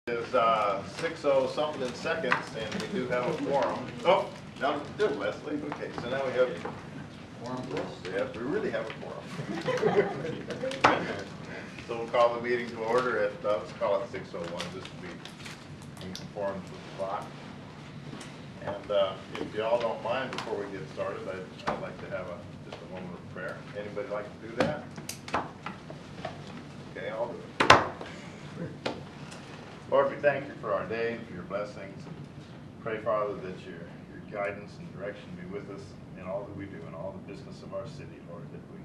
Is 6:00 something in seconds, and we do have a quorum. Oh, now good, Leslie. Okay, so now we have Quorum list? yes, we really have a quorum. So we'll call the meeting to order at let's call it 6:01, just to be in conformance with the clock. And if you all don't mind, before we get started, I'd like to have just a moment of prayer. Anybody like to do that? Okay, I'll do it. Lord, we thank you for our day and for your blessings. And pray, Father, that your guidance and direction be with us in all that we do, in all the business of our city, Lord, that we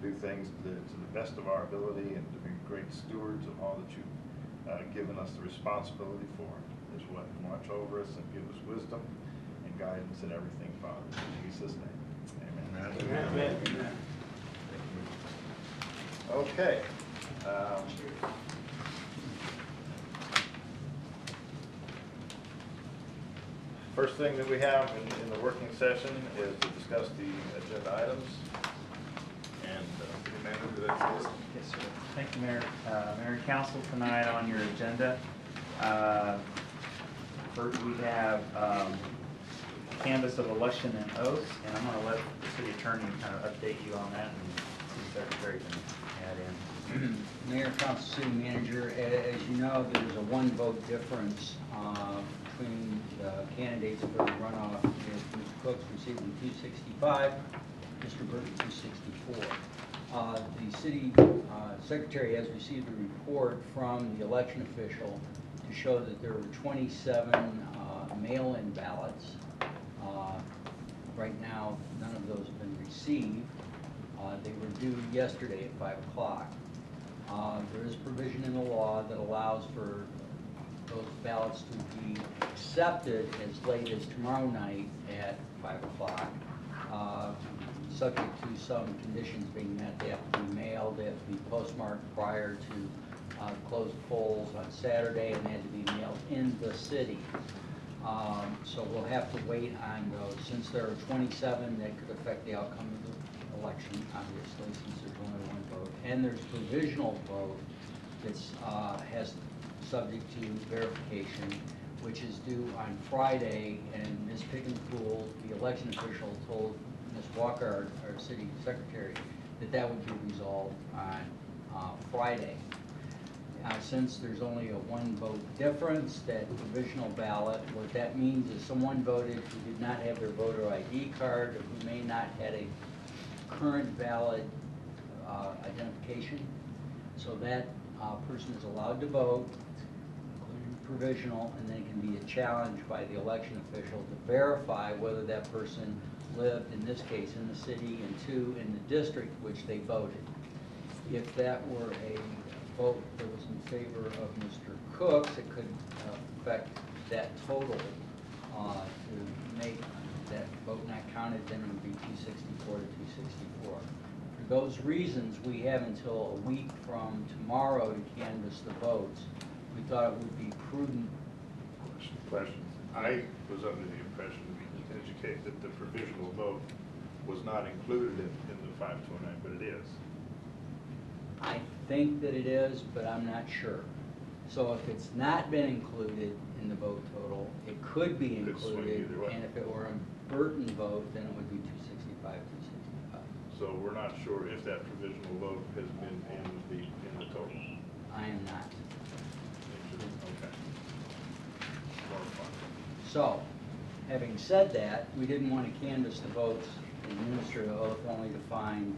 do things to the best of our ability and to be great stewards of all that you've given us the responsibility for as well. Watch over us and give us wisdom and guidance in everything, Father. In Jesus' name, amen. Amen. Amen. Okay. First thing that we have in the working session is to discuss the agenda items. And City Manager, that's it. Yes, sir. Thank you, Mayor. Mayor and Council, tonight on your agenda, first we have canvass of election and oaths, and I'm going to let the city attorney kind of update you on that, and City Secretary can add in. Mayor, Council, City Manager, as you know, there's a one vote difference between the candidates for the runoff. Mr. Cook's receiving 265, Mr. Burton 264. The City Secretary has received a report from the election official to show that there were 27 mail-in ballots. Right now, none of those have been received. They were due yesterday at 5 o'clock. There is provision in the law that allows for those ballots to be accepted as late as tomorrow night at 5 o'clock, subject to some conditions being met. They have to be mailed, they have to be postmarked prior to close polls on Saturday, and they had to be mailed in the city. So we'll have to wait on those. Since there are 27, that could affect the outcome of the election, obviously, since there's only one vote. And there's provisional vote that's has subject to verification, which is due on Friday, and Ms. Pickenpool, the election official, told Ms. Walker, our city secretary, that would be resolved on Friday. Since there's only a one vote difference, that provisional ballot, what that means is someone voted who did not have their voter ID card, or who may not had a current valid identification. So that person is allowed to vote, including provisional, and then can be challenged by the election official to verify whether that person lived, in this case, in the city, and two, in the district which they voted. If that were a vote that was in favor of Mr. Cooks, it could affect that total to make that vote not counted, then it would be 264 to 264. For those reasons, we have until a week from tomorrow to canvass the votes. We thought it would be prudent. Question. I was under the impression, to educate, that the provisional vote was not included in the 5209, but it is. I think that it is, but I'm not sure. So if it's not been included in the vote total, it could be included, and if it were a Burton vote, then it would be 265, 265. So we're not sure if that provisional vote has been in the total. I am not. Okay. More fun. So, having said that, we didn't want to canvass the votes and administer the oath only to find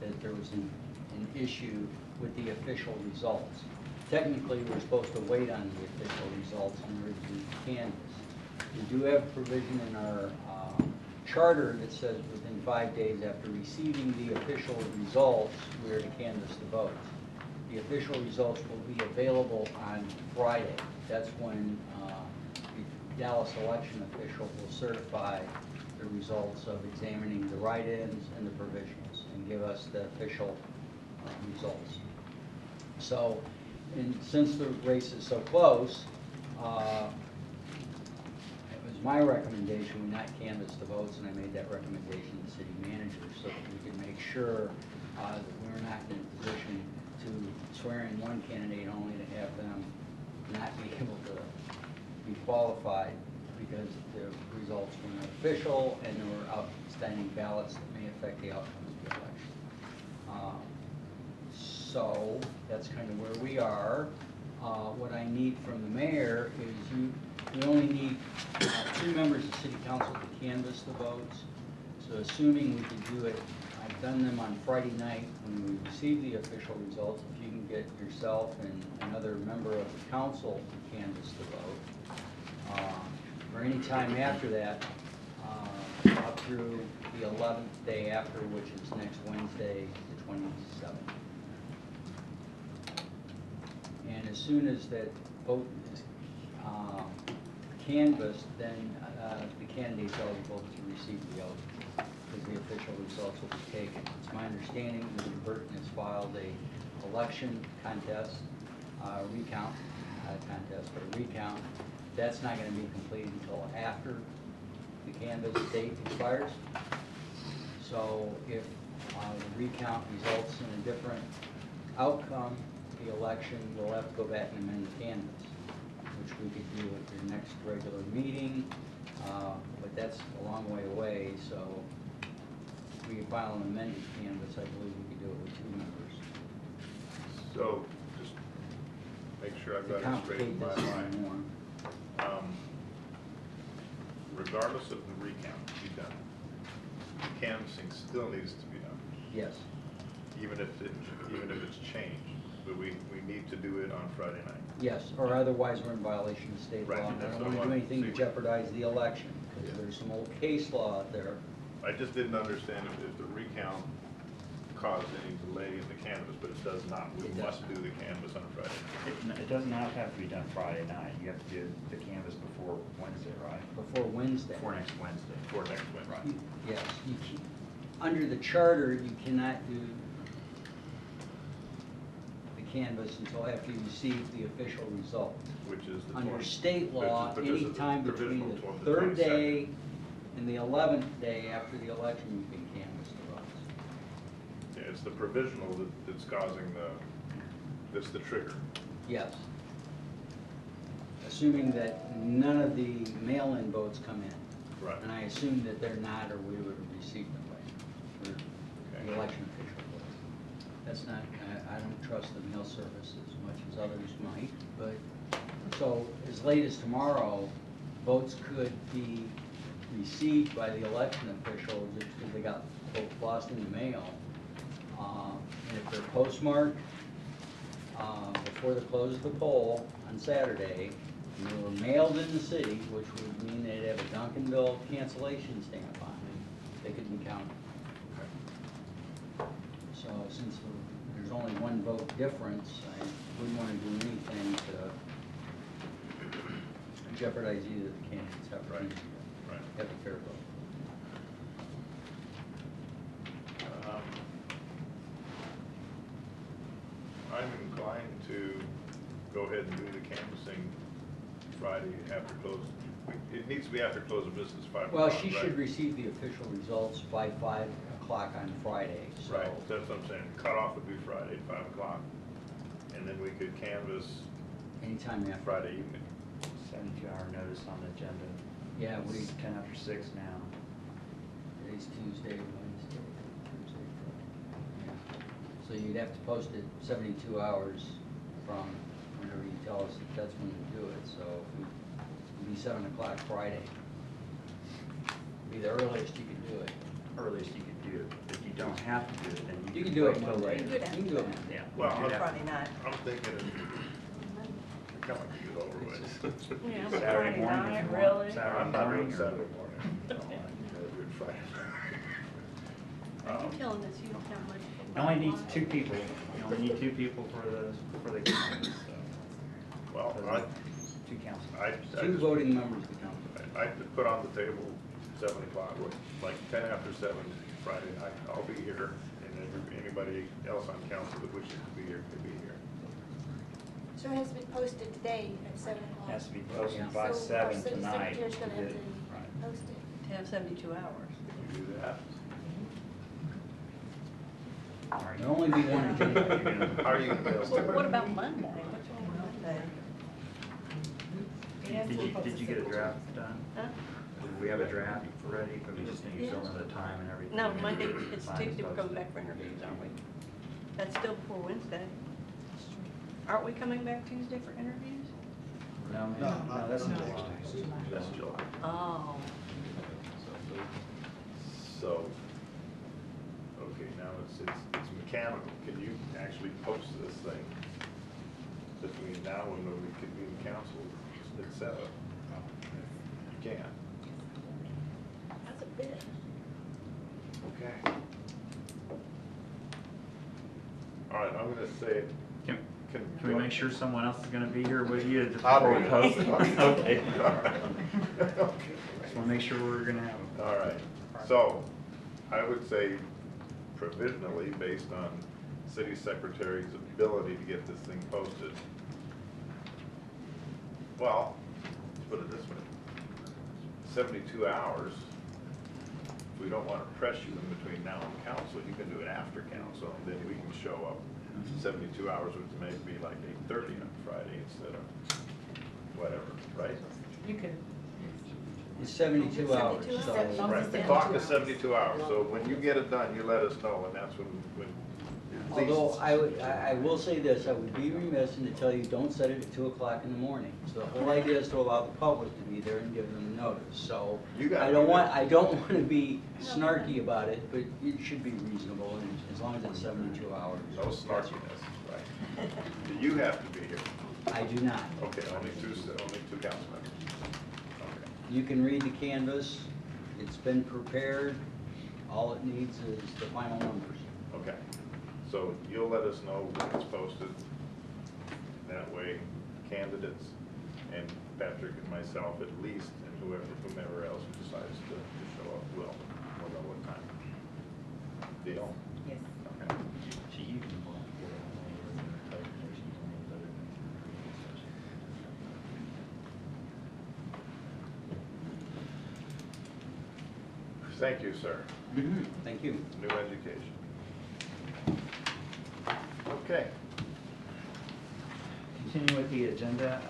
that there was an issue with the official results. Technically, we're supposed to wait on the official results in order to canvass. We do have provision in our charter that says within 5 days after receiving the official results, we are to canvass the votes. The official results will be available on Friday. That's when the Dallas election official will certify the results of examining the write-ins and the provisionals and give us the official results. So, since the race is so close, it was my recommendation we not canvass the votes, and I made that recommendation to the city manager so that we could make sure that we're not in a position to swear in one candidate only to have them not be able to be qualified because the results were not official and there were outstanding ballots that may affect the outcome of the election. So that's kind of where we are. What I need from the mayor is we only need 2 members of city council to canvass the votes. So assuming we can do it, I've done them on Friday night when we receive the official results. If you can get yourself and another member of the council to canvass the vote, or any time after that, up through the 11th day after, which is next Wednesday, the 27th. And as soon as that vote is canvassed, then the candidate's eligible to receive the oath, because the official results will be taken. It's my understanding that Burton has filed a election contest, recount, not a contest, but a recount. That's not going to be completed until after the canvass date expires. So if the recount results in a different outcome, the election will have to go back and amend the canvass, which we could do at your next regular meeting, but that's a long way away, so if we file an amended canvass, I believe we could do it with 2 members. So, just make sure I've To got it straight in complicate my this mind. more. Regardless of the recount to be done, canvassing still needs to be done, Yes, even if it's changed. But we need to do it on Friday night. yes, or otherwise we're in violation of state Right, law. And I that's don't what I want to do wanted to anything to see. jeopardize the election, because Yeah. there's some old case law out there. I just didn't understand if the recount caused any delay in the canvass, but it does not. We It does must not. do the canvass on Friday night. It does not have to be done Friday night. You have to do the canvas before Wednesday, right? Before Wednesday. Before next Wednesday. For next Wednesday. Right. Yes, you can, under the charter, you cannot do the canvass until after you receive the official result. Which is the Under 20 state law, but this is any the time between provisional the toward 3rd 22nd. day and the 11th day after the election, you can canvass the votes. Yeah, it's the provisional that's causing that's the trigger. Yes. Assuming that none of the mail-in votes come in. Right. And I assume that they're not, or we would have received them by, or the Okay. election official votes. That's not, I don't trust the mail service as much as others might, but, so as late as tomorrow, votes could be received by the election officials just because they got quote, lost in the mail. And if they're postmarked before the close of the poll on Saturday, and they were mailed in the city, which would mean they'd have a Duncanville cancellation stamp on them, they could be counted. So since there's only 1 vote difference, I wouldn't want to do anything to jeopardize either of the candidates' opportunity to Right. have a fair vote. I'm inclined to go ahead and do the canvassing Friday after close. It needs to be after close of business, 5 Well, o'clock, she right? should receive the official results by 5 o'clock on Friday, so. Right, that's what I'm saying. Cutoff would be Friday, 5 o'clock. And then we could canvass Anytime after. Friday evening. 72-hour notice on the agenda. Yeah, we, It's 10 after 6 now. today's Tuesday, Wednesday, Thursday, Friday. Yeah. So you'd have to post it 72 hours from whenever you tell us that that's when you do it, so it'd be 7 o'clock Friday. Be the earliest you could do it. Earliest you could do it. If you don't have to do it, then You you can can do it wait till Monday. later. You can do it Monday. Yeah. Well, you do that. Friday night. I'm thinking we come and get it over with. Yeah, Saturday Friday morning, night, if you want. really? Saturday I'm not doing morning or- Saturday morning. No, I'm gonna do it Friday. Are you telling us you don't have much? You only need 2 people. You only need 2 people for the canvas, so. Well, For I, the 2 council. I 2 just- voting members of the council. I could put on the table 7 o'clock, like 10 after 7 Friday night. I'll be here, and then anybody else on council that wishes to be here could be here. So it has to be posted today at 7 o'clock? Has to be posted Yeah. by So 7 our city tonight. secretary's gonna have to Right. post it? To have 72 hours. Can you do that? All right. There'll only be one agenda. You're gonna- How are you gonna mail Well, stuff? what about Monday? What's on Monday? Did you get a draft done? Huh? Did we have a draft ready, but we just need to fill in the time and everything? No, Monday, it's Sign Tuesday, we're coming posted. back for interviews, aren't we? That's still before Wednesday. Aren't we coming back Tuesday for interviews? No, that's in July. That's July. Oh. So, okay, now it's mechanical. Can you actually post this thing between now and when we convene council, et cetera? You can. That's a bit. Okay. All right, I'm gonna say, Can we make sure someone else is gonna be here with you I'll before we be post here. it? Okay. All right. Just wanna make sure we're gonna have them. All right, so I would say provisionally, based on city secretary's ability to get this thing posted. Well, let's put it this way, 72 hours. If we don't want to press you in between now and council, you can do it after council, and then we can show up 72 hours, which may be like 8:30 on Friday instead of whatever, right? You can, It's 72 hours, 72 so. hours. Right, the clock is 72 hours, so when you get it done, you let us know, and that's when at least. Although I will say this, I would be remiss in to tell you, don't set it at 2 o'clock in the morning. So the whole idea is to allow the public to be there and give them notice, so. You gotta I don't do want, that. I don't want to be snarky about it, but it should be reasonable, and as long as it's 72 hours. No snarkiness, right. Do you have to be here? I do not. Okay, only two council members. Okay. You can read the canvas, it's been prepared, all it needs is the final numbers. Okay, so you'll let us know when it's posted. That way, candidates and Patrick and myself at least, and whomever else who decides to show up will know what time. Deal? yes. Okay. So you can get a presentation on those other things. Thank you, sir. Thank you. New education. Okay. Continue with the agenda.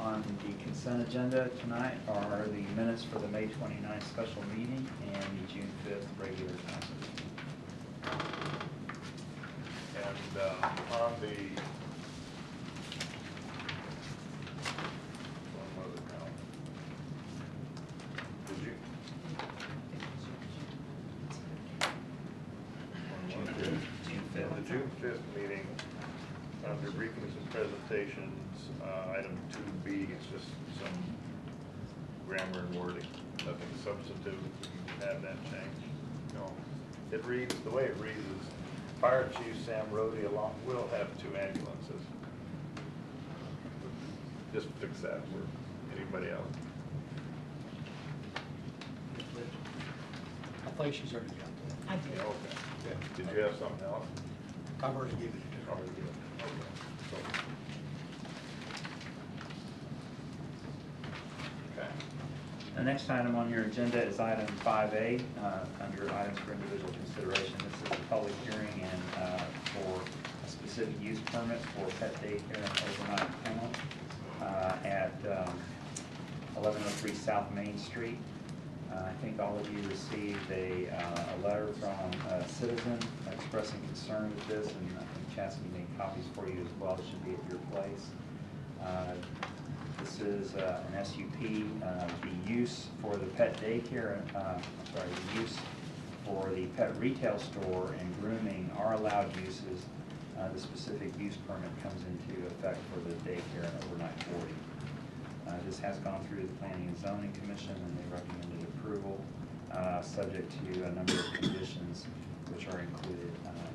On the consent agenda tonight are the minutes for the May 29th special meeting and the June 5th regular council meeting. And on the, one other now. Did you? June 5th. The June 5th meeting, under briefings and presentations, item 2B, it's just some grammar and wording, nothing substantive. We can have that change. No. It reads, the way it reads is, Fire Chief Sam Rhodey along will have 2 ambulances. Just fix that for anybody else. I think she's already got that. I did. Okay. Yeah. Did you have something else? I've already given it to her. Already good. Okay. So. Okay. The next item on your agenda is item 5A, under items for individual consideration. This is a public hearing and for a specific use permit for pet daycare and overnight kennel at 1103 South Main Street. I think all of you received a letter from a citizen expressing concern with this, and I think Chastity made copies for you as well. It should be at your place. This is an SUP. The use for the pet daycare, the use for the pet retail store and grooming are allowed uses. The specific use permit comes into effect for the daycare and overnight boarding. This has gone through the Planning and Zoning Commission, and they recommended approval, subject to a number of conditions which are included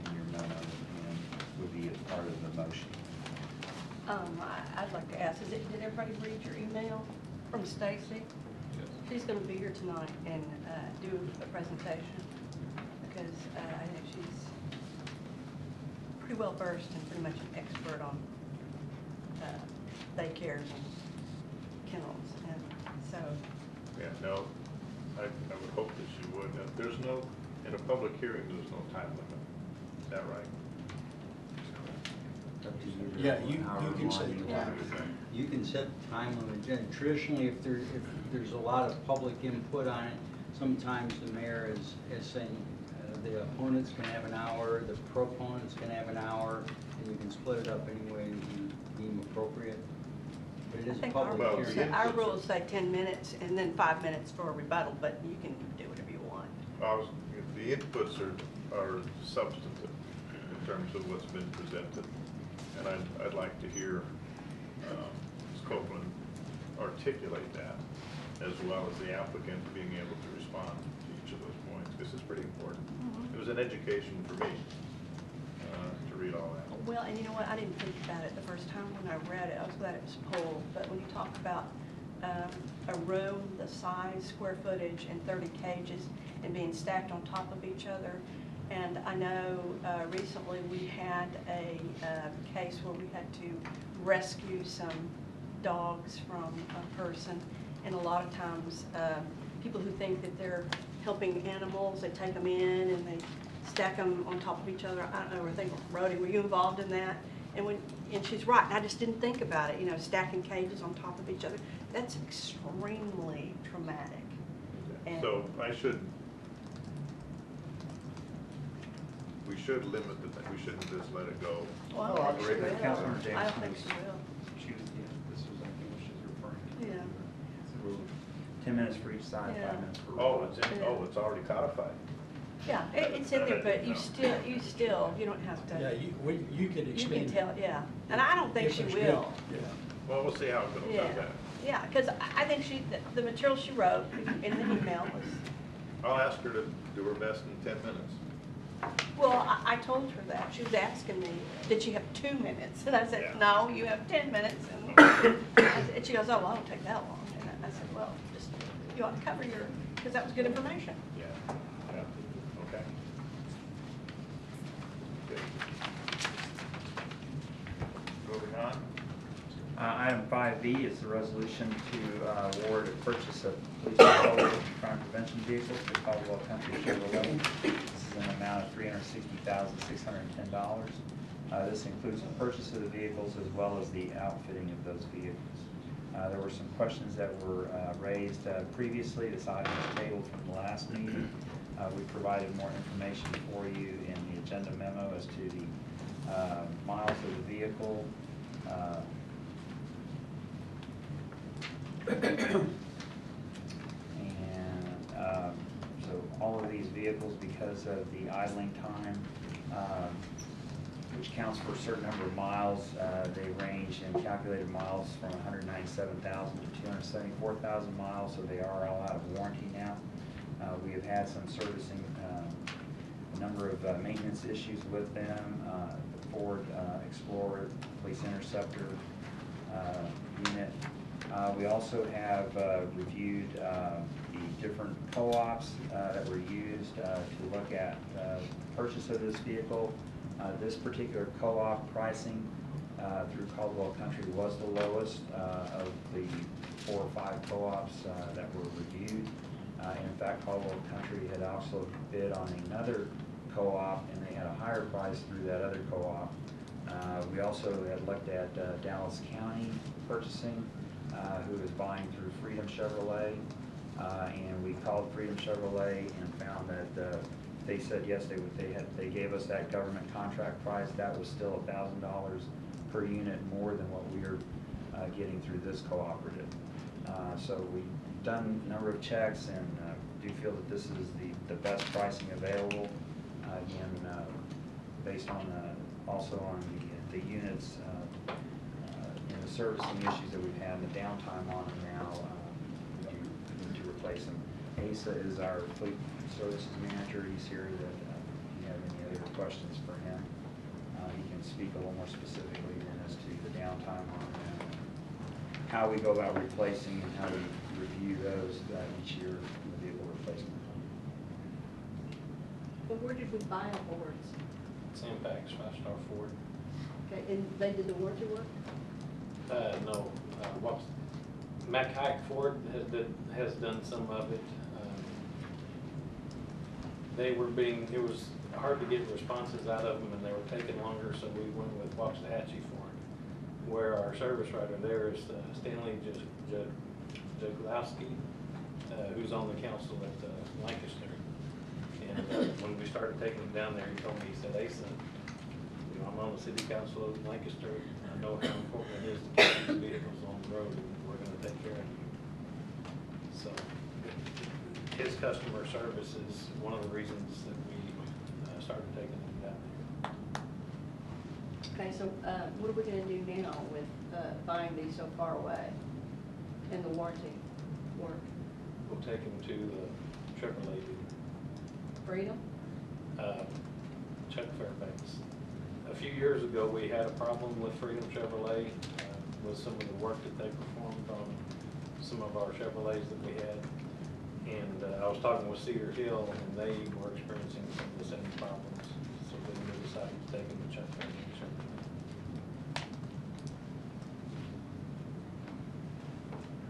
in your memo and would be a part of the motion. I'd like to ask, did everybody read your email from Stacy? She's gonna be here tonight and do a presentation, because I think she's pretty well versed and pretty much an expert on daycares and kennels, and so. Yeah, no, I would hope that she would. There's no, in a public hearing, there's no time limit. Is that right? to you. Yeah, you however can long set you the want. time. You can set the time limit. Traditionally, if there's a lot of public input on it, sometimes the mayor is saying the opponents can have an hour, the proponents can have an hour, and you can split it up any way you deem appropriate. But it I is a think public Well, hearing. our rules say 10 minutes and then 5 minutes for a rebuttal, but you can do whatever you want. The inputs are substantive in terms of what's been presented. And I'd like to hear Ms. Copeland articulate that, as well as the applicant being able to respond to each of those points. This is pretty important. It was an education for me to read all that. Well, and you know what, I didn't think about it the first time when I read it. I was glad it was pulled. But when you talk about a room, the size, square footage, and 30 cages, and being stacked on top of each other, and I know recently we had a case where we had to rescue some dogs from a person, and a lot of times people who think that they're helping animals, they take them in and they stack them on top of each other. I don't know, I think, Rhodey, were you involved in that? And she's right, I just didn't think about it, you know, stacking cages on top of each other. That's extremely traumatic. And So we should limit we shouldn't just let it go. well, I don't think she will. Councilmember I James don't think was- she will. She was, yeah, this was, I think, what she's referring to. Yeah. Rule. 10 minutes for each side, Yeah. 5 minutes for. Oh, it's already codified. Yeah, it's in there, but you don't have to. Yeah, you can You extend. can tell, yeah. And I don't think if she there's will. good- Yeah. Well, we'll see how it goes. Yeah, How's that? yeah, because I think the material she wrote in the email was, I'll ask her to do her best in 10 minutes. well, I told her that. She was asking me, did she have 2 minutes? And I said, Yeah. no, you have 10 minutes. And she goes, oh, well, I don't take that long. And I said, well, just, you ought to cover your, because that was good information. Yeah, okay. Good. Moving on. Item 5B is the resolution to award a purchase of police patrol crime prevention vehicles to Caldwell Country Chevrolet. This is an amount of $360,610. This includes the purchase of the vehicles as well as the outfitting of those vehicles. There were some questions that were raised previously. This item was tabled from the last meeting. We provided more information for you in the agenda memo as to the miles of the vehicle, and so all of these vehicles, because of the idling time, which counts for a certain number of miles, they range in calculated miles from 197,000 to 274,000 miles, so they are all out of warranty now. We have had some servicing, a number of maintenance issues with them. The Ford Explorer, Police Interceptor unit. We also have reviewed the different co-ops that were used to look at purchase of this vehicle. This particular co-op pricing through Caldwell Country was the lowest of the 4 or 5 co-ops that were reviewed. In fact, Caldwell Country had also bid on another co-op, and they had a higher price through that other co-op. We also had looked at Dallas County Purchasing, who is buying through Freedom Chevrolet, and we called Freedom Chevrolet and found that they said yes, they gave us that government contract price. That was still $1,000 per unit more than what we are getting through this cooperative. So we've done a number of checks and do feel that this is the best pricing available. Again, based on also on the units and the servicing issues that we've had and the downtime on them now, we do need to replace them. Asa is our fleet services manager. He's here that if you have any other questions for him, he can speak a little more specifically then as to the downtime on them, how we go about replacing and how we review those each year in the vehicle replacement. Well, where did we buy our boards? Impacts, 5-star Ford. Okay, and they did the warranty work? No, Mac Hike Ford has done some of it. It was hard to get responses out of them, and they were taking longer, so we went with Waxahachie for it. Where our service writer there is Stanley Jaglowski, who's on the council at Lancaster. And when we started taking him down there, he told me, he said, Asa, you know, I'm on the city council of Lancaster. I know how important it is to keep these vehicles on the road, and we're gonna take care of you. So his customer service is one of the reasons that we started taking him down there. Okay, so what are we gonna do now with buying these so far away and the warranty work? We'll take him to the Chevrolet dealer. Freedom? Chuck Fairbanks. A few years ago, we had a problem with Freedom Chevrolet with some of the work that they performed on some of our Chevrolets that we had. And I was talking with Cedar Hill, and they were experiencing some of the same problems. So then we decided to take them to Chuck Fairbanks Chevrolet.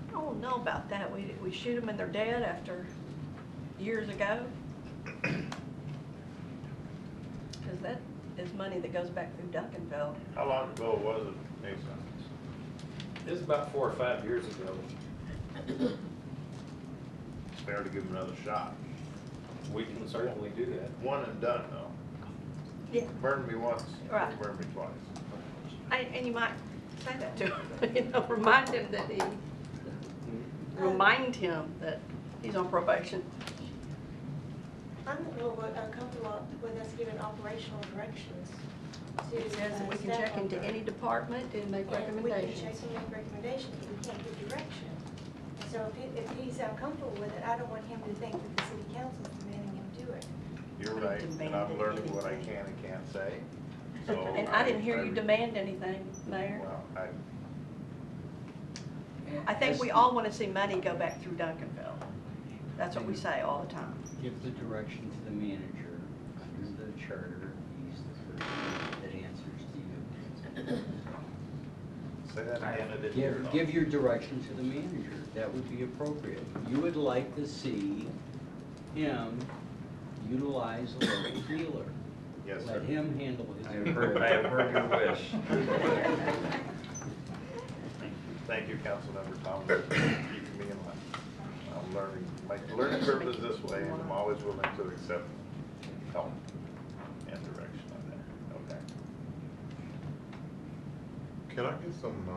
I don't know about that. We shoot them and they're dead after years ago. Because that is money that goes back through Duncanville. How long ago was it, Mason? It was about 4 or 5 years ago. It's fair to give them another shot. We can certainly do that. One and done, though. Yeah. Burn me once, Right. burn me twice. And you might say that to him, you know, remind him that he's on probation. I'm a little uncomfortable with us giving operational directions to It says that we can staff check into member. any department and make And we can recommendations. check and make recommendations, but we can't give direction. And so if he's uncomfortable with it, I don't want him to think that the city council is demanding him do it. You're I right, didn't and demand I'm learning what I anything. can and can't say. So And I didn't hear you demand anything, Mayor. Well, I think we all want to see money go back through Duncanville. That's what we say all the time. Give the direction to the manager under the charter. He's the person that answers to you. say that again, I didn't hear it all. Give your direction to the manager. That would be appropriate. You would like to see him utilize a local dealer. Yes, sir. Let him handle his. I have heard your wish. Thank you, Councilmember Thomas, for keeping me in line. I'm learning, my learning curve is this way, and I'm always willing to accept help and direction on that. Okay. Can I get some, I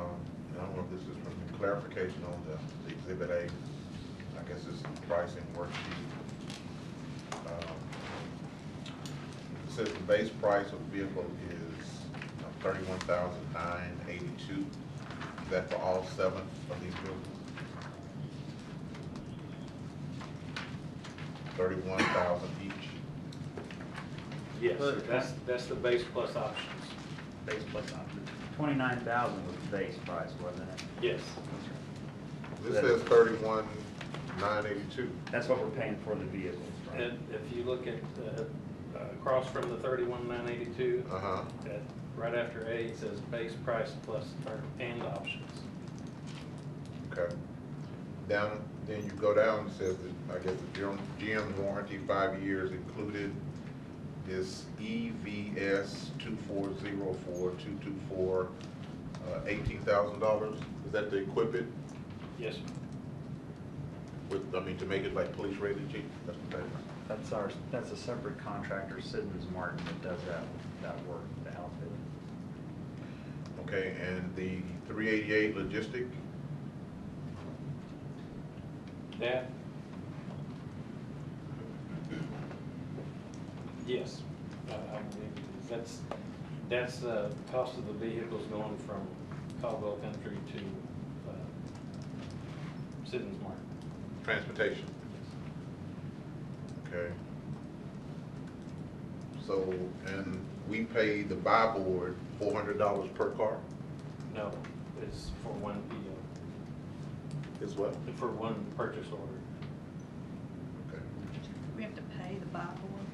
don't know if this is from clarification on the Exhibit A, I guess it's pricing worksheet. It says the base price of the vehicle is $31,982. Is that for all 7 of these vehicles? 31,000 each? Yes, that's the base plus options. Base plus option. 29,000 was the base price, wasn't it? Yes. This says 31,982. That's what we're paying for the vehicles, right? And if you look at, across from the 31,982, Uh-huh. right after A, it says base price plus and options. Okay. Down, then you go down, it says that, I guess the GM warranty, 5 years included. This EVS 2404224, $18,000. Is that the equipment Yes, sir. with, I mean, to make it like police rated Jeep? That's what that is. That's a separate contractor, Siddons Martin, that does that work, the outfit. Okay, and the 388 logistic, That? Yes. I believe it is. That's the cost of the vehicles going from Caldwell Country to Siddons Martin. transportation. Okay. So, and we pay the buy board $400 per car? No, it's for one PO, Is what? for one purchase order. Okay. We have to pay the buy board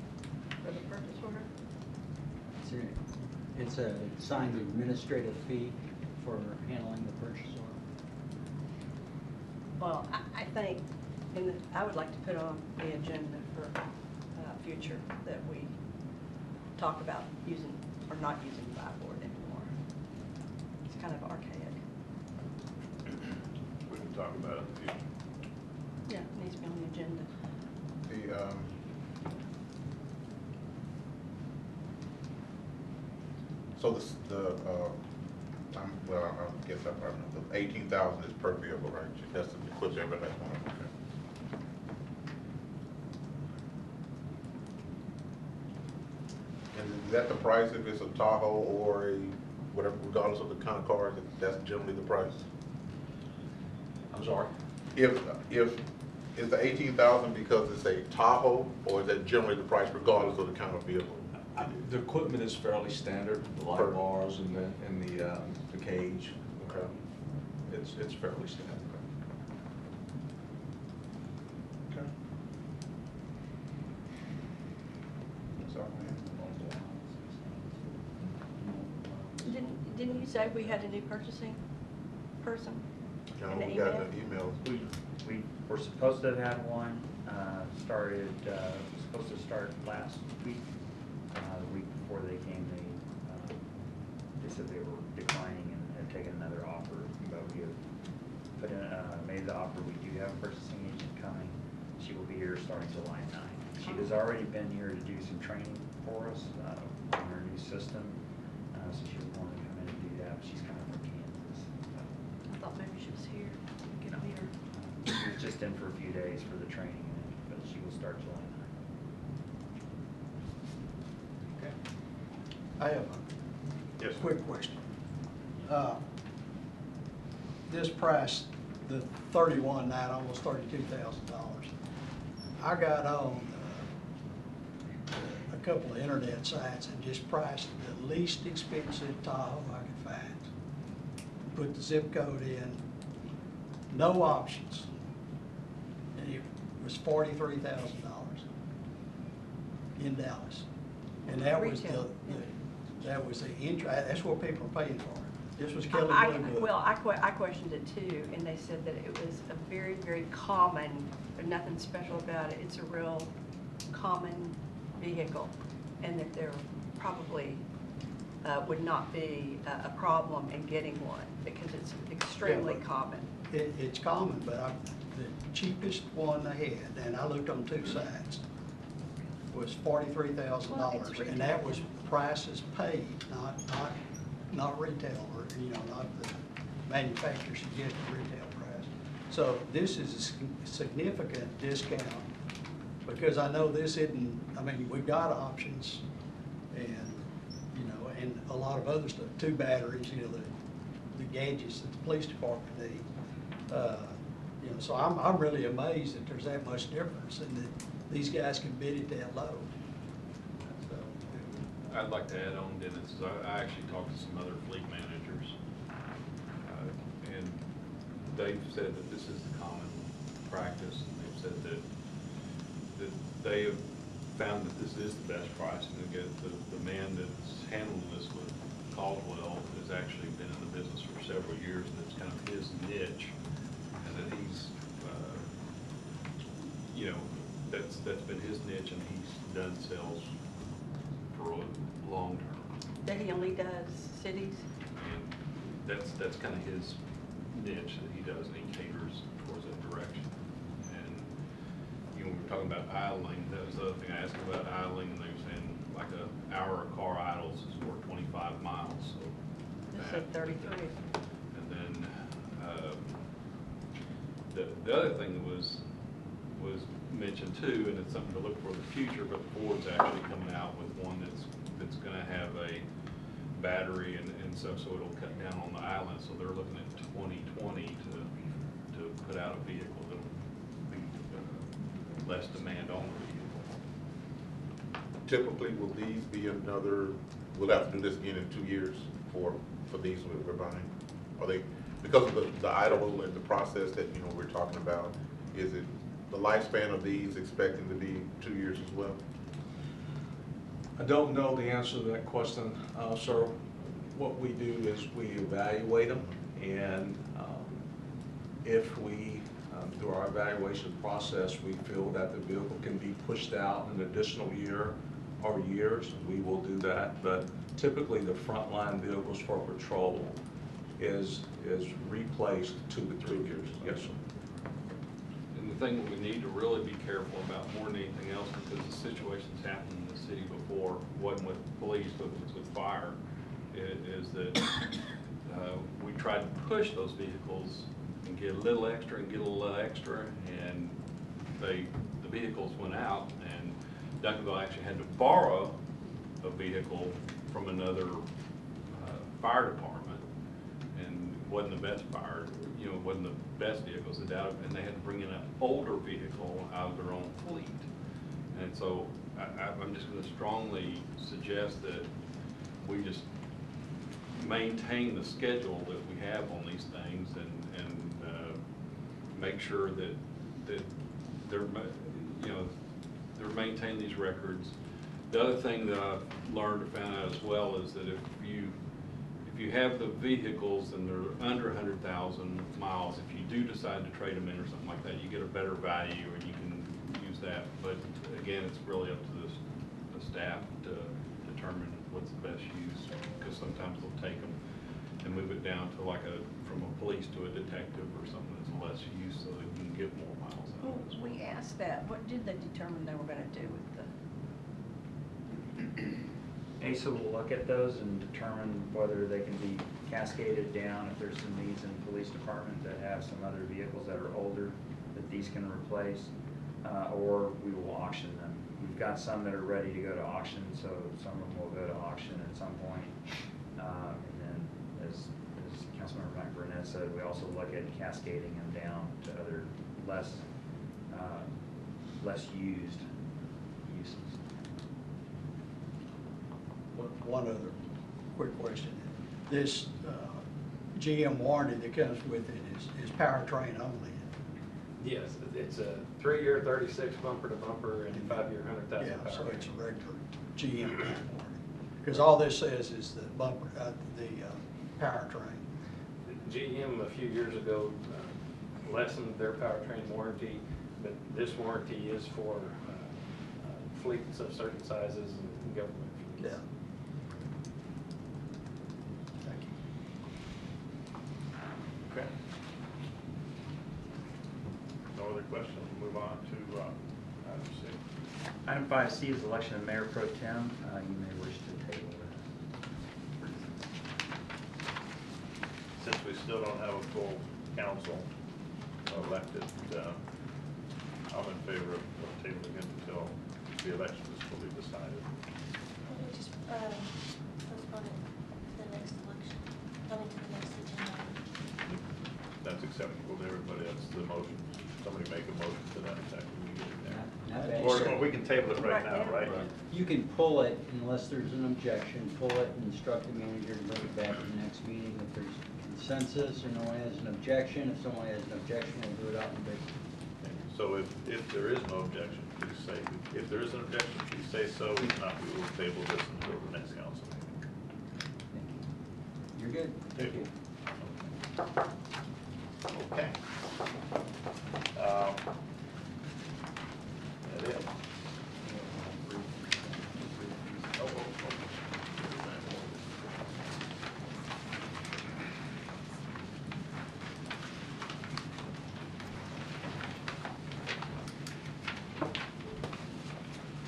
for the purchase order? It's a signed administrative fee for handling the purchase order. Well, I think, and I would like to put on the agenda for future that we talk about using, or not using five board anymore. It's kind of archaic. We can talk about it in the future. Yeah, it needs to be on the agenda. So well, I guess I probably know, the 18,000 is per vehicle, right? That's the equipment everybody has one, okay. And is that the price if it's a Tahoe or a, whatever, regardless of the kind of car, that's generally the price? I'm sorry? If, is the 18,000 because it's a Tahoe, or is that generally the price regardless of the kind of vehicle? The equipment is fairly standard, the light Per- bars and the cage. Okay. It's fairly standard. Okay. That's all I have. Didn't you say we had a new purchasing person? In the We got email? the emails. We were supposed to have had one, supposed to start last week. The week before they came, they said they were declining and had taken another offer, but we have made the offer. We do have a purchasing agent coming. She will be here starting July 9th. She has already been here to do some training for us on her new system, so she was wanting to come in and do that. She's coming from Kansas. I thought maybe she was here. Get on here. She was just in for a few days for the training, but she will start July 9th. Okay. I have Yes, a sir. quick question. This price, the 31.9, almost $32,000. I got on a couple of internet sites and just priced the least expensive Tahoe I could find. Put the zip code in, no options. And it was $43,000 in Dallas. And that was Retail, that was the that's what people are paying for. This was Kelly I Blue Book. questioned it too, and they said that it was a very, very common, nothing special about it. It's a real common vehicle, and that there probably would not be a problem in getting one because it's extremely Yeah, but common. It's common, but the cheapest one I had, and I looked on two sites, was $43,000, Well, it's and that retail. was prices paid, not retail, or not the manufacturer should get the retail price. So this is a significant discount because I know this isn't. I mean, we've got options, and and a lot of other stuff. 2 batteries, the gadgets that the police department need. So I'm really amazed that there's that much difference and that these guys can bid it that low. So, I'd like to add on, Dennis, is I actually talked to some other fleet managers, and they've said that this is the common practice, and they've said that they have found that this is the best price, and again, the man that's handling this with Caldwell has actually been in the business for several years, and it's kind of his niche, and that he's, that's been his niche, and he's done sales for a long term. That he only does cities? And that's kind of his niche that he does, and he caters towards that direction. And, when we're talking about idling, that was the other thing I asked him about idling, and they were saying like an hour of car idles is for 25 miles, so. This said 33. And then, the other thing that was mentioned too, and it's something to look for in the future, but Ford's actually coming out with one that's gonna have a battery and so it'll cut down on the island, so they're looking at 2020 to put out a vehicle that'll be less demand on the vehicle. Typically, will these be we'll have to do this again in 2 years for these we're buying? Are they, because of the idle and the process that, we're talking about, is it the lifespan of these expecting to be 2 years as well? I don't know the answer to that question, sir. What we do is we evaluate them, and if we, through our evaluation process, we feel that the vehicle can be pushed out an additional year, or years, we will do that, but typically the frontline vehicles for patrol is replaced 2 to 3 years. Yes, sir. And the thing that we need to really be careful about more than anything else, because the situations happened in the city before, wasn't with police, but it was with fire, is that we tried to push those vehicles and get a little extra and get a little extra, and the vehicles went out, and Duncanville actually had to borrow a vehicle from another fire department, and wasn't the best fire, wasn't the best vehicles, and they had to bring in an older vehicle out of their own fleet. And so I'm just going to strongly suggest that we just maintain the schedule that we have on these things, and make sure that they're maintaining these records. The other thing that I've learned or found out as well is that if you have the vehicles and they're under 100,000 miles, if you do decide to trade them in or something like that, you get a better value and you can use that. But again, it's really up to the staff to determine what's the best use, because sometimes they'll take them and move it down to from a police to a detective or something that's less use, so they can get more miles out Well, of it. we asked that. What did they determine they were going to do with the? ASA will look at those and determine whether they can be cascaded down, if there's some needs in the police department that have some other vehicles that are older that these can replace, or we will auction them. We've got some that are ready to go to auction, so some of them will go to auction at some point. And then, as Councilmember McBurnett said, we also look at cascading them down to other less used uses. One other quick question. This GM warranty that comes with it is powertrain only. Yes, it's a 3-year, 36 bumper to bumper, and 5-year, 100,000 Yeah, power. so it's a regular GM warranty. Because all this says is the bumper, the powertrain. GM a few years ago lessened their powertrain warranty, but this warranty is for fleets of certain sizes and government fleets. Yeah. Thank you. Okay. No other questions, we'll move on to item C. Item 5C is election of Mayor Pro Tem. You may wish to table that. Since we still don't have a full council elected, I'm in favor of tabling it until the election is fully decided. We just postpone it to the next election, to the next agenda. That's acceptable to everybody, that's the motion. Somebody make a motion to that effect when we get it there. Not bad. Or we can table it right now, right? You can pull it unless there's an objection, pull it and instruct the manager to bring it back to the next meeting. If there's consensus or no one has an objection, if someone has an objection, we'll do it out in big. So if there is no objection, please say, if there is an objection, please say so. If not, we will table this until the next council meeting. You're good. Thank you. Okay. That it?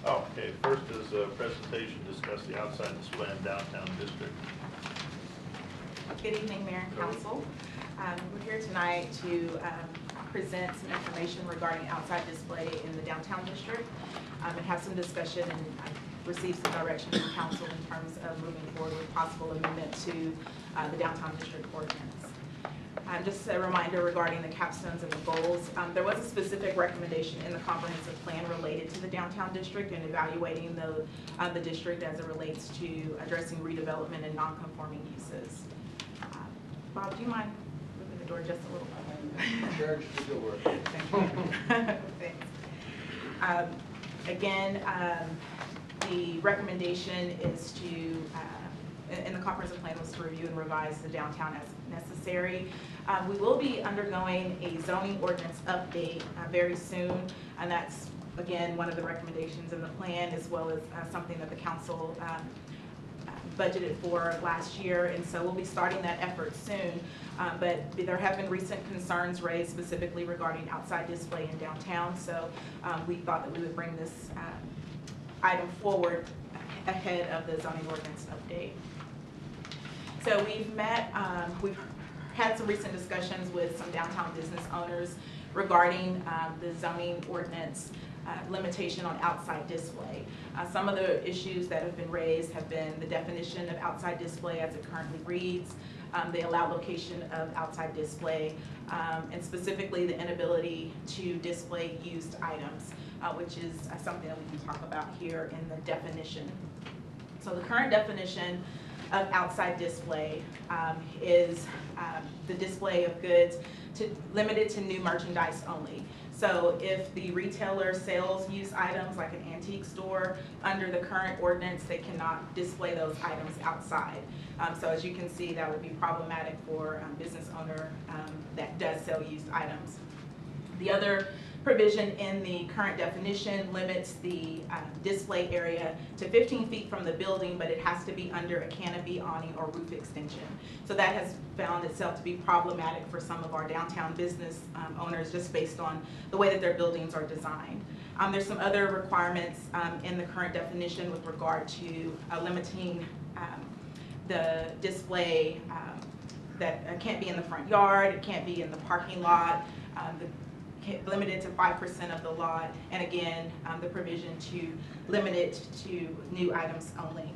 Okay, first is a presentation, discuss the outside display in downtown district. Good evening, Mayor and Council. We're here tonight to present some information regarding outside display in the downtown district and have some discussion, and I've received some direction from council in terms of moving forward with possible amendment to the downtown district ordinance. Just a reminder regarding the capstones and the goals. There was a specific recommendation in the comprehensive plan related to the downtown district and evaluating the district as it relates to addressing redevelopment and non-conforming uses. Bob, do you mind moving the door just a little bit? Charge the door. Thanks. Again, the recommendation is to, in the comprehensive plan, was to review and revise the downtown as necessary. We will be undergoing a zoning ordinance update very soon, and that's again, one of the recommendations in the plan, as well as something that the council budgeted for last year, and so we'll be starting that effort soon. But there have been recent concerns raised specifically regarding outside display in downtown, so we thought that we would bring this item forward ahead of the zoning ordinance update. So we've had some recent discussions with some downtown business owners regarding the zoning ordinance limitation on outside display. Some of the issues that have been raised have been the definition of outside display as it currently reads, the allowed location of outside display, and specifically the inability to display used items, which is something that we can talk about here in the definition. So the current definition of outside display is the display of goods limited to new merchandise only. So if the retailer sells used items like an antique store, under the current ordinance, they cannot display those items outside. So as you can see, that would be problematic for a business owner that does sell used items. The other provision in the current definition limits the display area to 15 feet from the building, but it has to be under a canopy, awning, or roof extension. So that has found itself to be problematic for some of our downtown business owners, just based on the way that their buildings are designed. There's some other requirements in the current definition with regard to limiting the display that can't be in the front yard, it can't be in the parking lot, limited to 5% of the lot, and again, the provision to limit it to new items only.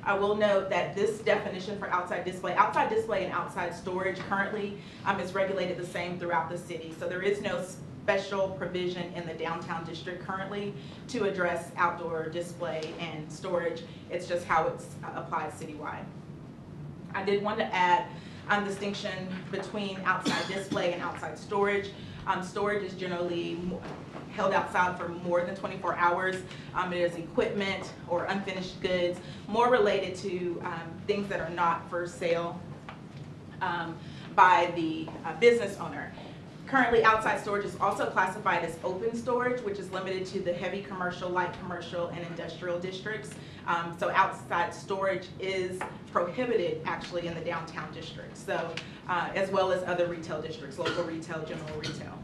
I will note that this definition for outside display and outside storage currently is regulated the same throughout the city. So there is no special provision in the downtown district currently to address outdoor display and storage. It's just how it's applied citywide. I did want to add distinction between outside display and outside storage. Storage is generally held outside for more than 24 hours. It is equipment or unfinished goods, more related to things that are not for sale by the business owner. Currently, outside storage is also classified as open storage, which is limited to the heavy commercial, light commercial, and industrial districts. So outside storage is prohibited actually in the downtown district, so as well as other retail districts, local retail, general retail.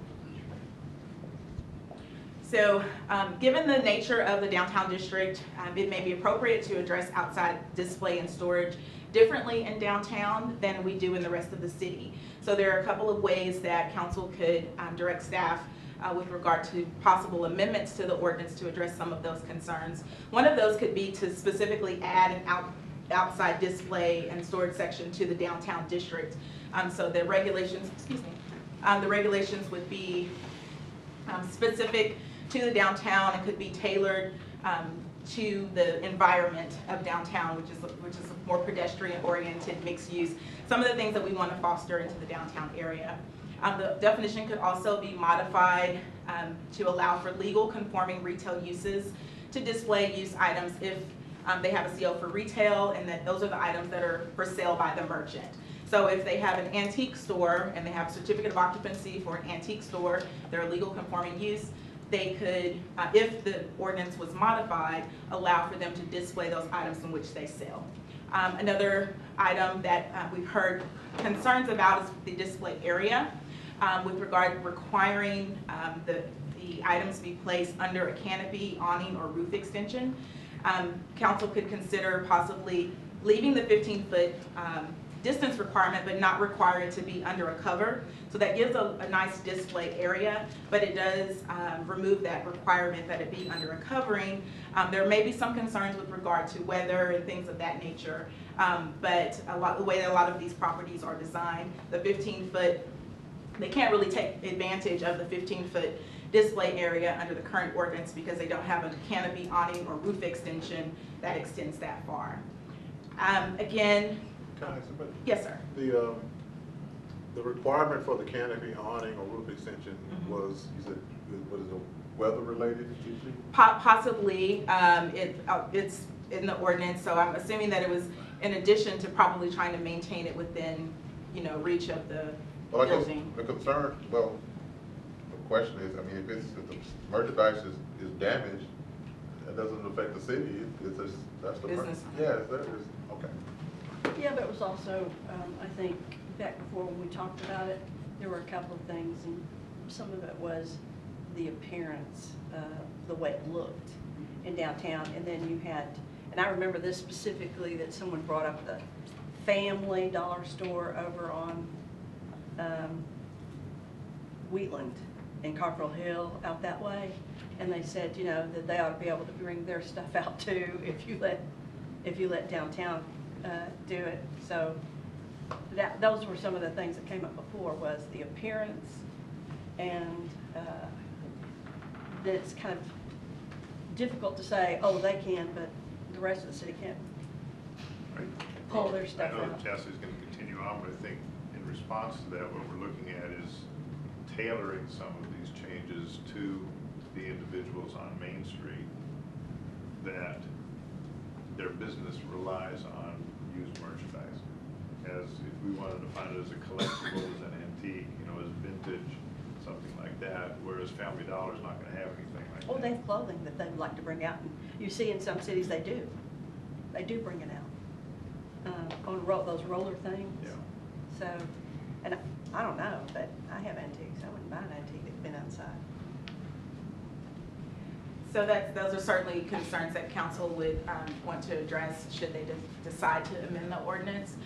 So given the nature of the downtown district, it may be appropriate to address outside display and storage differently in downtown than we do in the rest of the city. So there are a couple of ways that council could direct staff with regard to possible amendments to the ordinance to address some of those concerns. One of those could be to specifically add an outside display and storage section to the downtown district. So the regulations, the regulations would be specific to the downtown and could be tailored to the environment of downtown, which is a more pedestrian-oriented mixed use. Some of the things that we want to foster into the downtown area. The definition could also be modified to allow for legal conforming retail uses to display used items if they have a CO for retail, and that those are the items that are for sale by the merchant. So if they have an antique store and they have a certificate of occupancy for an antique store, they're a legal conforming use, they could, if the ordinance was modified, allow for them to display those items in which they sell. Another item that we've heard concerns about is the display area with regard to requiring the items be placed under a canopy, awning, or roof extension. Council could consider possibly leaving the 15-foot distance requirement, but not require it to be under a cover. So that gives a nice display area, but it does remove that requirement that it be under a covering. There may be some concerns with regard to weather and things of that nature, but the way that a lot of these properties are designed, the 15-foot, they can't really take advantage of the 15-foot display area under the current ordinance because they don't have a canopy, awning, or roof extension that extends that far. Again, yes, sir. The requirement for the canopy, awning, or roof extension was, you said, what is it, weather related usually? Possibly, it's in the ordinance, so I'm assuming that it was in addition to probably trying to maintain it within, reach of the building. The concern, well, question is, I mean, if the merchandise is damaged, that doesn't affect the city, it's just, that's the. Business. Yeah, that is, okay. Yeah, but it was also, I think, back before when we talked about it, there were a couple of things, and some of it was the appearance, the way it looked in downtown, and then you had, and I remember this specifically, that someone brought up the Family Dollar Store over on Wheatland and Cockrell Hill out that way, and they said, you know, that they ought to be able to bring their stuff out too if you let downtown do it. So those were some of the things that came up before, was the appearance, and that it's kind of difficult to say, oh, they can, but the rest of the city can't pull their stuff I know that out. Chastity's going to continue on, but I think in response to that, what we're looking at is tailoring some of these changes to the individuals on Main Street that their business relies on used merchandise. As if we wanted to find it as a collectible, as an antique, you know, as vintage, something like that, whereas Family Dollar's not going to have anything like that. Oh, they have clothing that they would like to bring out, and you see in some cities they do. They do bring it out on those roller things. Yeah. So, and I don't know, but I have antiques. I wouldn't buy an antique that's been outside. So those are certainly concerns that council would want to address should they decide to amend the ordinance.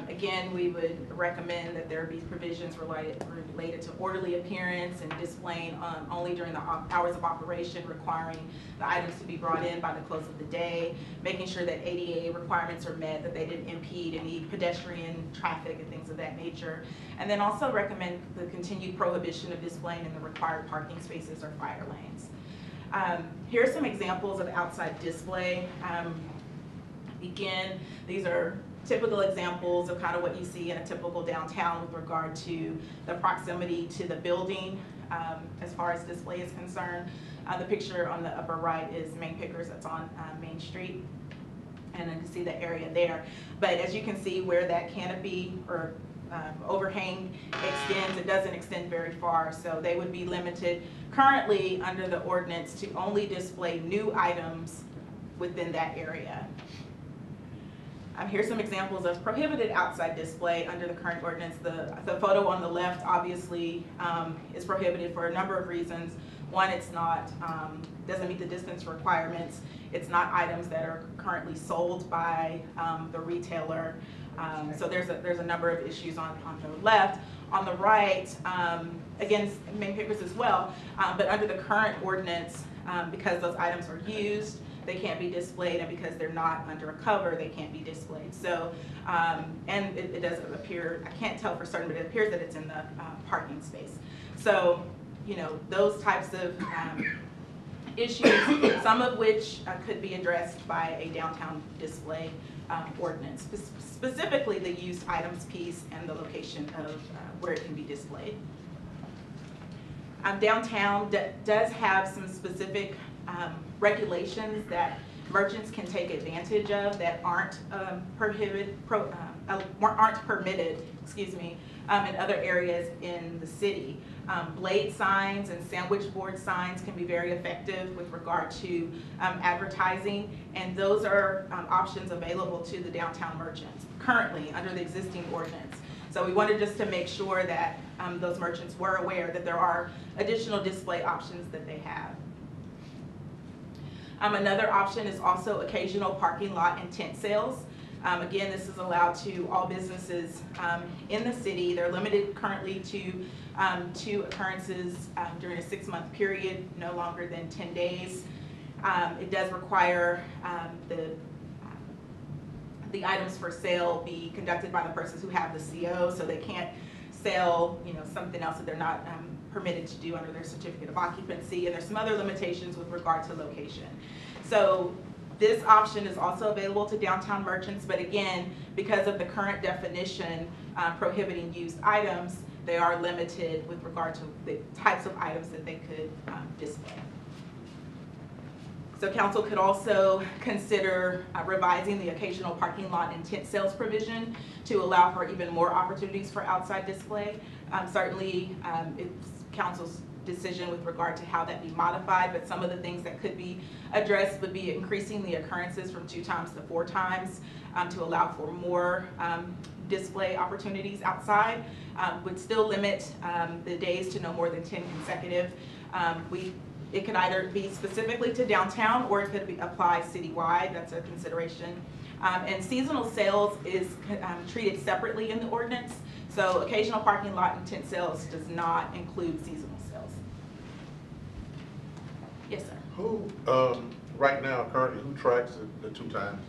Again, we would recommend that there be provisions related to orderly appearance and displaying only during the hours of operation, requiring the items to be brought in by the close of the day, making sure that ADA requirements are met, that they didn't impede any pedestrian traffic and things of that nature. And then also recommend the continued prohibition of displaying in the required parking spaces or fire lanes. Here are some examples of outside display. Again, these are typical examples of kind of what you see in a typical downtown with regard to the proximity to the building as far as display is concerned. The picture on the upper right is Main Pickers, that's on Main Street, and you can see the area there. But as you can see where that canopy or overhang extends, it doesn't extend very far, so they would be limited currently under the ordinance to only display new items within that area. Here's some examples of prohibited outside display under the current ordinance. The photo on the left obviously is prohibited for a number of reasons. One, it's not, doesn't meet the distance requirements. It's not items that are currently sold by the retailer. So there's a number of issues on the left. On the right, again, Main Pickers as well, but under the current ordinance, because those items are used, they can't be displayed, and because they're not under a cover, they can't be displayed. So, and it does appear, I can't tell for certain, but it appears that it's in the parking space. So, you know, those types of issues, some of which could be addressed by a downtown display ordinance, specifically the used items piece and the location of where it can be displayed. Downtown does have some specific regulations that merchants can take advantage of that aren't permitted, excuse me, in other areas in the city. Blade signs and sandwich board signs can be very effective with regard to advertising, and those are options available to the downtown merchants currently under the existing ordinance. So we wanted just to make sure that those merchants were aware that there are additional display options that they have. Another option is also occasional parking lot and tent sales. Again, this is allowed to all businesses in the city. They're limited currently to 2 occurrences during a 6-month period, no longer than 10 days. It does require the items for sale be conducted by the persons who have the CO, so they can't sell, you know, something else that they're not permitted to do under their certificate of occupancy, and there's some other limitations with regard to location. So this option is also available to downtown merchants, but again, because of the current definition prohibiting used items, they are limited with regard to the types of items that they could display. So council could also consider revising the occasional parking lot and tent sales provision to allow for even more opportunities for outside display. Certainly, it's council's decision with regard to how that be modified, but some of the things that could be addressed would be increasing the occurrences from 2 times to 4 times to allow for more display opportunities outside. Would still limit the days to no more than 10 consecutive. It could either be specifically to downtown or it could be applied citywide. That's a consideration. And seasonal sales is treated separately in the ordinance. So occasional parking lot and tent sales does not include seasonal sales. Yes, sir. Who, right now, currently, who tracks the 2 times?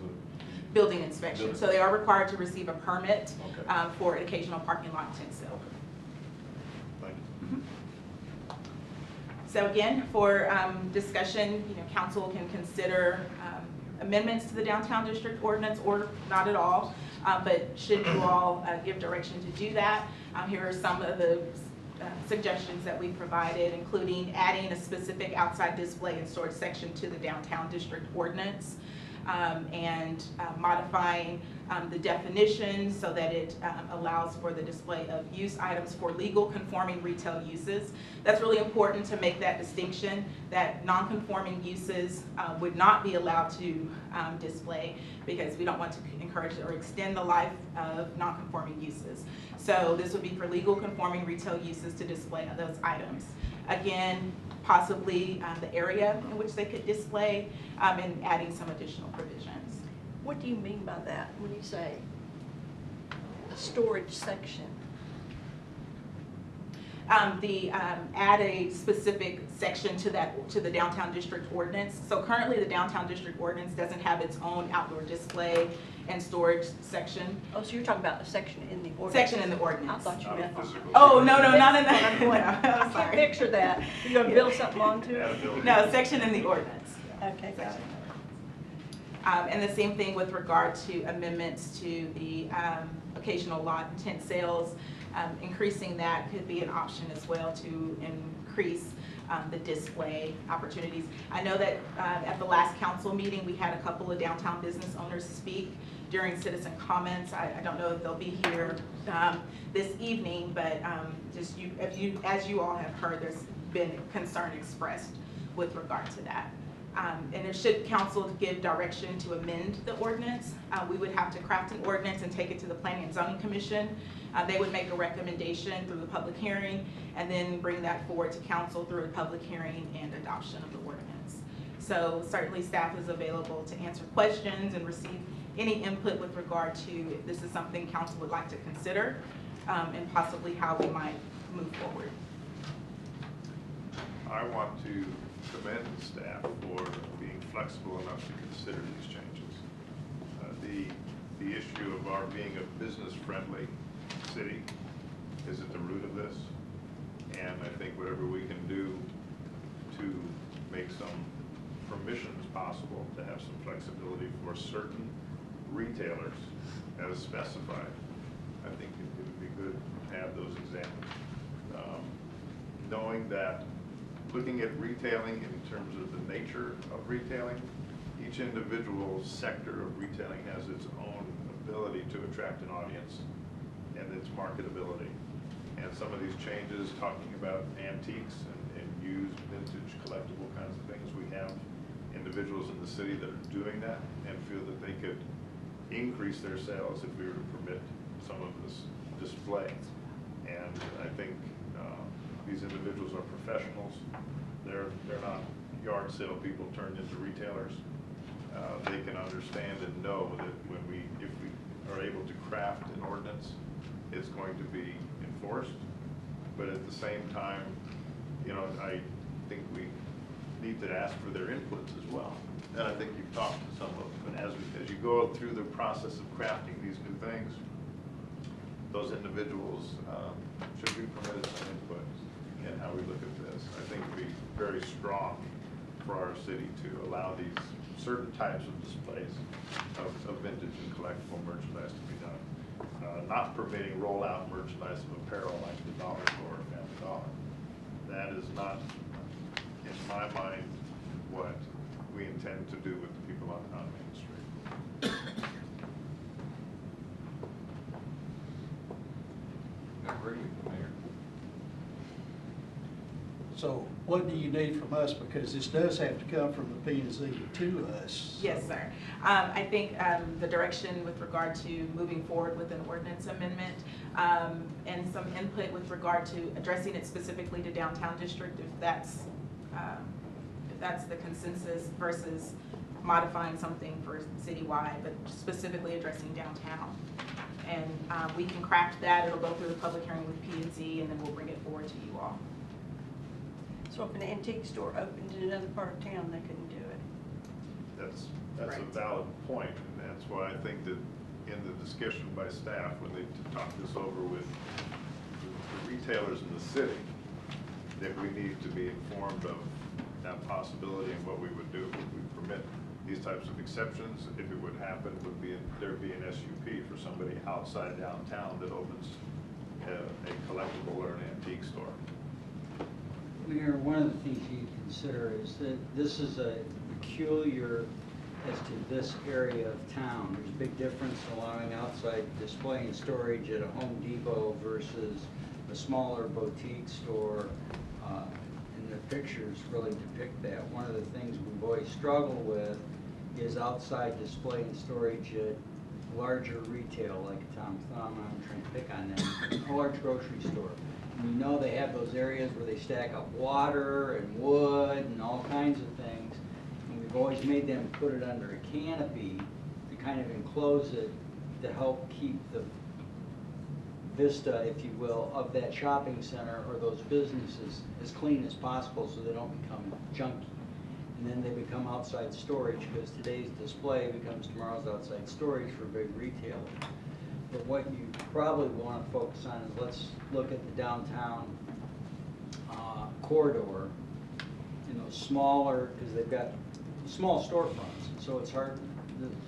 Building inspection. So they are required to receive a permit Okay. for an occasional parking lot and tent sale. Thank you. So again, for discussion, council can consider amendments to the downtown district ordinance or not at all. But should you all give direction to do that, here are some of the suggestions that we provided, including adding a specific outside display and storage section to the downtown district ordinance, and modifying the definition so that it allows for the display of use items for legal conforming retail uses. That's really important to make that distinction that non-conforming uses would not be allowed to display, because we don't want to encourage or extend the life of non-conforming uses. So this would be for legal conforming retail uses to display those items. Again, possibly the area in which they could display, and adding some additional provisions. What do you mean by that when you say a storage section? Add a specific section to the downtown district ordinance. So currently the downtown district ordinance doesn't have its own outdoor display and storage section. Oh, so you're talking about a section in the ordinance? Section in the I ordinance. thought you meant. Oh, no, not in that. No, No, I I'm can't sorry. picture that. You're gonna build something onto it? No, section in the ordinance. Okay, got it. And the same thing with regard to amendments to the occasional lot and tent sales. Increasing that could be an option as well to increase the display opportunities. I know that at the last council meeting, we had a couple of downtown business owners speak during citizen comments. I don't know if they'll be here this evening, but as you all have heard, there's been concern expressed with regard to that. And if should council give direction to amend the ordinance, we would have to craft an ordinance and take it to the Planning and Zoning Commission. They would make a recommendation through the public hearing and then bring that forward to council through a public hearing and adoption of the ordinance. So certainly staff is available to answer questions and receive any input with regard to if this is something council would like to consider, and possibly how we might move forward. I want to commend the staff for being flexible enough to consider these changes. The issue of our being a business-friendly city is at the root of this, and I think whatever we can do to make some permissions possible, to have some flexibility for certain retailers as specified, I think it would be good to have those examples. Knowing that looking at retailing in terms of the nature of retailing, each individual sector of retailing has its own ability to attract an audience and its marketability. And some of these changes, talking about antiques and used vintage collectible kinds of things, we have individuals in the city that are doing that and feel that they could increase their sales if we were to permit some of this display. And I think these individuals are professionals. They're not yard sale people turned into retailers. They can understand and know that if we are able to craft an ordinance, it's going to be enforced. But at the same time, I think we need to ask for their inputs as well. And I think you've talked to some of them. And as you go through the process of crafting these new things, those individuals should be permitted some input in how we look at this. I think it would be very strong for our city to allow these certain types of displays of vintage and collectible merchandise to be done. Not permitting rollout merchandise of apparel like the dollar store or Family Dollar. That is not, in my mind, what we intend to do with the people on Main Street. I agree with the mayor. So what do you need from us? Because this does have to come from the P and Z to us. Yes, sir. I think the direction with regard to moving forward with an ordinance amendment and some input with regard to addressing it specifically to downtown district, if that's the consensus versus modifying something for citywide, but specifically addressing downtown. And we can craft that. It'll go through the public hearing with P and Z, and then we'll bring it forward to you all. So if an antique store opened in another part of town, they couldn't do it. That's Right. a valid point, and that's why I think that in the discussion by staff, when they talk this over with the retailers in the city, that we need to be informed of that possibility and what we would do if we permit these types of exceptions. If it would happen, would be there'd be an SUP for somebody outside downtown that opens a collectible or an antique store. Mayor, one of the things you consider is that this is a peculiar as to this area of town. There's a big difference allowing outside display and storage at a Home Depot versus a smaller boutique store. And the pictures really depict that. One of the things we've always struggled with is outside display and storage at larger retail, like Tom Thumb, I'm trying to pick on them, a large grocery store. And you know they have those areas where they stack up water and wood and all kinds of things. And we've always made them put it under a canopy to kind of enclose it to help keep the vista, if you will, of that shopping center or those businesses as clean as possible so they don't become junky. And then they become outside storage, because today's display becomes tomorrow's outside storage for big retailers. But what you probably want to focus on is, let's look at the downtown corridor, you know, smaller, because they've got small storefronts, so it's hard,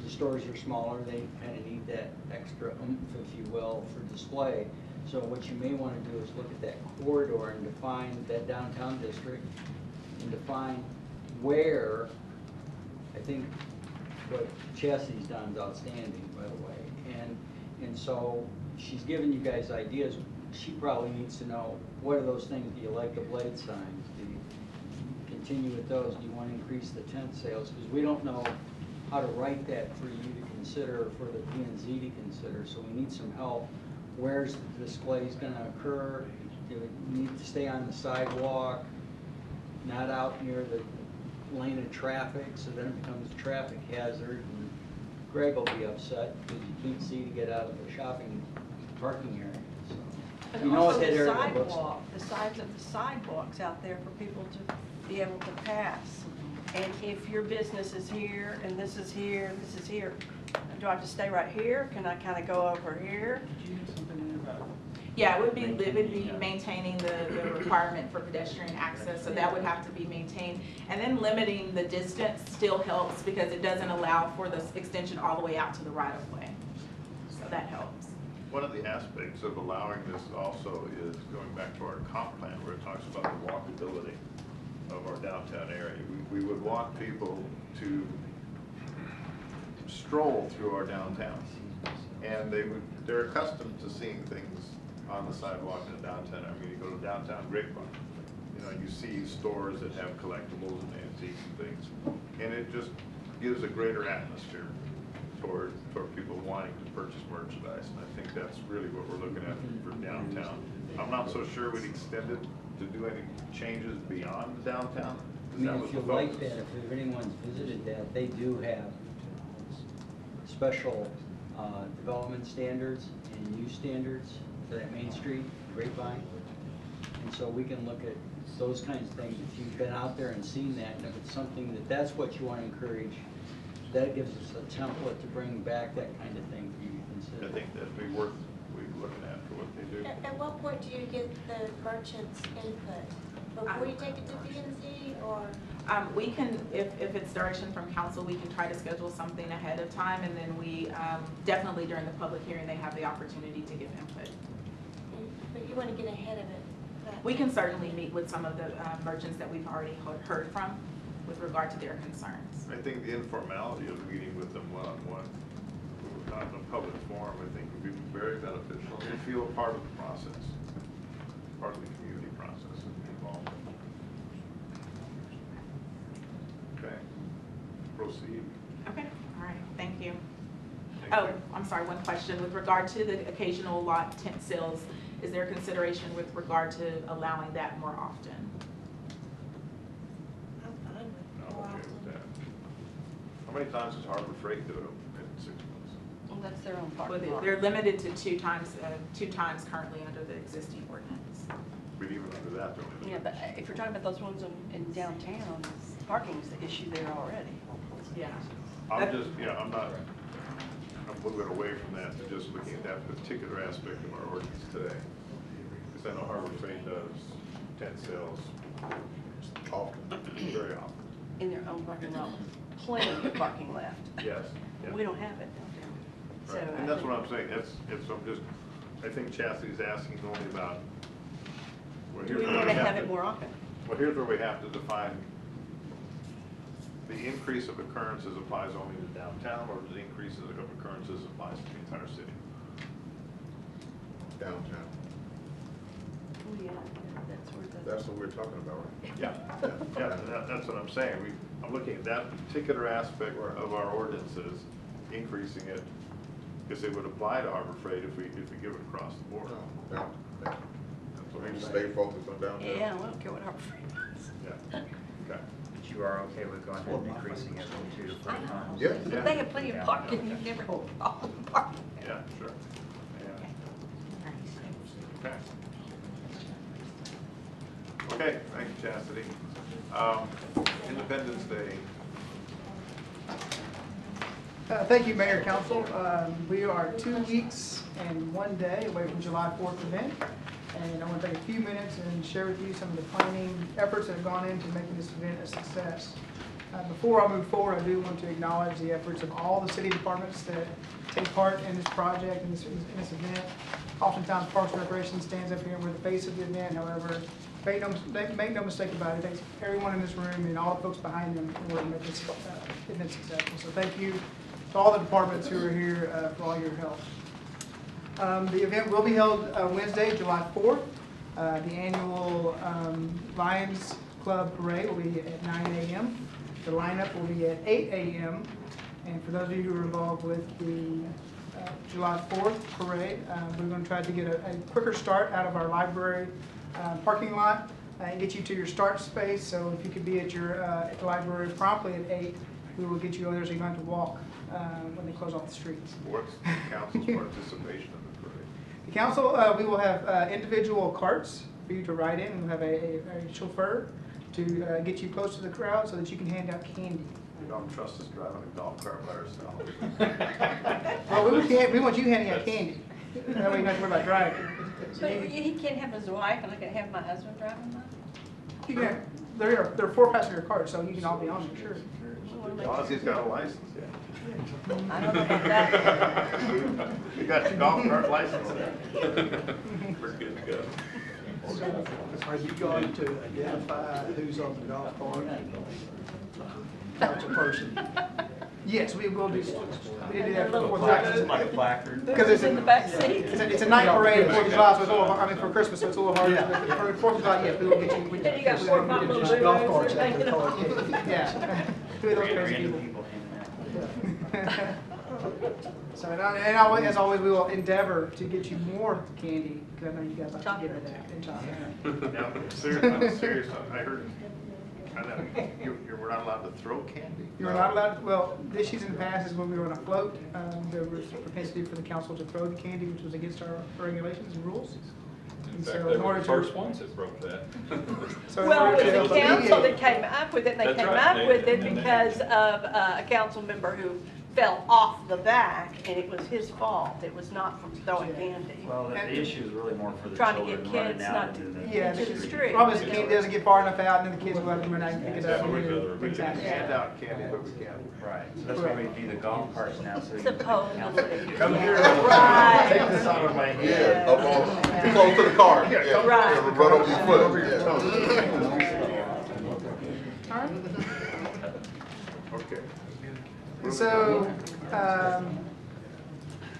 the stores are smaller, they kind of need that extra oomph, if you will, for display. So what you may want to do is look at that corridor and define that downtown district and define where, I think what Chastity's done is outstanding, by the way. And so she's given you guys ideas. She probably needs to know, what are those things? Do you like the blade signs? Do you continue with those? Do you want to increase the tent sales? Because we don't know how to write that for you to consider, for the P and Z to consider. So we need some help. Where's the displays going to occur? Do we need to stay on the sidewalk, not out near the lane of traffic, so then it becomes a traffic hazard, and Greg will be upset because you can't see to get out of the shopping parking area. So, And you know what also that the area looks like. sidewalk, the sides of the sidewalks out there for people to be able to pass. And if your business is here, and this is here, and this is here, do I have to stay right here? Can I kind of go over here? Did you have something in about? Yeah, it would be maintaining the requirement for pedestrian access, so that would have to be maintained. And then limiting the distance still helps, because it doesn't allow for this extension all the way out to the right of way. So that helps. One of the aspects of allowing this also is going back to our comp plan, where it talks about the walkability of our downtown area. We would want people to stroll through our downtown, and they're accustomed to seeing things on the sidewalk in the downtown. I mean, you go to downtown Grapevine, you know, you see stores that have collectibles and antiques and things, and it just gives a greater atmosphere toward people wanting to purchase merchandise. And I think that's really what we're looking at for downtown. I'm not so sure we'd extend it to do any changes beyond the downtown. I mean, That if was you the like focus. that, if anyone's visited that, they do have special development standards and use standards for that Main Street, Grapevine. And so we can look at those kinds of things. If you've been out there and seen that, and if it's something that's what you want to encourage, that gives us a template to bring back that kind of thing for you to consider. I think that'd be worth looking at for what they do. At what point do you get the merchants' input? Before you take it to P and Z, or? We can, if it's direction from council, we can try to schedule something ahead of time, and then we, definitely during the public hearing, they have the opportunity to give input. But you want to get ahead of it? We can certainly meet with some of the merchants that we've already heard from with regard to their concerns. I think the informality of meeting with them one-on-one, not in a public forum, I think would be very beneficial. They feel a part of the process, part of the community process and be involved. proceed. Okay, all right, thank you. Thank Oh, you. I'm sorry, one question. With regard to the occasional lot tent sales, is there consideration with regard to allowing that more often? I'm fine with I'm more okay often. with that. How many times does Harbor Freight do it in 6 months? Well, that's their own Well, parking lot. they're limited to two times currently under the existing ordinance. But even under that, they're limited. Yeah, but if you're talking about those ones in downtown, parking's the issue there already. Yeah. I'm just, I'm moving away from that to just looking at that particular aspect of our ordinance today. Because I know Harbor Freight does tent sales often, very often. In their own parking lot, plenty of parking left. Yes. yeah. We don't have it downtown. So Right. I And that's think- what I'm saying, I think Chastity's asking only about. well, Do here's we where want to have to- it more often? Well, here's where we have to define, the increase of occurrences applies only to downtown, or the increase of occurrences applies to the entire city? Downtown. Oh, yeah, that's where the. That's what we're talking about, right? Yeah, that's what I'm saying. I'm looking at that particular aspect of our ordinances, increasing it, because it would apply to Harbor Freight if we give it across the board. No, downtown. That's what We I'm just saying. stay focused on downtown. Yeah, we don't care what Harbor Freight does. Yeah, okay. But you are okay with going ahead and increasing it from 2 to 4 times? Yeah. Yeah. They have plenty of parking, you never have a problem parking. Yeah, sure. Yeah. Okay. Okay, thank you, Chastity. Independence Day. Thank you, Mayor, Council. We are 2 weeks and 1 day away from July 4th event. And I want to take a few minutes and share with you some of the planning efforts that have gone into making this event a success. Before I move forward, I do want to acknowledge the efforts of all the city departments that take part in this project and this event. Oftentimes, Parks and Recreation stands up here and we're the face of the event. However, make no mistake about it, it takes everyone in this room and all the folks behind them in order to make this event successful. So thank you to all the departments who are here for all your help. The event will be held Wednesday, July 4th. The annual Lions Club Parade will be at 9 a.m. The lineup will be at 8 a.m. And for those of you who are involved with the July 4th parade, we're going to try to get a quicker start out of our library parking lot and get you to your start space. So if you could be at your at the library promptly at 8, we will get you over there so you don't have to walk when they close off the streets. What's the council's participation in the parade? The council, we will have individual carts for you to ride in, and we'll have a chauffeur to get you close to the crowd so that you can hand out candy. We don't trust us driving a golf cart by ourselves. Well, we want you handing out candy. That way you don't have to worry about driving. But he can't have his wife and I can have my husband driving mine? You can, there are 4-passenger cars, so you can all be on there, sure. As long as he's got a license, yeah. I don't know about that. You got your golf cart license? We're good to go. So, are you going to identify who's on the golf cart? Council person. Yes, we will do. We did do that for the It's 4th like a placard. Because Who's in the back seat? It's a night parade for 4th of July, so it's a little, for Christmas, so it's a little hard. For 4th of July, yes, we will get you. And you got 4 or 5 little Just golf carts boo-boos at the thinking cart. about. Yeah. Two of those crazy Random people. people hanging out. So, as always, we will endeavor to get you more candy, because I know you guys like to give it that. And chocolate. Now, serious, I heard, we're not allowed to throw candy? You're not allowed, well, this year's in the past is when we were on a float, there was propensity for the council to throw the candy, which was against our regulations and rules. In And fact, so they in were order the to- first ones that broke that. So in Well, order it to was the council that alleviate- came up with it, and they That's came right, up with it and they- because of a council member who fell off the back, and it was his fault. It was not from throwing candy. Well, the issue is really more for the Trying to get children running kids out not to- into the Yeah, into the street. Probably the candy doesn't get far enough out, and then the kids will have to run out and pick it up. Yeah, we could- We can Exactly. hand out candy, but we can't. Right, so that's why we do the golf carts now, so we can put the council. Supposedly. Come here, Right. take this out of my head. Yeah, up on, close to the car. Yeah. Right. Yeah, run over your foot. Okay. And so,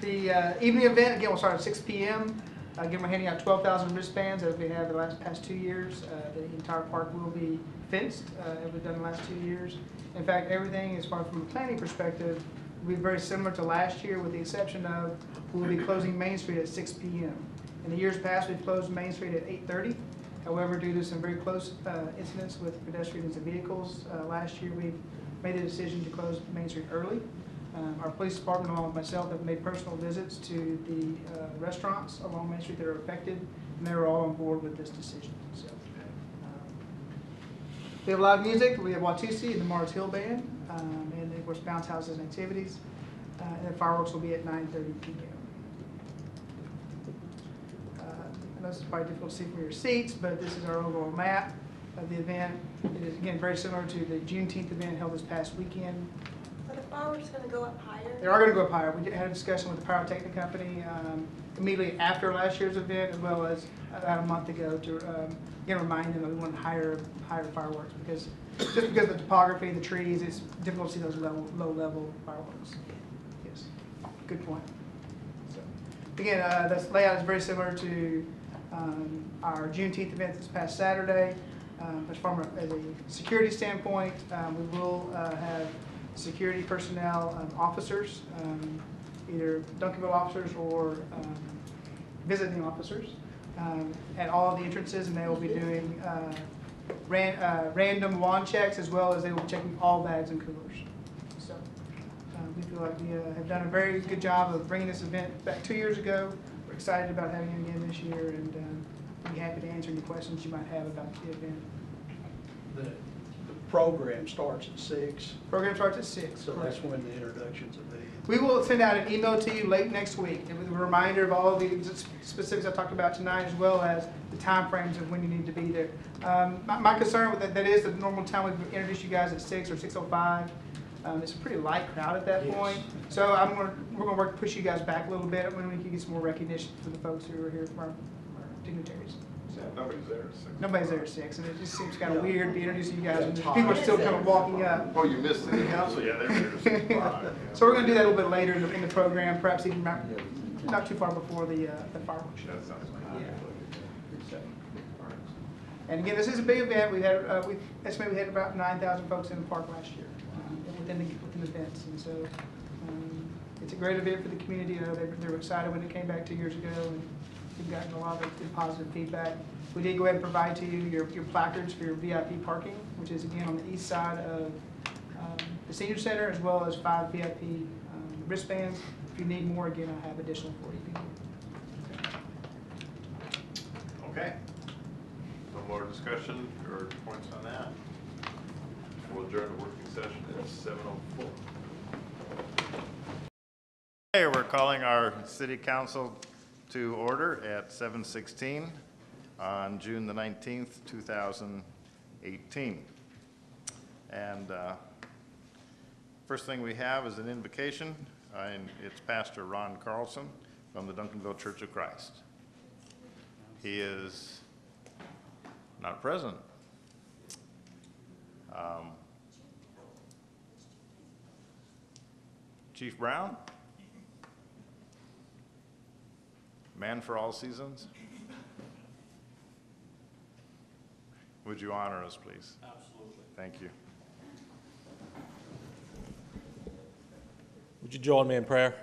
the evening event, again, will start at 6 p.m. Again, we're handing out 12,000 wristbands as we have the past 2 years. The entire park will be fenced, as we've done the last 2 years. In fact, everything, as far from a planning perspective, will be very similar to last year, with the exception of we will be closing Main Street at 6 p.m. In the years past, we've closed Main Street at 8:30. However, due to some very close incidents with pedestrians and vehicles, last year we made the decision to close Main Street early. Our police department, along with myself, have made personal visits to the restaurants along Main Street that are affected, and they were all on board with this decision. So, we have live music. We have Watusi and the Mars Hill Band, and of course bounce houses and activities. And then fireworks will be at 9:30 p.m. I know this is probably difficult to see from your seats, but this is our overall map of the event. It is, again, very similar to the Juneteenth event held this past weekend. Are the fireworks going to go up higher? They are going to go up higher. We had a discussion with the pyrotechnic company immediately after last year's event, as well as about a month ago, to again remind them that we want higher fireworks, because just because of the topography, the trees, it's difficult to see those low-level fireworks. Yes, good point. So, again, this layout is very similar to our Juneteenth event this past Saturday. But from a security standpoint, we will have security personnel, officers, either Duncanville officers or visiting officers, at all of the entrances, and they will be doing random wand checks, as well as they will be checking all bags and coolers. So we feel like we have done a very good job of bringing this event back 2 years ago. We're excited about having it again this year, and be happy to answer any questions you might have about the event. The program starts at 6, Program starts at 6. so that's when the introductions will be. We will send out an email to you late next week with a reminder of all the specifics I talked about tonight, as well as the time frames of when you need to be there. My concern with that is the normal time we introduce you guys at 6 or 6:05. It's a pretty light crowd at that point, so we're going to work to push you guys back a little bit when we can get some more recognition for the folks who are here from our dignitaries. So, Nobody's there at 6. nobody's there at 6, and it just seems kind of weird to be introducing you guys when people are still kind of walking up. Oh, you missed city council? Yeah, they're there at 6 o'clock. So we're going to do that a little bit later in the program, perhaps even not too far before the fireworks show. That sounds like So, and again, this is a big event. We estimate we had about 9,000 folks in the park last year within the events, and so it's a great event for the community. I know they were excited when it came back 2 years ago, and we've gotten a lot of good positive feedback. We did go ahead and provide to you your placards for your VIP parking, which is again on the east side of the senior center, as well as 5 VIP wristbands. If you need more, again, I have additional for you. Okay. No more discussion or points on that? We'll adjourn the working session at 7:04. Okay, we're calling our city council to order at 7:16 on June the 19th, 2018. And first thing we have is an invocation, and it's Pastor Ron Carlson from the Duncanville Church of Christ. He is not present. Chief Brown? Man for all seasons? Would you honor us, please? Absolutely. Thank you. Would you join me in prayer?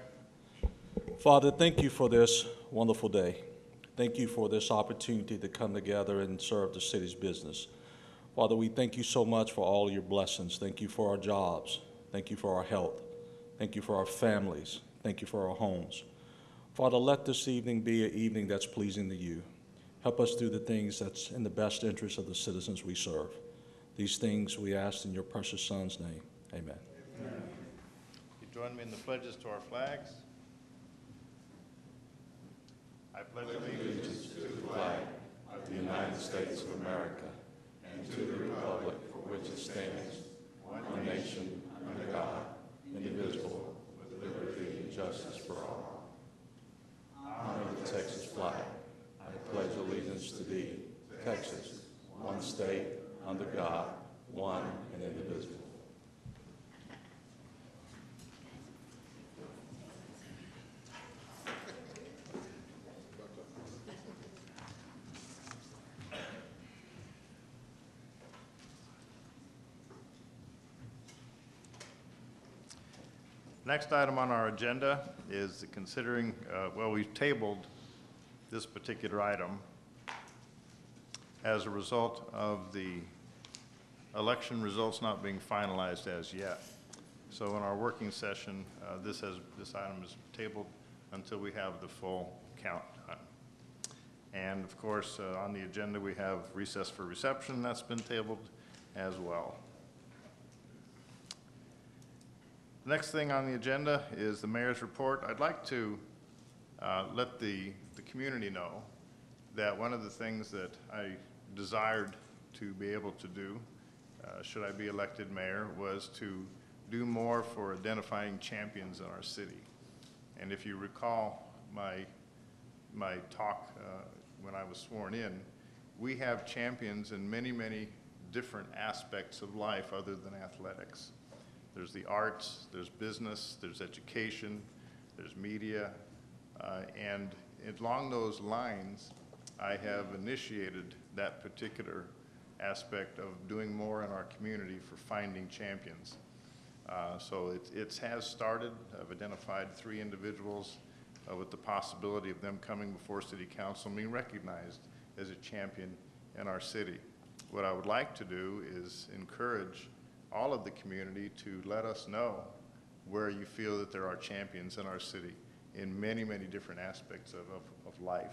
Father, thank you for this wonderful day. Thank you for this opportunity to come together and serve the city's business. Father, we thank you so much for all your blessings. Thank you for our jobs. Thank you for our health. Thank you for our families. Thank you for our homes. Father, let this evening be an evening that's pleasing to you. Help us do the things that's in the best interest of the citizens we serve. These things we ask in your precious Son's name. Amen. Amen. You join me in the pledges to our flags. I pledge allegiance to the flag of the United States of America and to the republic for which it stands, one nation, under God, indivisible, with liberty and justice for all. Honor the Texas flag. I pledge allegiance to thee, Texas, one state, under God, one and indivisible. Next item on our agenda is considering, well, we've tabled this particular item as a result of the election results not being finalized as yet. So in our working session, this item is tabled until we have the full count done. And of course, on the agenda, we have recess for reception. That's been tabled as well. The next thing on the agenda is the mayor's report. I'd like to let the community know that one of the things that I desired to be able to do, should I be elected mayor, was to do more for identifying champions in our city. And if you recall my talk when I was sworn in, we have champions in many, many different aspects of life other than athletics. There's the arts, there's business, there's education, there's media, and along those lines, I have initiated that particular aspect of doing more in our community for finding champions. So it has started. I've identified 3 individuals with the possibility of them coming before City Council and being recognized as a champion in our city. What I would like to do is encourage all of the community to let us know where you feel that there are champions in our city in many, many different aspects of life.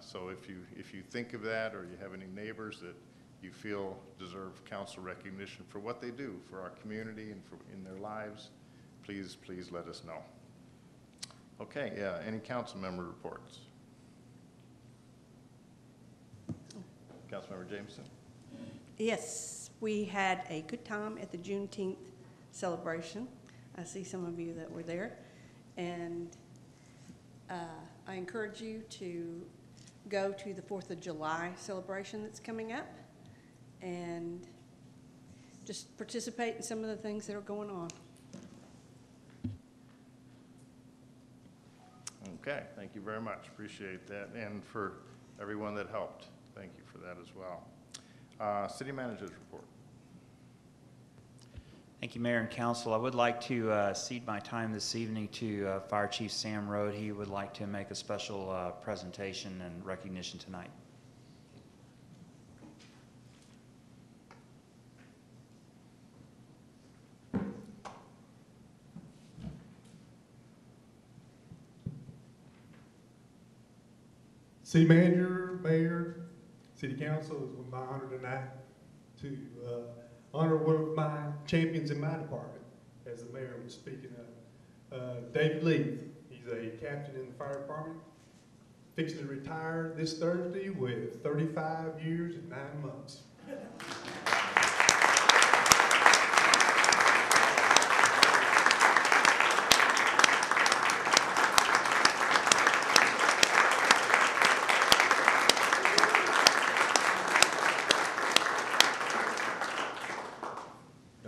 So if you think of that, or you have any neighbors that you feel deserve council recognition for what they do for our community and in their lives, please let us know. Okay, yeah, any council member reports? Councilmember Jameson. Yes, we had a good time at the Juneteenth celebration. I see some of you that were there. And I encourage you to go to the 4th of July celebration that's coming up and just participate in some of the things that are going on. Okay, thank you very much. Appreciate that. And for everyone that helped, thank you for that as well. City Manager's report. Thank you, Mayor and Council. I would like to cede my time this evening to Fire Chief Sam Rode. He would like to make a special presentation and recognition tonight. City Manager, Mayor, City Council, it was my honor tonight to honor one of my champions in my department, as the mayor was speaking of. David Lee, he's a captain in the fire department, fixing to retire this Thursday with 35 years and 9 months.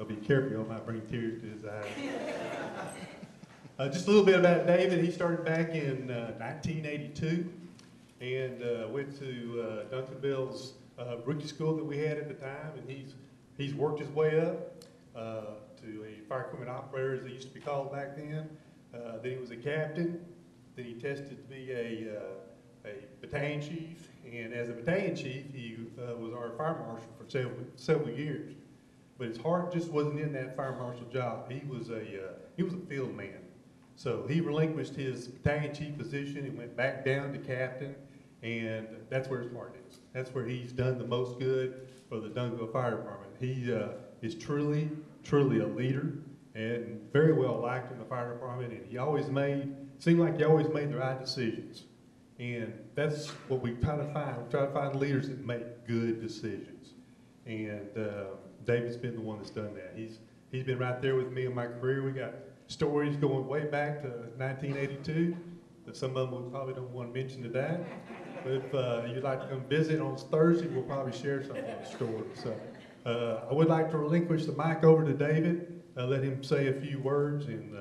Be careful, I might bring tears to his eyes. Just a little bit about David. He started back in 1982 and went to Duncanville's rookie school that we had at the time, and he's worked his way up to a fire equipment operator, as they used to be called back then. Then he was a captain. Then he tested to be a battalion chief, and as a battalion chief, he was our fire marshal for several years. But his heart just wasn't in that fire marshal job. He was a field man. So he relinquished his battalion chief position and went back down to captain, and that's where his heart is. That's where he's done the most good for the Duncanville Fire Department. He is truly a leader and very well liked in the fire department, and seemed like he always made the right decisions. And that's what we try to find. We try to find leaders that make good decisions. And David's been the one that's done that. He's been right there with me in my career. We got stories going way back to 1982 that some of them we probably don't want to mention today. But if you'd like to come visit on Thursday, we'll probably share some of those stories. So I would like to relinquish the mic over to David, let him say a few words, and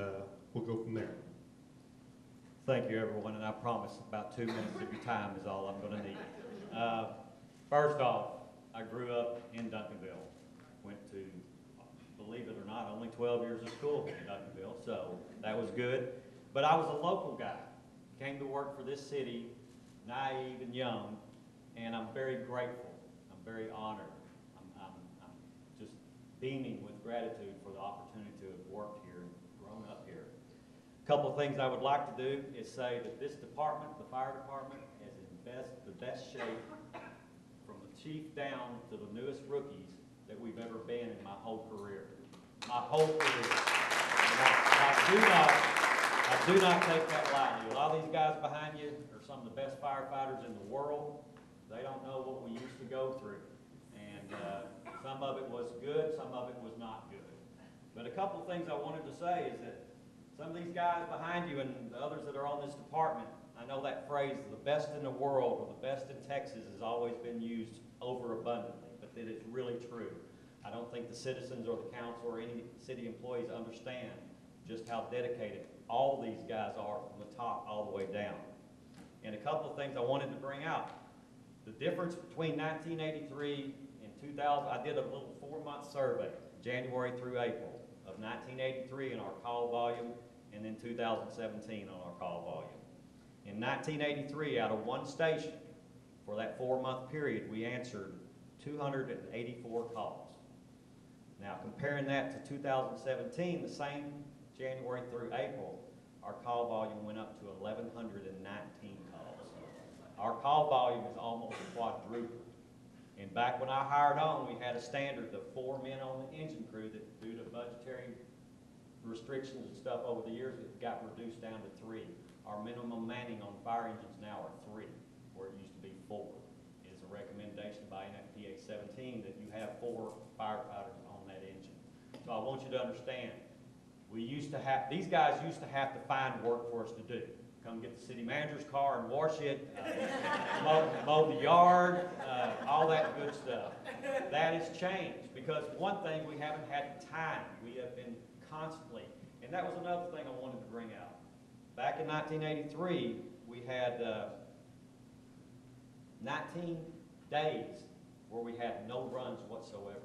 we'll go from there. Thank you, everyone, and I promise about 2 minutes of your time is all I'm going to need. First off, I grew up in Duncanville. Went to the believe it or not, only 12 years of school in Duncanville, so that was good. But I was a local guy, came to work for this city, naive and young, and I'm very grateful. I'm very honored. I'm just beaming with gratitude for the opportunity to have worked here and grown up here. A couple of things I would like to do is say that this department, the fire department, is in the best shape from the chief down to the newest rookies that we've ever been in my whole career. My whole career. I do not take that lightly. A lot of these guys behind you are some of the best firefighters in the world. They don't know what we used to go through. And some of it was good, some of it was not good. But a couple of things I wanted to say is that some of these guys behind you and the others that are on this department, I know that phrase, the best in the world or the best in Texas, has always been used overabundantly, but that is really true. I don't think the citizens or the council or any city employees understand just how dedicated all these guys are from the top all the way down. And a couple of things I wanted to bring out. The difference between 1983 and 2000, I did a little 4-month survey, January through April, of 1983 in our call volume, and then 2017 on our call volume. In 1983, out of one station, for that 4-month period, we answered 284 calls. Now, comparing that to 2017, the same January through April, our call volume went up to 1,119 calls. Our call volume is almost quadrupled. And back when I hired on, we had a standard of 4 men on the engine crew that, due to budgetary restrictions and stuff over the years, it got reduced down to 3. Our minimum manning on fire engines now are 3, where it used to be 4. It is a recommendation by NFPA 17 that you have 4 firefighters on that engine. So I want you to understand, these guys used to have to find work for us to do. Come get the city manager's car and wash it, mow the yard, all that good stuff. That has changed because one thing, we haven't had time. We have been constantly, and that was another thing I wanted to bring out. Back in 1983, we had 19 days where we had no runs whatsoever.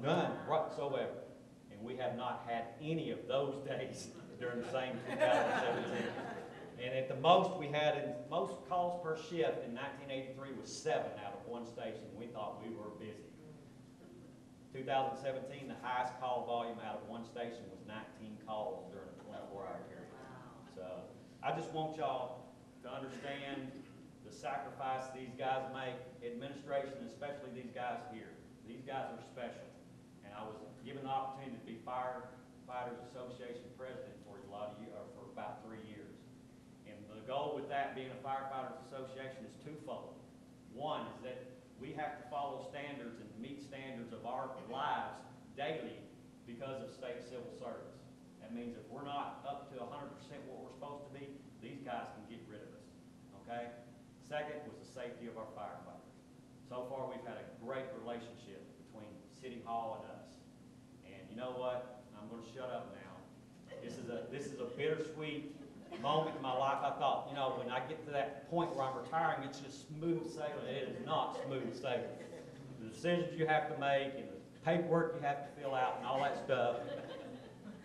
None whatsoever. And we have not had any of those days during the same 2017. And at the most we had, most calls per shift in 1983 was 7 out of one station. We thought we were busy. 2017, the highest call volume out of one station was 19 calls during a 24-hour period. So I just want y'all to understand the sacrifice these guys make, administration, especially these guys here. These guys are special. And I was given the opportunity to be Firefighters Association president for a lot of years, for about 3 years. And the goal with that being a Firefighters Association is twofold. One is that we have to follow standards and meet standards of our lives daily because of state civil service. That means if we're not up to 100% what we're supposed to be, these guys can get rid of us, okay? Second was the safety of our firefighters. So far, we've had a great relationship between City Hall and us. And you know what? I'm going to shut up now. This is a bittersweet moment in my life. I thought, you know, when I get to that point where I'm retiring, it's just smooth sailing. It is not smooth sailing. The decisions you have to make and the paperwork you have to fill out and all that stuff.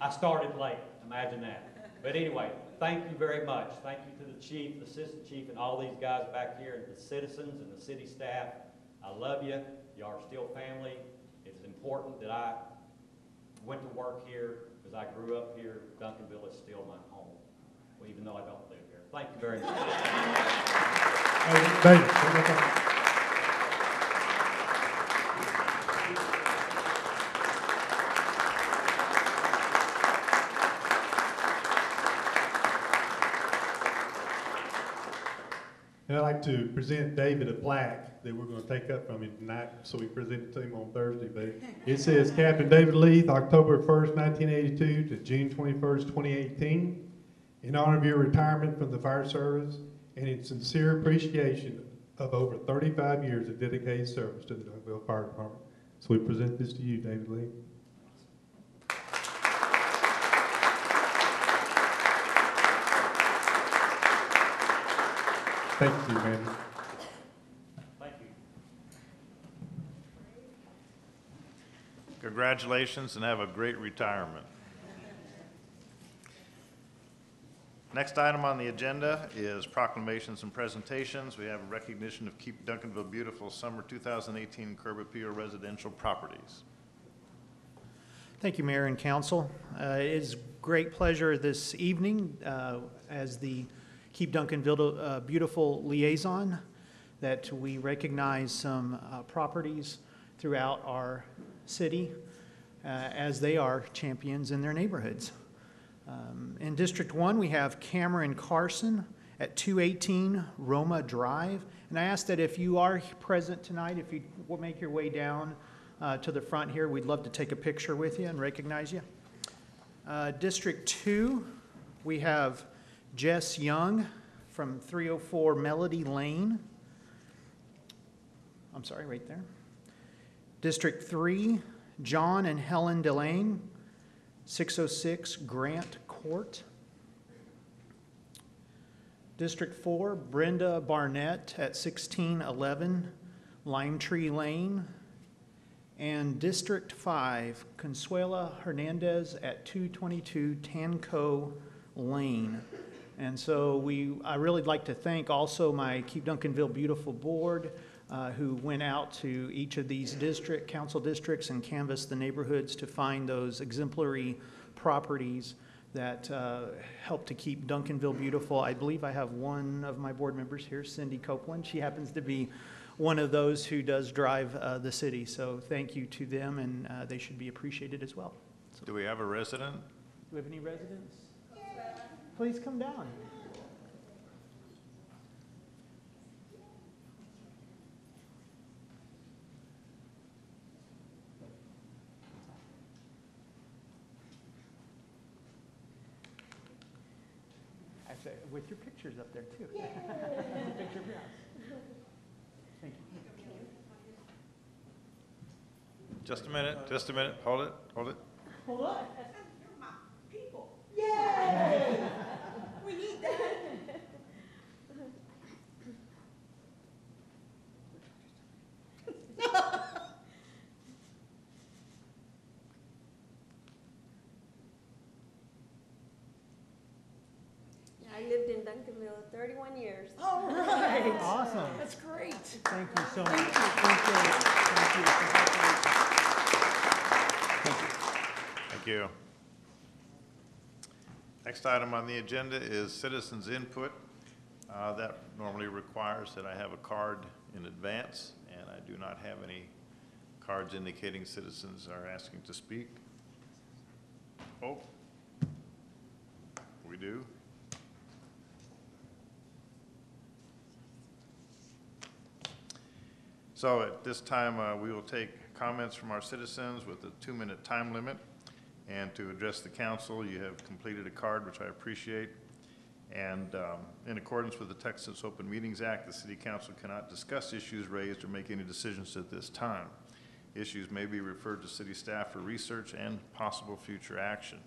I started late. Imagine that. But anyway, thank you very much. Thank you to the chief, the assistant chief, and all these guys back here, and the citizens and the city staff. I love you. You are still family. It's important that I went to work here because I grew up here. Duncanville is still my home, well, even though I don't live here. Thank you very much. And I'd like to present David a plaque that we're going to take up from him tonight, so we present it to him on Thursday. But it says, Captain David Leith, October 1st, 1982 to June 21st, 2018, in honor of your retirement from the fire service and in sincere appreciation of over 35 years of dedicated service to the Duncanville Fire Department. So we present this to you, David Leith. Thank you, man. Thank you. Congratulations. congratulations and have a great retirement. Next item on the agenda is proclamations and presentations. We have a recognition of Keep Duncanville Beautiful Summer 2018 Curb Appeal Residential Properties. Thank you, Mayor and Council. It is great pleasure this evening as the Keep Duncanville Beautiful liaison that we recognize some properties throughout our city as they are champions in their neighborhoods. In District 1, we have Cameron Carson at 218 Roma Drive. And I ask that if you are present tonight, if you will make your way down to the front here, we'd love to take a picture with you and recognize you. District 2, we have Jess Young from 304 Melody Lane. I'm sorry, right there. District 3, John and Helen Delane, 606 Grant Court. District 4, Brenda Barnett at 1611 Lime Tree Lane. And District 5, Consuela Hernandez at 222 Tanco Lane. And so I really like to thank also my Keep Duncanville Beautiful board who went out to each of these council districts and canvassed the neighborhoods to find those exemplary properties that help to keep Duncanville beautiful. I believe I have one of my board members here, Cindy Copeland. She happens to be one of those who does drive the city. So thank you to them, and they should be appreciated as well. So, do we have a resident? Do we have any residents? Please come down. Actually, with your pictures up there too. Picture of your house. Thank you. Just a minute, hold it. Hold on. You're my people. Yay! We need that. I lived in Duncanville 31 years. All right. Awesome. That's great. Thank you so much. Thank you. Next item on the agenda is citizens' input. That normally requires that I have a card in advance, and I do not have any cards indicating citizens are asking to speak. Oh, we do. So at this time, we will take comments from our citizens with a 2-minute time limit. And to address the council, you have completed a card, which I appreciate. And in accordance with the Texas Open Meetings Act, the City Council cannot discuss issues raised or make any decisions at this time. Issues may be referred to city staff for research and possible future action.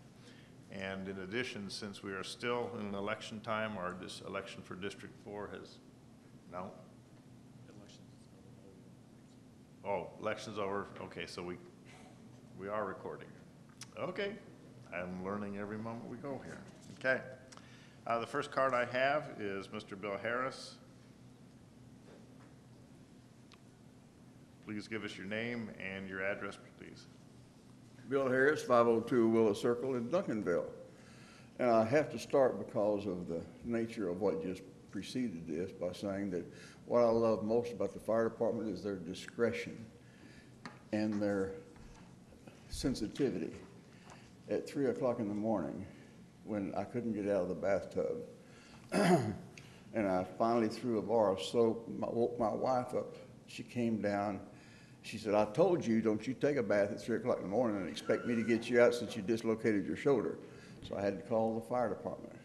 And in addition, since we are still in an election time, this election for District 4 has, no? Oh, election's over. Okay, so we are recording. Okay, I'm learning every moment we go here. Okay, the first card I have is Mr. Bill Harris. Please give us your name and your address, please. Bill Harris, 502 Willow Circle in Duncanville. And I have to start because of the nature of what just preceded this by saying that what I love most about the fire department is their discretion and their sensitivity. At 3 o'clock in the morning, when I couldn't get out of the bathtub, and I finally threw a bar of soap, woke my wife up. She came down. She said, "I told you, don't you take a bath at 3 o'clock in the morning and expect me to get you out since you dislocated your shoulder." So I had to call the fire department,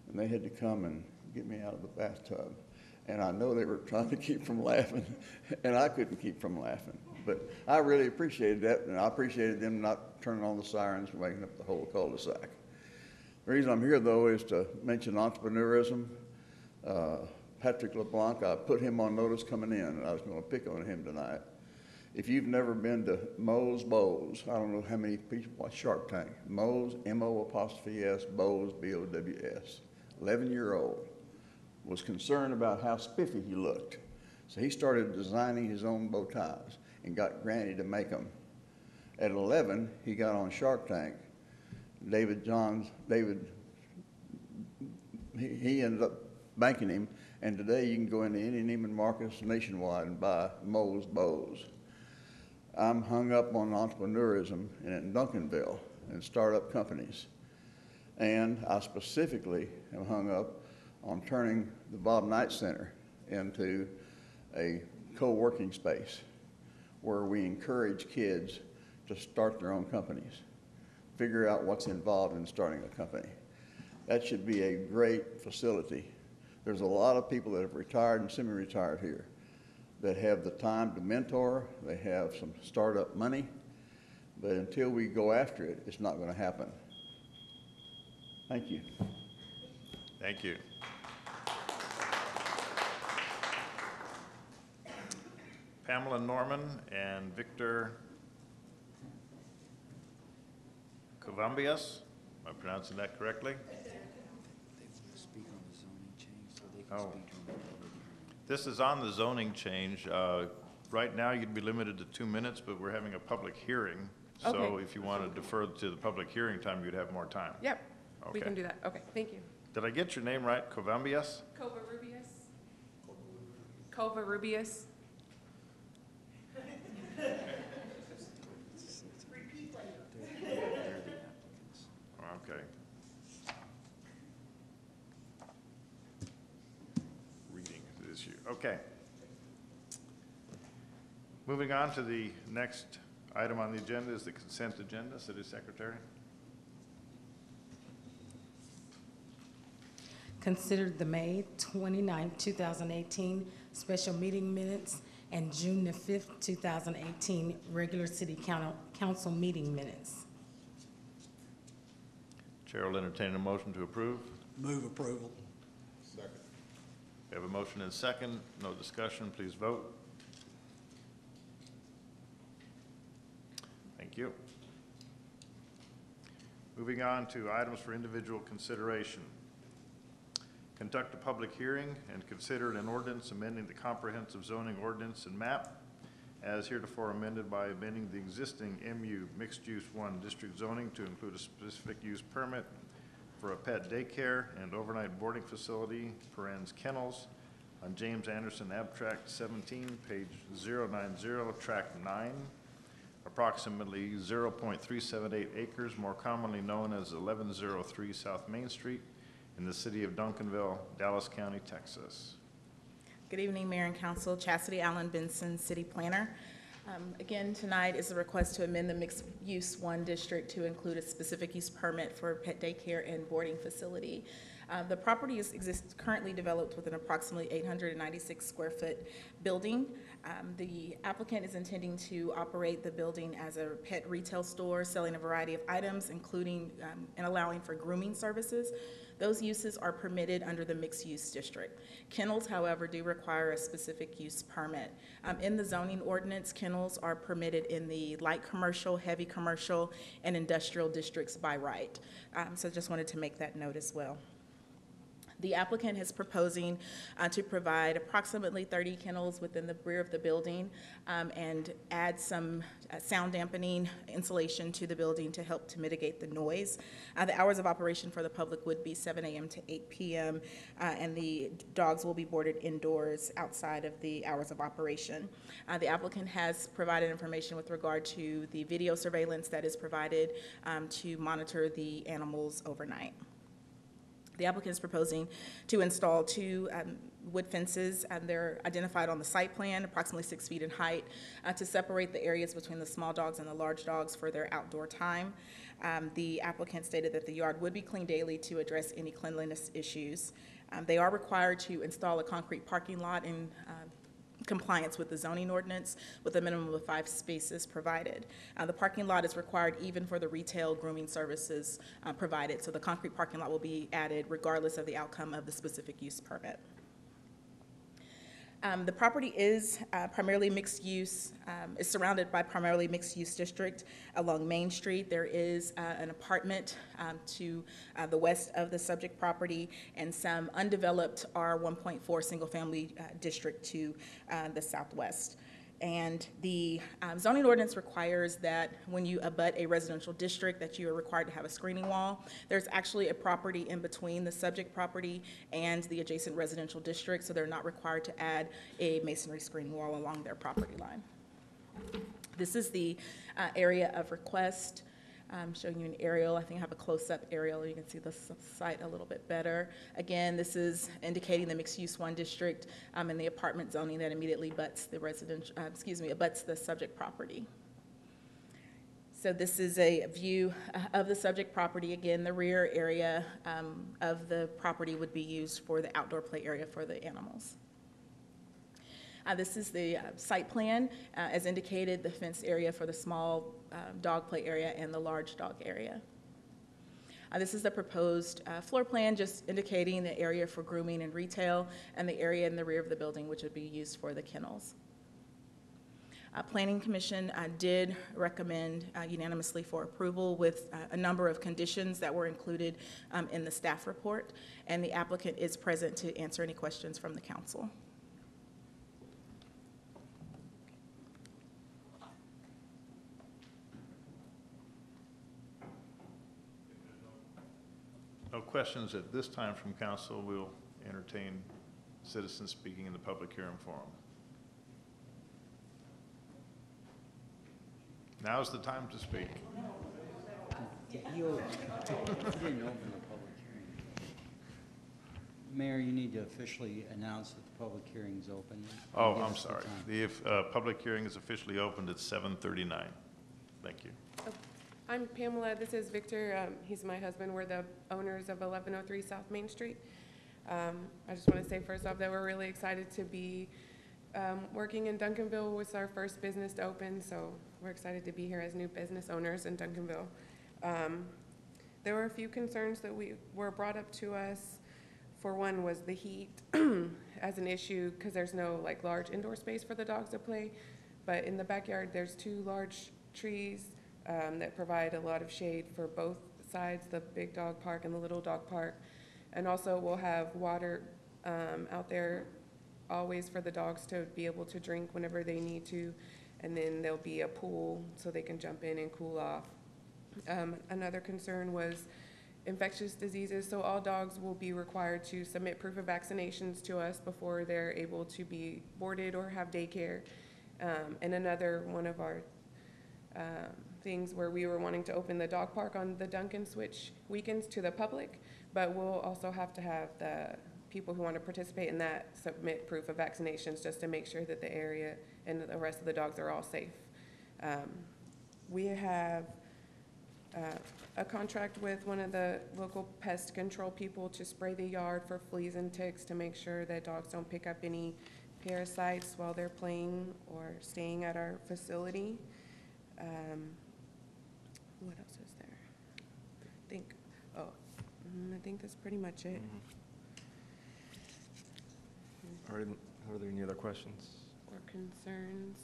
and they had to come and get me out of the bathtub. And I know they were trying to keep from laughing, and I couldn't keep from laughing. But I really appreciated that, and I appreciated them not turning on the sirens and waking up the whole cul-de-sac. The reason I'm here, though, is to mention entrepreneurism. Patrick LeBlanc, I put him on notice coming in, and I was going to pick on him tonight. If you've never been to Moe's Bowls, I don't know how many people watch Shark Tank. Moe's, M-O''S, Bowls, B-O-W-S. 11-year-old was concerned about how spiffy he looked. So he started designing his own bow ties and got Granny to make them. At 11, he got on Shark Tank. He ended up banking him, and today you can go into any Neiman Marcus nationwide and buy Moe's bows. I'm hung up on entrepreneurism in Duncanville and startup companies. And I specifically am hung up on turning the Bob Knight Center into a co-working space where we encourage kids to start their own companies, figure out what's involved in starting a company. That should be a great facility. There's a lot of people that have retired and semi-retired here that have the time to mentor, they have some startup money, but until we go after it, it's not going to happen. Thank you. Thank you. Pamela Norman and Victor Covambias, am I pronouncing that correctly? Oh. This is on the zoning change. Right now, you'd be limited to 2 minutes, but we're having a public hearing. So Okay. if you want to defer to the public hearing time, you'd have more time. Yep, we Okay. can do that. Okay, thank you. Did I get your name right? Covambias? Covarrubias. Covarrubias. Okay. Reading this year. Okay. Moving on to the next item on the agenda is the consent agenda. City Secretary. Considered the May 29, 2018 special meeting minutes and June the 5th, 2018 regular city council meeting minutes. Chair will entertain a motion to approve. Move approval. Second. We have a motion and second. No discussion. Please vote. Thank you. Moving on to items for individual consideration. Conduct a public hearing and consider an ordinance amending the comprehensive zoning ordinance and map as heretofore amended by amending the existing MU mixed-use 1 district zoning to include a specific use permit for a pet daycare and overnight boarding facility, parens kennels, on James Anderson Abstract 17, page 090, tract 9, approximately 0.378 acres, more commonly known as 1103 South Main Street, in the city of Duncanville, Dallas County, Texas. Good evening, Mayor and Council. Chastity Allen Benson, City Planner. Again, tonight is a request to amend the mixed-use 1 district to include a specific use permit for pet daycare and boarding facility. The property exists currently developed with an approximately 896 square foot building. The applicant is intending to operate the building as a pet retail store, selling a variety of items, including and allowing for grooming services. Those uses are permitted under the mixed-use district. Kennels, however, do require a specific use permit. In the zoning ordinance, kennels are permitted in the light commercial, heavy commercial, and industrial districts by right. So just wanted to make that note as well. The applicant is proposing to provide approximately 30 kennels within the rear of the building and add some sound dampening insulation to the building to help to mitigate the noise. The hours of operation for the public would be 7 a.m. to 8 p.m. And the dogs will be boarded indoors outside of the hours of operation. The applicant has provided information with regard to the video surveillance that is provided to monitor the animals overnight. The applicant is proposing to install 2 wood fences, and they're identified on the site plan, approximately 6 feet in height, to separate the areas between the small dogs and the large dogs for their outdoor time. The applicant stated that the yard would be cleaned daily to address any cleanliness issues. They are required to install a concrete parking lot in compliance with the zoning ordinance with a minimum of 5 spaces provided. The parking lot is required even for the retail grooming services provided, so the concrete parking lot will be added regardless of the outcome of the specific use permit. The property is primarily mixed use. It's surrounded by primarily mixed use district along Main Street. There is an apartment to the west of the subject property and some undeveloped R1.4 single family district to the southwest. And the zoning ordinance requires that when you abut a residential district that you are required to have a screening wall. There's actually a property in between the subject property and the adjacent residential district, so they're not required to add a masonry screening wall along their property line. This is the area of request. I'm showing you an aerial. I think I have a close-up aerial. You can see the site a little bit better. Again, this is indicating the mixed-use 1 district and the apartment zoning that immediately abuts the residential, abuts the subject property. So this is a view of the subject property. Again, the rear area of the property would be used for the outdoor play area for the animals. This is the site plan. As indicated, the fenced area for the small dog play area and the large dog area. This is the proposed floor plan, just indicating the area for grooming and retail and the area in the rear of the building which would be used for the kennels. Planning Commission did recommend unanimously for approval with a number of conditions that were included in the staff report, and the applicant is present to answer any questions from the council. No questions at this time from council. We'll entertain citizens speaking in the public hearing forum. Now's the time to speak. You didn't open the public hearing. Mayor, you need to officially announce that the public hearing is open. Oh, I'm sorry. The public hearing is officially opened at 7:39. Thank you. I'm Pamela. This is Victor. He's my husband. We're the owners of 1103 South Main Street. I just want to say first off that we're really excited to be working in Duncanville. Was our first business to open, so we're excited to be here as new business owners in Duncanville. There were a few concerns that were brought up to us. For one was the heat as an issue because there's no like large indoor space for the dogs to play, but in the backyard there's 2 large trees that provide a lot of shade for both sides, the big dog park and the little dog park. And also we'll have water out there always for the dogs to be able to drink whenever they need to. And then there'll be a pool so they can jump in and cool off. Another concern was infectious diseases. So all dogs will be required to submit proof of vaccinations to us before they're able to be boarded or have daycare. And another one of our things where we were wanting to open the dog park on the Duncan switch weekends to the public, but we'll also have to have the people who want to participate in that submit proof of vaccinations just to make sure that the area and the rest of the dogs are all safe. We have a contract with one of the local pest control people to spray the yard for fleas and ticks to make sure that dogs don't pick up any parasites while they're playing or staying at our facility. What else is there? I think that's pretty much it. Are there any other questions? Or concerns?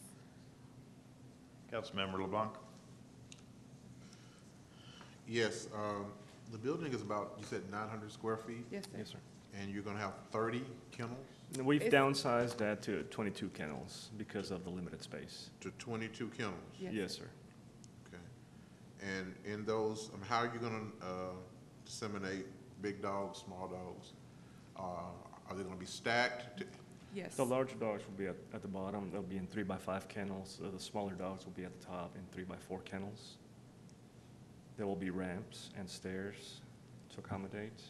Councilmember LeBlanc. Yes, the building is about, you said 900 square feet? Yes, sir. Yes, sir. And you're gonna have 30 kennels? We've downsized that to 22 kennels because of the limited space. To 22 kennels? Yes, sir. Okay. And in those, how are you gonna disseminate big dogs, small dogs? Are they gonna be stacked? Yes. The larger dogs will be at the bottom. They'll be in 3x5 kennels. The smaller dogs will be at the top in 3x4 kennels. There will be ramps and stairs to accommodate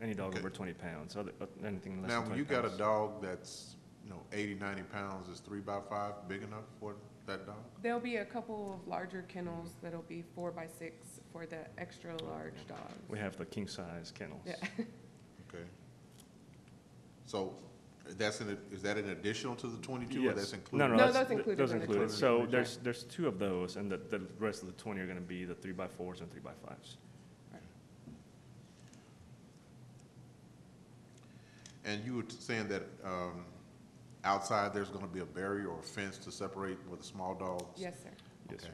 any dog over 20 pounds. Anything less Now, than 20 when you pounds. got a dog that's, 80, 90 pounds, is 3x5 big enough for that dog? There'll be a couple of larger kennels that'll be 4x6 for the extra large dogs. We have the king size kennels. Yeah. Okay. So is that an additional to the 22 or Yes. that's included? No, that's included Those in the included. 22. So there's 2 of those, and the rest of the 20 are going to be the 3x4s and 3x5s. And you were saying that outside there's going to be a barrier or a fence to separate with the small dogs? Yes, sir. Okay.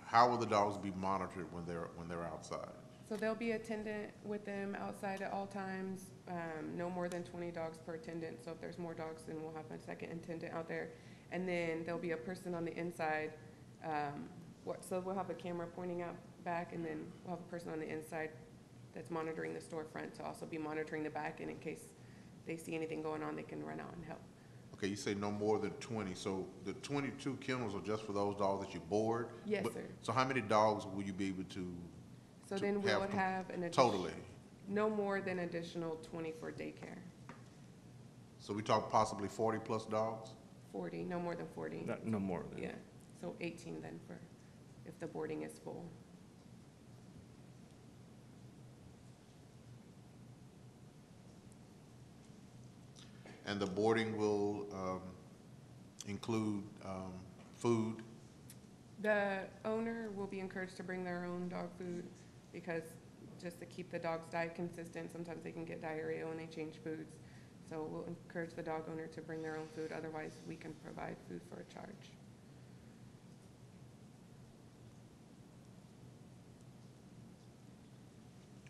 How will the dogs be monitored when they're outside? So there'll be attendant with them outside at all times, no more than 20 dogs per attendant. So if there's more dogs, then we'll have a second attendant out there. And then there'll be a person on the inside. So we'll have a camera pointing out back, and then we'll have a person on the inside that's monitoring the storefront to also be monitoring the back, and in case they see anything going on, they can run out and help. Okay, you say no more than 20, so the 22 kennels are just for those dogs that you board? Yes, sir. So how many dogs will you be able to So then we would have an additional. totally? No more than additional 20 for daycare. So we talk possibly 40 plus dogs? 40, no more than 40. No more than. Yeah, so 18 then for, if the boarding is full. And the boarding will include food? The owner will be encouraged to bring their own dog food because just to keep the dog's diet consistent, sometimes they can get diarrhea when they change foods. So we'll encourage the dog owner to bring their own food, otherwise we can provide food for a charge.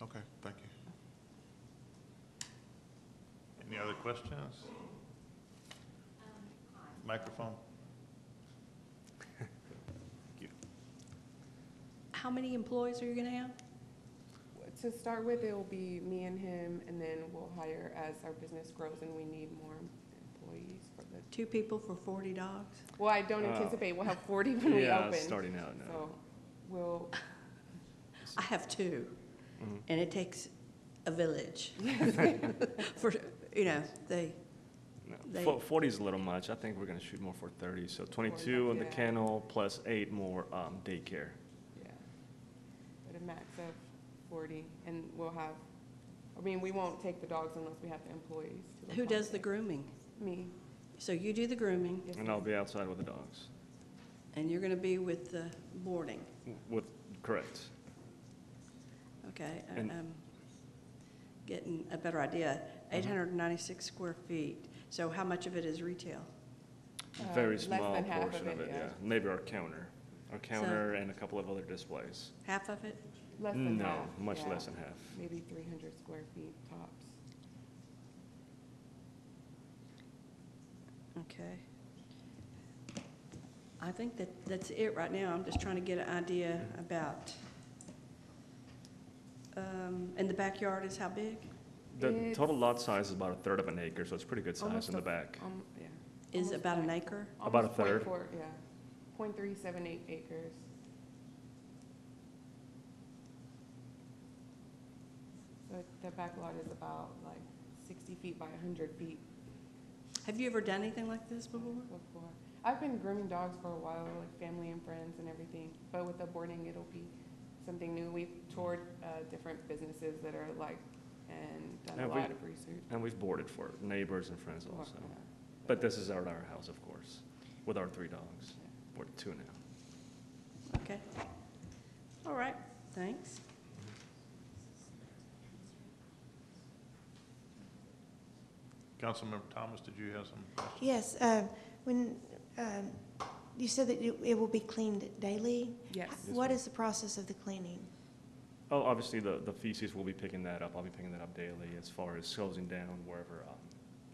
Okay, thank you. Any other questions? Microphone. Thank you. How many employees are you gonna have? To start with, it will be me and him, and then we'll hire as our business grows and we need more employees for the. 2 people for 40 dogs? Well, I don't anticipate we'll have 40 when we Yeah, open. starting out now. So we'll. I have 2, Mhm. and it takes a village. For, you know, they, No, 40 is a little much. I think we're gonna shoot more for 30. So 22 in the yeah. kennel plus 8 more daycare. Yeah, but a max of 40, and we'll have, I mean, we won't take the dogs unless we have the employees. to who does the accommodate. grooming? Me. So you do the grooming, Yes, And I'll be outside with the dogs. and you're gonna be with the boarding, Correct. okay? And- I'm getting a better idea. 896 square feet, so how much of it is retail? Very less small than half portion of it, yeah. Maybe our counter. Our counter and a couple of other displays. Half of it? Less than No, half. much yeah. less than half. Maybe 300 square feet tops. Okay. I think that's it right now. I'm just trying to get an idea about, and the backyard is how big? The total lot size is about 1/3 of an acre, so it's pretty good size Almost in the a- back. Yeah. Is it Almost about an point- acre? About a almost third. 0.4, yeah, 0.378 acres. So the back lot is about like 60 feet by 100 feet. Have you ever done anything like this before? Before. I've been grooming dogs for a while, like family and friends and everything, but with the boarding, it'll be something new. We've toured different businesses that are like, and done a And lot of research. And we've boarded for neighbors and friends also. Yeah. But this is our house, of course, with our 3 dogs. We're 2 now. Okay. All right, thanks. Councilmember Thomas, did you have some questions? Yes, when, you said that it will be cleaned daily? Yes. What is the process of the cleaning? Oh, obviously, the feces, we'll be picking that up. I'll be picking that up daily as far as hosing down wherever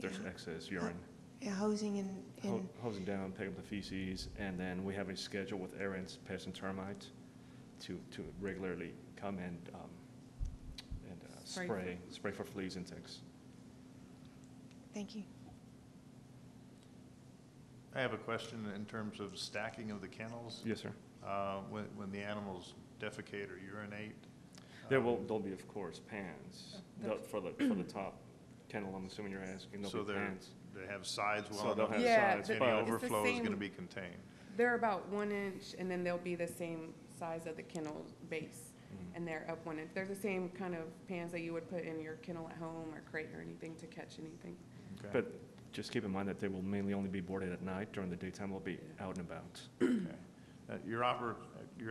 there's Yeah. excess urine. Yeah, hosing and, Hosing down, pick up the feces, and then we have a schedule with Aaron's Pest and Termite to regularly come and spray for fleas and ticks. thank you. I have a question in terms of stacking of the kennels. Yes, sir. When the animals defecate or urinate. There'll be, of course, pans. For the top kennel, I'm assuming you're asking, So there'll be they're, pans. they have sides So well they'll enough. have Yeah, sides, Any but it's the overflow is gonna same- be contained. They're about 1 inch, and then they'll be the same size of the kennel base, and they're up 1 inch. They're the same kind of pans that you would put in your kennel at home or crate or anything to catch anything. Okay. But just keep in mind that they will mainly only be boarded at night. During the daytime, they'll be out and about. Okay. Your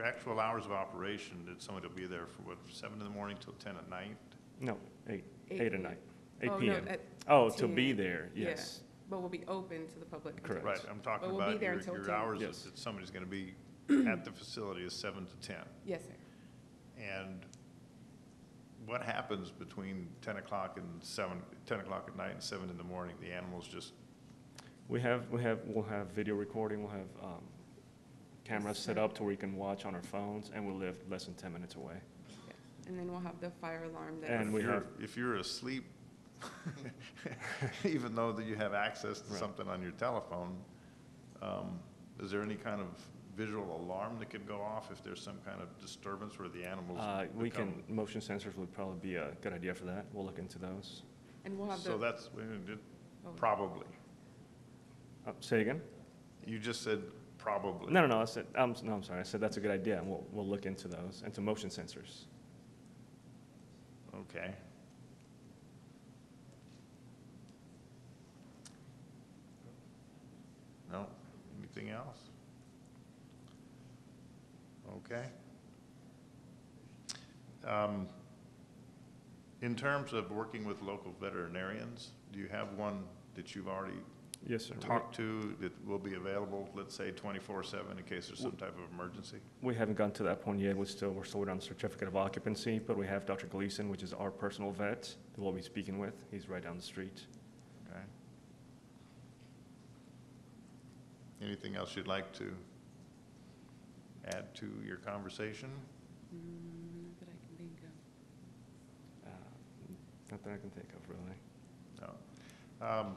actual hours of operation, did somebody will be there for what, 7 in the morning till 10 at night? No, 8 Eight at p.m. night. 8 Oh, no, p.m. at Oh, to 10. be there, Yeah, yes. But we'll be open to the public. until Correct. Right, 10. I'm talking But we'll be about there your, until your 10. hours Yes. that somebody's gonna be at the facility is 7 to 10. Yes, sir. And what happens between 10 o'clock and 10 o'clock at night and 7 in the morning? The animals just, We'll have video recording, we'll have cameras set up to where you can watch on our phones, and we'll live less than 10 minutes away. Yeah. And then we'll have the fire alarm that. And we have, if you're asleep, even though that you have access to Right. something on your telephone, is there any kind of visual alarm that could go off if there's some kind of disturbance where the animals motion sensors would probably be a good idea for that. We'll look into those. And we'll have So the. that's, Oh. probably. Say again? You just said probably. No, I said, no, I'm sorry, I said that's a good idea, and we'll look into those, into motion sensors. Okay. No, anything else? Okay. In terms of working with local veterinarians, do you have one that you've already Yes, sir. talked to that will be available, let's say 24/7 in case there's some type of emergency? We haven't gotten to that point yet. We're still waiting on the certificate of occupancy, but we have Dr. Gleason, which is our personal vet, that we'll be speaking with. He's right down the street. Okay. Anything else you'd like to add to your conversation? Not that I can think of. Not that I can think of, really. No.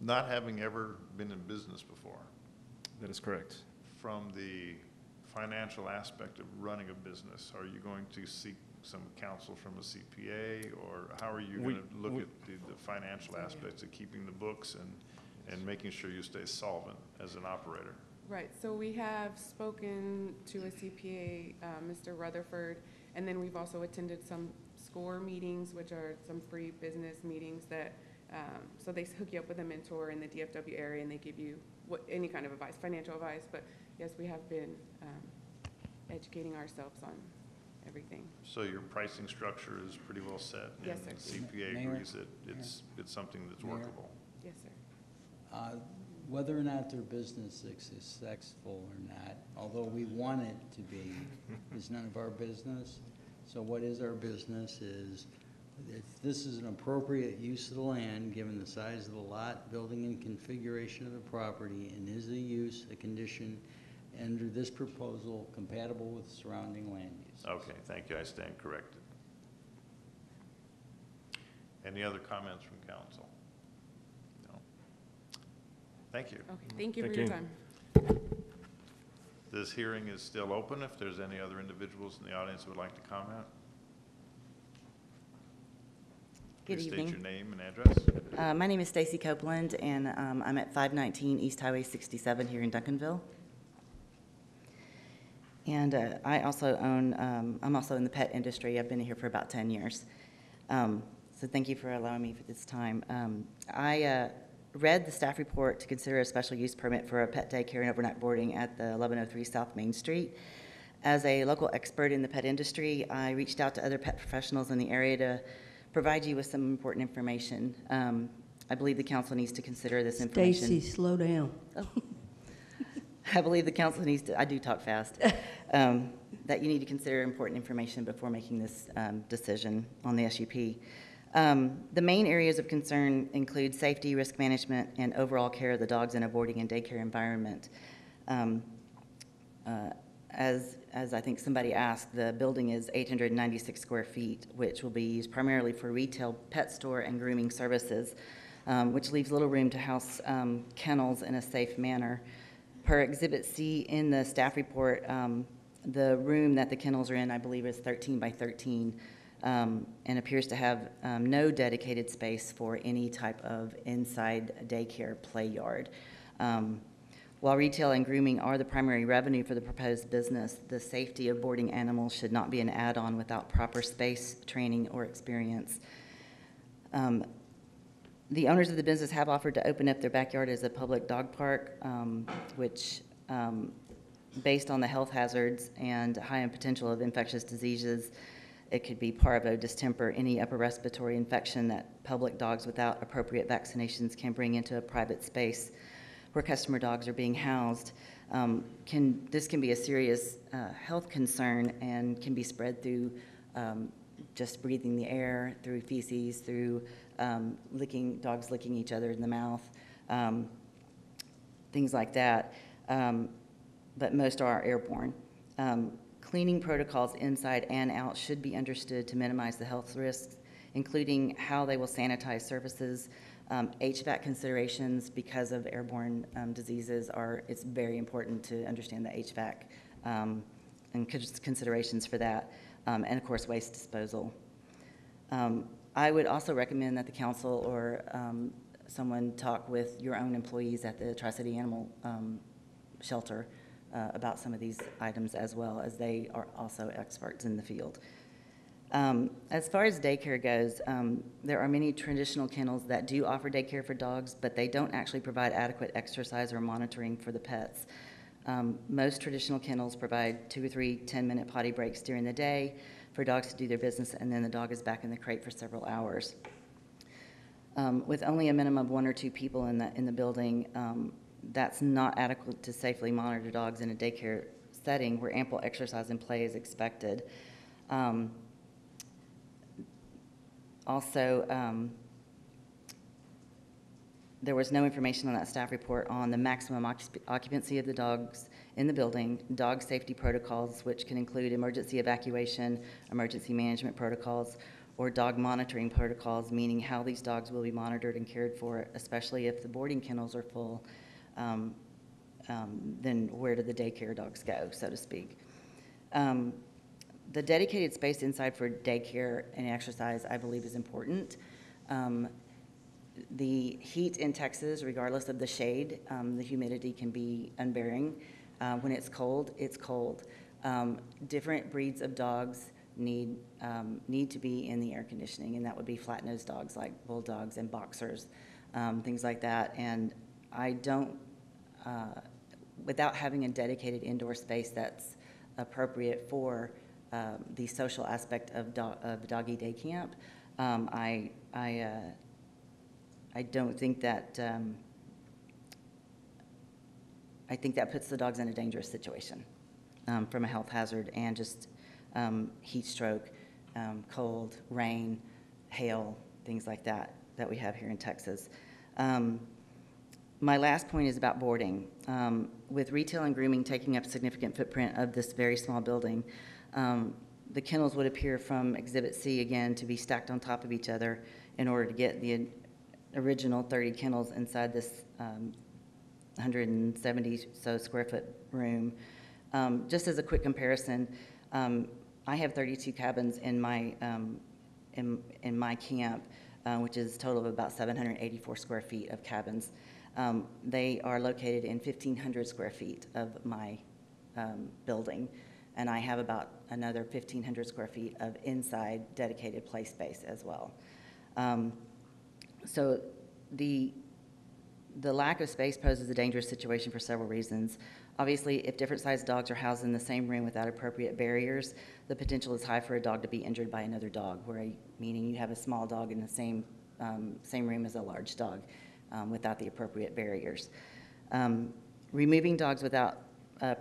Not having ever been in business before, That is correct. from the financial aspect of running a business, are you going to seek some counsel from a CPA, or how are you going to look at the financial aspects of keeping the books and making sure you stay solvent as an operator? Right, so we have spoken to a CPA, Mr. Rutherford, and then we've also attended some SCORE meetings, which are some free business meetings that, so they hook you up with a mentor in the DFW area, and they give you any kind of advice, financial advice, but yes, we have been educating ourselves on everything. So your pricing structure is pretty well set? Yes, and sir. CPA Mayor? agrees that it's something that's Mayor? workable? Yes, sir. Whether or not their business is successful or not, although we want it to be, is none of our business. So what is our business is, if this is an appropriate use of the land, given the size of the lot, building and configuration of the property, and is the use, a condition under this proposal compatible with surrounding land use. Okay, thank you, I stand corrected. Any other comments from council? No. Thank you. Okay, thank you for Thank your you. time. This hearing is still open. If there's any other individuals in the audience who would like to comment? Good Please evening. state your name and address. My name is Stacy Copeland, and I'm at 519 East Highway 67 here in Duncanville. And I also own, I'm also in the pet industry. I've been here for about 10 years. So thank you for allowing me for this time. I read the staff report to consider a special use permit for a pet daycare and overnight boarding at the 1103 South Main Street. As a local expert in the pet industry, I reached out to other pet professionals in the area to provide you with some important information. I believe the council needs to consider this information. Stacy, slow down. Oh. I believe the council needs to, I do talk fast, that you need to consider important information before making this decision on the SUP. The main areas of concern include safety, risk management, and overall care of the dogs in a boarding and daycare environment. As I think somebody asked, the building is 896 square feet, which will be used primarily for retail pet store and grooming services, which leaves little room to house kennels in a safe manner. Per Exhibit C in the staff report, the room that the kennels are in, I believe, is 13 by 13, and appears to have no dedicated space for any type of inside daycare play yard. While retail and grooming are the primary revenue for the proposed business, the safety of boarding animals should not be an add-on without proper space, training, or experience. The owners of the business have offered to open up their backyard as a public dog park, which, based on the health hazards and high potential of infectious diseases, It could be parvo, distemper, any upper respiratory infection that public dogs without appropriate vaccinations can bring into a private space where customer dogs are being housed. This can be a serious health concern and can be spread through just breathing the air, through feces, through dogs licking each other in the mouth, things like that. But most are airborne. Cleaning protocols inside and out should be understood to minimize the health risks, including how they will sanitize surfaces. HVAC considerations because of airborne diseases it's very important to understand the HVAC and considerations for that, and of course waste disposal. I would also recommend that the council or someone talk with your own employees at the Tri-City Animal Shelter about some of these items, as well as they are also experts in the field. As far as daycare goes, there are many traditional kennels that do offer daycare for dogs, but they don't actually provide adequate exercise or monitoring for the pets. Most traditional kennels provide 2 or 3 10-minute potty breaks during the day for dogs to do their business, and then the dog is back in the crate for several hours. With only a minimum of 1 or 2 people in the building, that's not adequate to safely monitor dogs in a daycare setting where ample exercise and play is expected. There was no information on that staff report on the maximum occupancy of the dogs in the building, dog safety protocols, which can include emergency evacuation, emergency management protocols, or dog monitoring protocols, meaning how these dogs will be monitored and cared for, especially if the boarding kennels are full. Then where do the daycare dogs go, so to speak? The dedicated space inside for daycare and exercise, I believe, is important. The heat in Texas, regardless of the shade, the humidity can be unbearing. When it's cold, it's cold. Different breeds of dogs need to be in the air conditioning, and that would be flat-nosed dogs like bulldogs and boxers, things like that. And I don't, without having a dedicated indoor space that's appropriate for the social aspect of doggy day camp, I don't think that, I think that puts the dogs in a dangerous situation from a health hazard and just heat stroke, cold, rain, hail, things like that we have here in Texas. My last point is about boarding. With retail and grooming taking up a significant footprint of this very small building, the kennels would appear from Exhibit C again to be stacked on top of each other in order to get the original 30 kennels inside this 170 so square foot room. Just as a quick comparison, I have 32 cabins in my camp, which is a total of about 784 square feet of cabins. They are located in 1,500 square feet of my building, and I have about another 1,500 square feet of inside dedicated play space as well. So the lack of space poses a dangerous situation for several reasons. Obviously, if different sized dogs are housed in the same room without appropriate barriers, the potential is high for a dog to be injured by another dog, meaning you have a small dog in the same room as a large dog without the appropriate barriers. Removing dogs without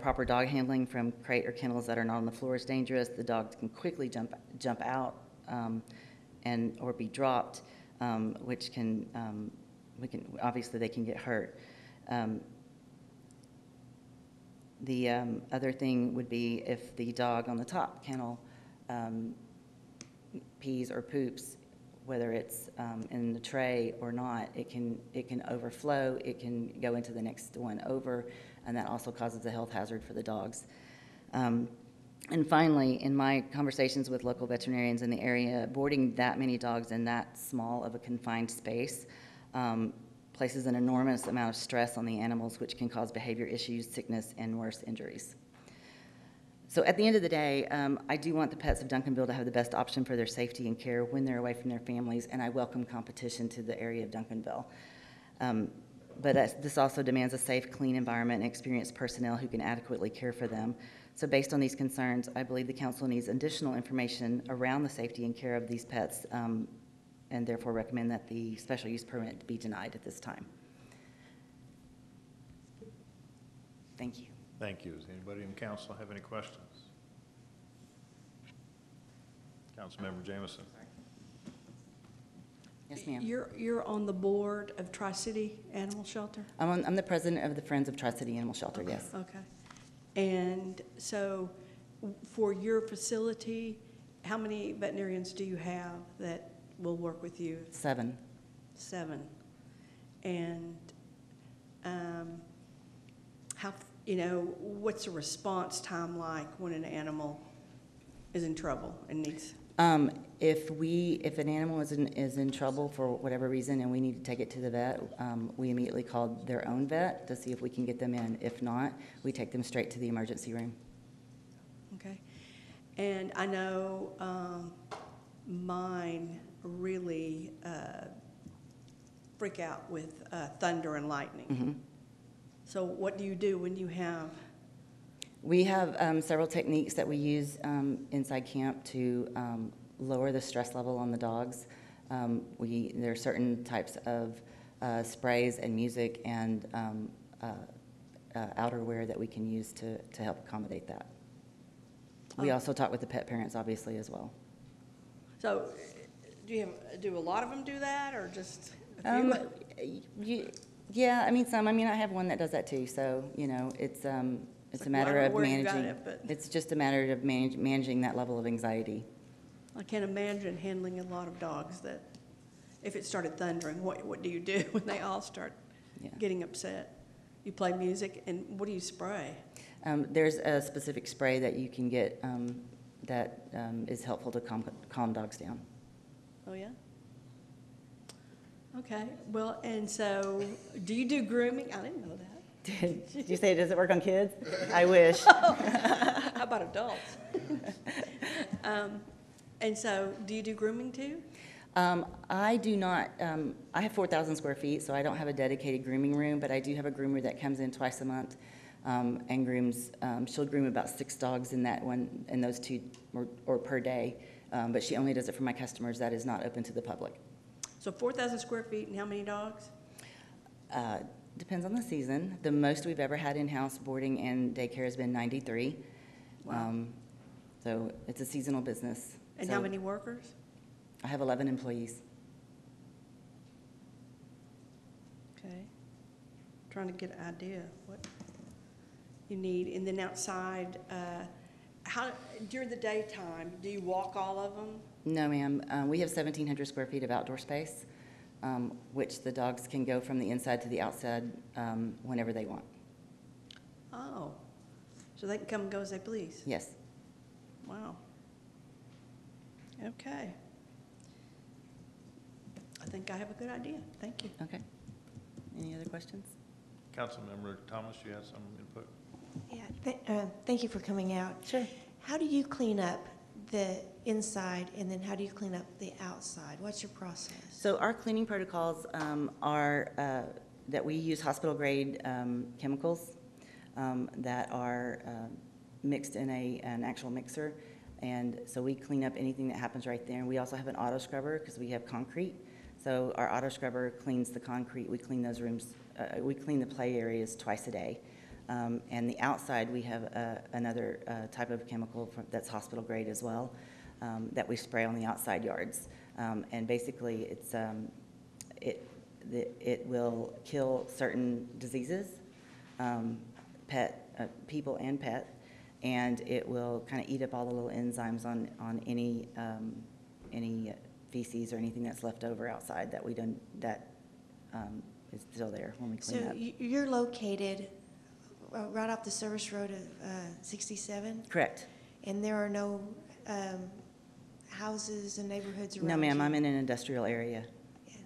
proper dog handling from crate or kennels that are not on the floor is dangerous. The dogs can quickly jump out or be dropped, which can obviously they can get hurt. The other thing would be if the dog on the top kennel pees or poops, whether it's in the tray or not, it can overflow, it can go into the next one over, and that also causes a health hazard for the dogs. And finally, in my conversations with local veterinarians in the area, boarding that many dogs in that small of a confined space places an enormous amount of stress on the animals, which can cause behavior issues, sickness, and worse, injuries. So at the end of the day, I do want the pets of Duncanville to have the best option for their safety and care when they're away from their families, and I welcome competition to the area of Duncanville. But this also demands a safe, clean environment and experienced personnel who can adequately care for them. So based on these concerns, I believe the council needs additional information around the safety and care of these pets, and therefore recommend that the special use permit be denied at this time. Thank you. Thank you. Does anybody in council have any questions? Councilmember Jameson. Yes, ma'am. You're on the board of Tri-City Animal Shelter? I'm the president of the Friends of Tri-City Animal Shelter, yes. Okay. And so for your facility, how many veterinarians do you have that will work with you? 7. 7. And what's the response time like when an animal is in trouble and needs? If an animal is in trouble for whatever reason and we need to take it to the vet, we immediately call their own vet to see if we can get them in. If not, we take them straight to the emergency room. Okay. And I know mine really freak out with thunder and lightning. Mm-hmm. So what do you do when you have? We have several techniques that we use inside camp to lower the stress level on the dogs. There are certain types of sprays and music and outerwear that we can use to help accommodate that. We also talk with the pet parents, obviously, as well. So do a lot of them do that, or just a few? Yeah, I mean, some. I mean, I have one that does that too. So, it's a matter of managing. It's just a matter of managing that level of anxiety. I can't imagine handling a lot of dogs that, if it started thundering, what do you do when they all start getting upset? You play music, and what do you spray? There's a specific spray that you can get that is helpful to calm dogs down. Oh, yeah? Okay. Well, and so do you do grooming? I didn't know that. Did you say, does it work on kids? I wish. How about adults? And so, do you do grooming too? I do not. I have 4,000 square feet, so I don't have a dedicated grooming room, but I do have a groomer that comes in twice a month and grooms. She'll groom about 6 dogs in those 2 or per day, but she only does it for my customers. That is not open to the public. So 4,000 square feet, and how many dogs? Depends on the season. The most we've ever had in-house boarding and daycare has been 93. Wow. So it's a seasonal business. And how many workers? I have 11 employees. Okay. Trying to get an idea of what you need. And then outside, during the daytime, do you walk all of them? No, ma'am. We have 1,700 square feet of outdoor space, which the dogs can go from the inside to the outside whenever they want. Oh, so they can come and go as they please? Yes. Wow. Okay. I think I have a good idea. Thank you. Okay. Any other questions? Councilmember Thomas, you have some input? Yeah, thank you for coming out. Sure. How do you clean up the inside, and then how do you clean up the outside? What's your process? So our cleaning protocols are that we use hospital-grade chemicals that are mixed in an actual mixer. And so we clean up anything that happens right there. And we also have an auto scrubber because we have concrete. So our auto scrubber cleans the concrete. We clean those rooms. We clean the play areas twice a day. And the outside, we have another type of chemical that's hospital grade as well that we spray on the outside yards. And basically, it will kill certain diseases, people and pet. And it will kind of eat up all the little enzymes on any feces or anything that's left over outside that is still there when we clean up. So you're located right off the service road of 67? Correct. And there are no houses and neighborhoods around you? No, ma'am. I'm in an industrial area. Yeah.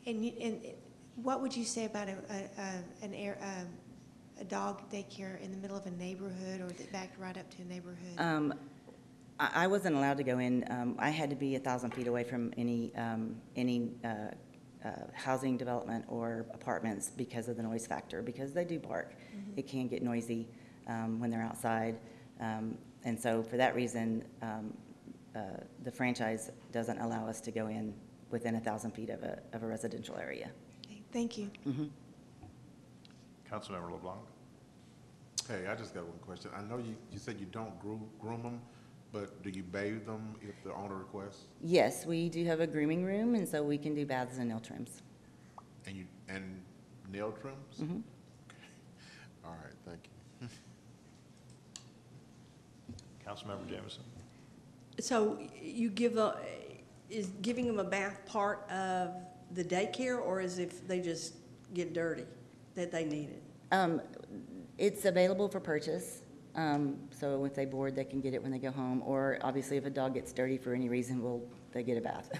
And what would you say about a dog daycare in the middle of a neighborhood, or that backed right up to a neighborhood? I wasn't allowed to go in. I had to be 1,000 feet away from any housing development or apartments because of the noise factor, because they do bark. It can get noisy when they're outside. And so for that reason, the franchise doesn't allow us to go in within 1,000 feet of a residential area. Okay, thank you. Councilmember LeBlanc? Hey, I just got one question. I know you said you don't groom them, but do you bathe them if the owner requests? Yes, we do have a grooming room, and so we can do baths and nail trims. And nail trims? Mm-hmm. All right, thank you. Councilmember Jameson? So you is giving them a bath part of the daycare, or is if they just get dirty that they need it? It's available for purchase. So if they board, they can get it when they go home, or obviously if a dog gets dirty for any reason, they get a bath.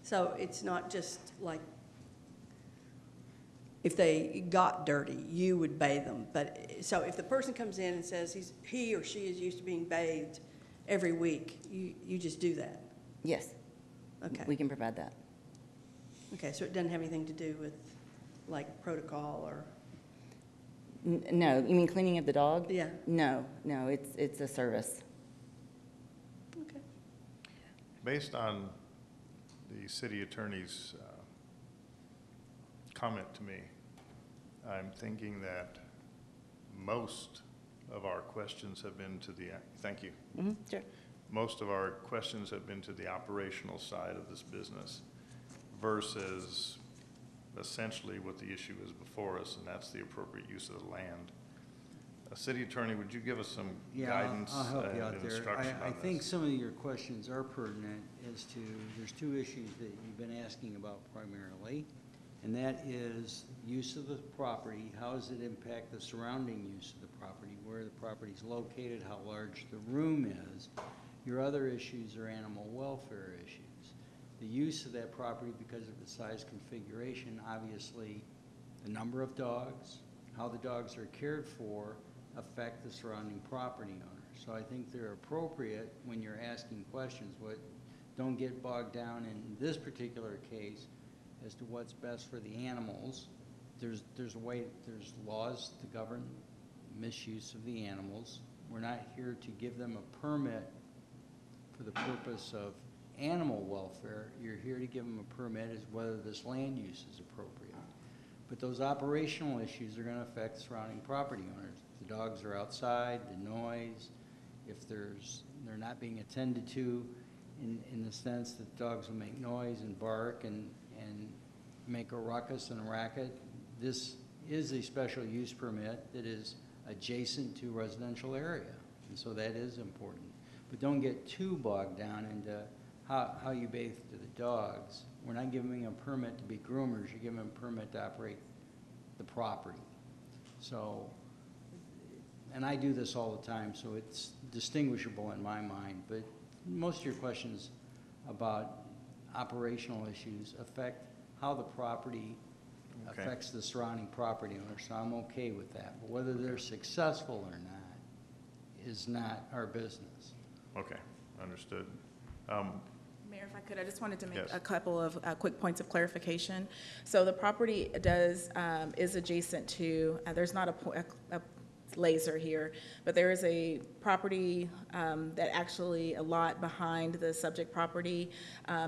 So it's not just like if they got dirty, you would bathe them. But so if the person comes in and says he or she is used to being bathed every week, you just do that? Yes. Okay. We can provide that. Okay, so it doesn't have anything to do with like protocol or? No, you mean cleaning of the dog? Yeah. No, it's a service. Okay. Based on the city attorney's comment to me, I'm thinking that most of our questions have been to the, thank you. Mm-hmm, sure. Most of our questions have been to the operational side of this business versus essentially what the issue is before us, and that's the appropriate use of the land. City Attorney, would you give us some guidance I'll help you out and there. instruction I on think this? some of your questions are pertinent as to, there's two issues that you've been asking about primarily, and that is use of the property. How does it impact the surrounding use of the property, where the property is located, how large the room is. Your other issues are animal welfare issues. The use of that property because of its size configuration, obviously the number of dogs, how the dogs are cared for affect the surrounding property owners. So I think they're appropriate when you're asking questions. Don't get bogged down in this particular case as to what's best for the animals. There's laws to govern misuse of the animals. We're not here to give them a permit for the purpose of animal welfare. You're here to give them a permit as whether this land use is appropriate. But those operational issues are going to affect surrounding property owners. If the dogs are outside, the noise, if they're not being attended to in the sense that dogs will make noise and bark and make a ruckus and a racket. This is a special use permit that is adjacent to residential area, and so that is important. But don't get too bogged down into how you bathe to the dogs. We're not giving them a permit to be groomers. You're giving them a permit to operate the property. So, and I do this all the time, so it's distinguishable in my mind. But most of your questions about operational issues affect how the property affects the surrounding property owner. So I'm okay with that. But whether they're successful or not is not our business. Okay, understood. Mayor, if I could, I just wanted to make Yes. a couple of quick points of clarification. So the property is adjacent to, there's not a laser here, but there is a property that actually a lot behind the subject property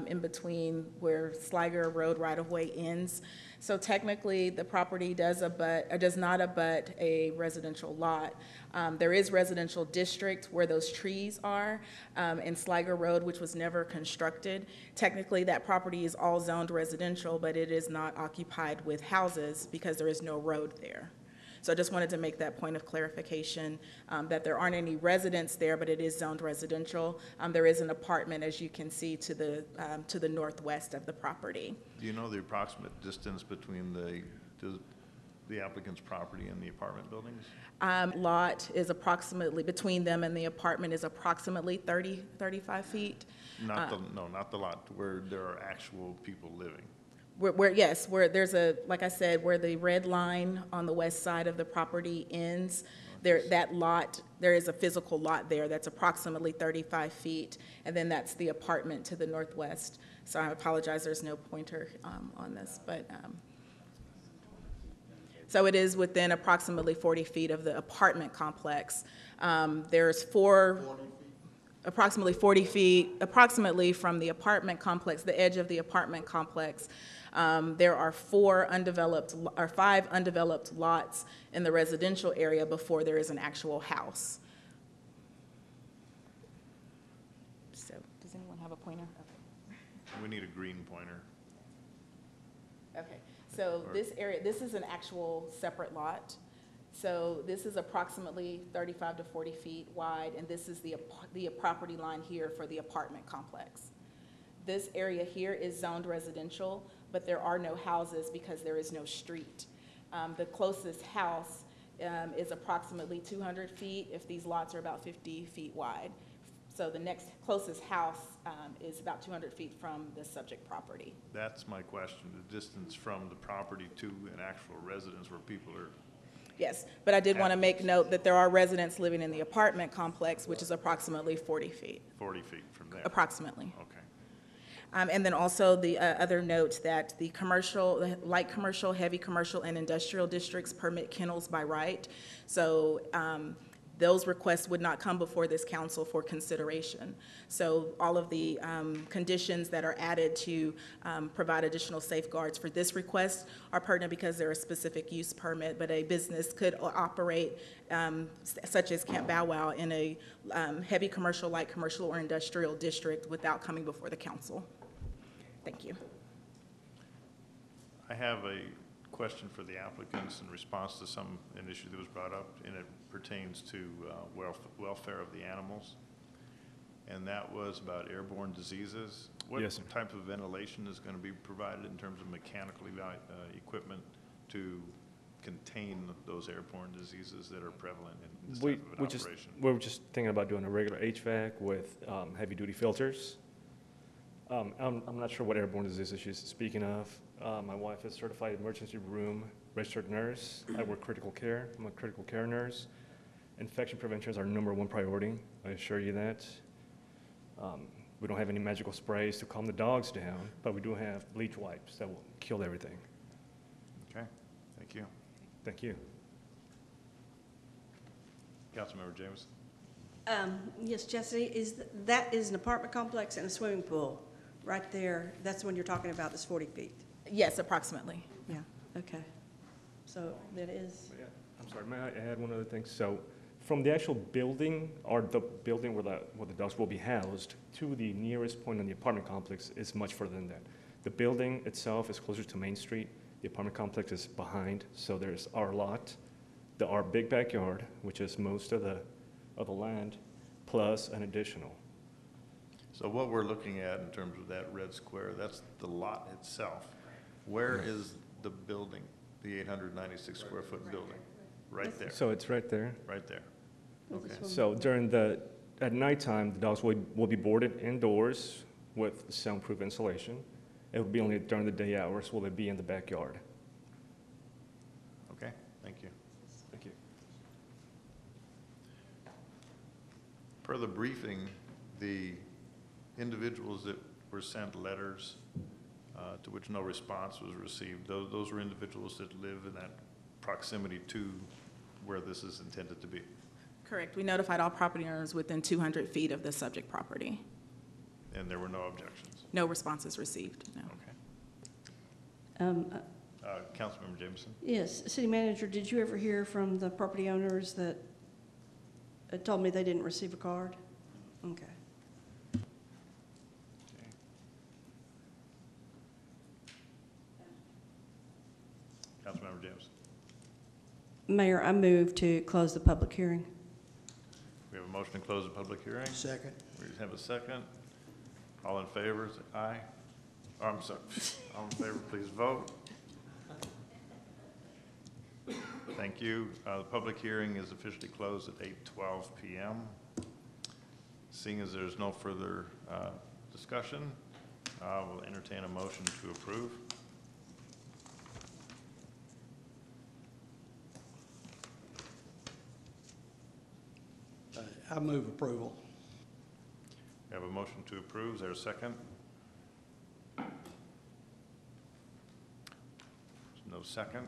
in between where Sliger Road right-of-way ends. So technically, the property does not abut a residential lot. There is residential district where those trees are in Sliger Road, which was never constructed. Technically, that property is all zoned residential, but it is not occupied with houses because there is no road there. So I just wanted to make that point of clarification, that there aren't any residents there, but it is zoned residential. There is an apartment, as you can see, to the northwest of the property. Do you know the approximate distance between the applicant's property and the apartment buildings? Lot is approximately, between them and the apartment is approximately 35 feet. Not the lot where there are actual people living. Yes, where there's a, like I said, where the red line on the west side of the property ends, there, that lot, there is a physical lot there that's approximately 35 feet, and then that's the apartment to the northwest. So I apologize, there's no pointer on this, but, so it is within approximately 40 feet of the apartment complex. There's approximately 40 feet, approximately from the apartment complex, the edge of the apartment complex. There are 5 undeveloped lots in the residential area before there is an actual house. So, does anyone have a pointer? Okay. We need a green pointer. Okay, so this area, this is an actual separate lot. So this is approximately 35 to 40 feet wide, and this is the property line here for the apartment complex. This area here is zoned residential, but there are no houses because there is no street. The closest house is approximately 200 feet if these lots are about 50 feet wide. So the next closest house is about 200 feet from the subject property. That's my question, the distance from the property to an actual residence where people are. Yes, but I did want to make note that there are residents living in the apartment complex, which is approximately 40 feet. 40 feet from there? Approximately. Okay. And then also the other note that the commercial, light commercial, heavy commercial, and industrial districts permit kennels by right. So those requests would not come before this council for consideration. So all of the conditions that are added to provide additional safeguards for this request are pertinent because they're a specific use permit, but a business could operate such as Camp Bow Wow in a heavy commercial, light commercial, or industrial district without coming before the council. Thank you. I have a question for the applicants in response to an issue that was brought up, and it pertains to welfare of the animals. And that was about airborne diseases. What Yes, sir. type of ventilation is going to be provided in terms of mechanical equipment to contain those airborne diseases that are prevalent in this type of an operation? We're just thinking about doing a regular HVAC with heavy-duty filters. I'm not sure what airborne diseases she's speaking of. My wife is certified emergency room registered nurse. I work critical care. I'm a critical care nurse. Infection prevention is our #1 priority. I assure you that. We don't have any magical sprays to calm the dogs down, but we do have bleach wipes that will kill everything. Okay, thank you. Thank you. Councilmember James. Yes, Jesse, that is an apartment complex and a swimming pool right there. That's the one you're talking about, that's 40 feet. Yes, approximately. Yeah, okay. So that is. Yeah, I'm sorry, may I add one other thing? So from the actual building, or the building where the dogs will be housed, to the nearest point in the apartment complex is much further than that. The building itself is closer to Main Street. The apartment complex is behind, so there's our lot, our big backyard, which is most of the land, plus an additional. So what we're looking at in terms of that red square, that's the lot itself. Where is the building, the 896 square foot building? Right there. So it's right there. Right there. Okay. So at nighttime, the dogs will be boarded indoors with soundproof insulation. It will be only during the day hours will they be in the backyard. Okay, thank you. Thank you. Per the briefing, the individuals that were sent letters to which no response was received, those were individuals that live in that proximity to where this is intended to be. Correct. We notified all property owners within 200 feet of the subject property. And there were no objections? No responses received, no. Okay. Councilmember Jameson? Yes, City Manager, did you ever hear from the property owners that told me they didn't receive a card? Okay. Councilmember Jameson? Mayor, I move to close the public hearing. We have a motion to close the public hearing. Second. We have a second. All in favor, say aye. Oh, I'm sorry. All in favor, please vote. Thank you. The public hearing is officially closed at 8:12 p.m. Seeing as there's no further discussion, we'll entertain a motion to approve. I move approval. We have a motion to approve. Is there a second? No second.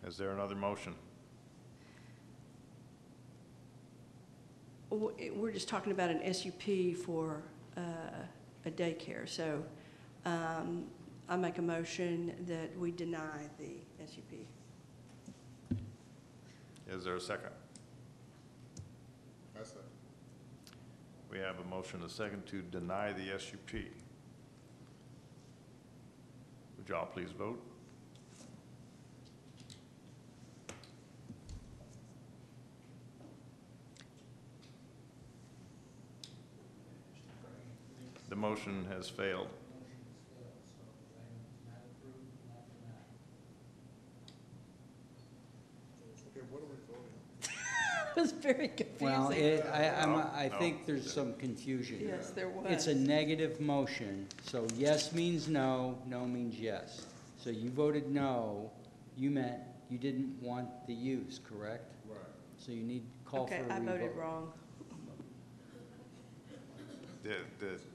Is there another motion? We're just talking about an SUP for a daycare, so I make a motion that we deny the SUP. Is there a second? I second. We have a motion, a second, to deny the SUP. Would y'all please vote? The motion has failed. It was very confusing. Well, I No. think there's some confusion. Yes, there was. It's a negative motion, so yes means no, no means yes. So you voted no, you meant you didn't want the use, correct? Right. So you need to call for a Okay, revote. I voted wrong.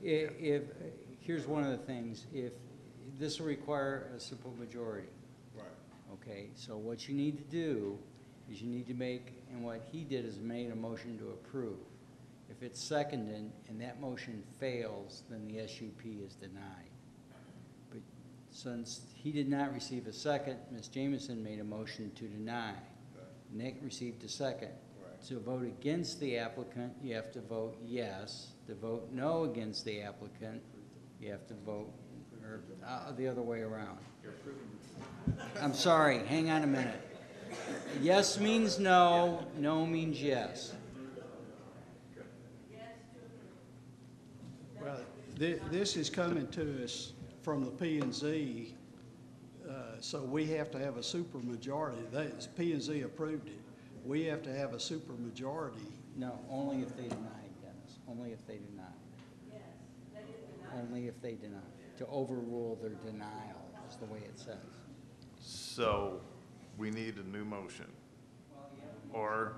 If, here's one of the things, if, this will require a simple majority. Right. Okay, so what you need to do is you need to make, and what he did is made a motion to approve. If it's seconded and that motion fails, then the SUP is denied. But since he did not receive a second, Ms. Jamison made a motion to deny. Nick received a second. Right. To vote against the applicant, you have to vote yes. To vote no against the applicant, you have to vote, or the other way around. I'm sorry, hang on a minute. Yes means no, no means yes. Well, this is coming to us from the P and Z, so we have to have a supermajority. P and Z approved it. We have to have a supermajority. No, only if they deny, Dennis, only if they deny. Only if they deny. To overrule their denial is the way it says. So we need a new motion. Or,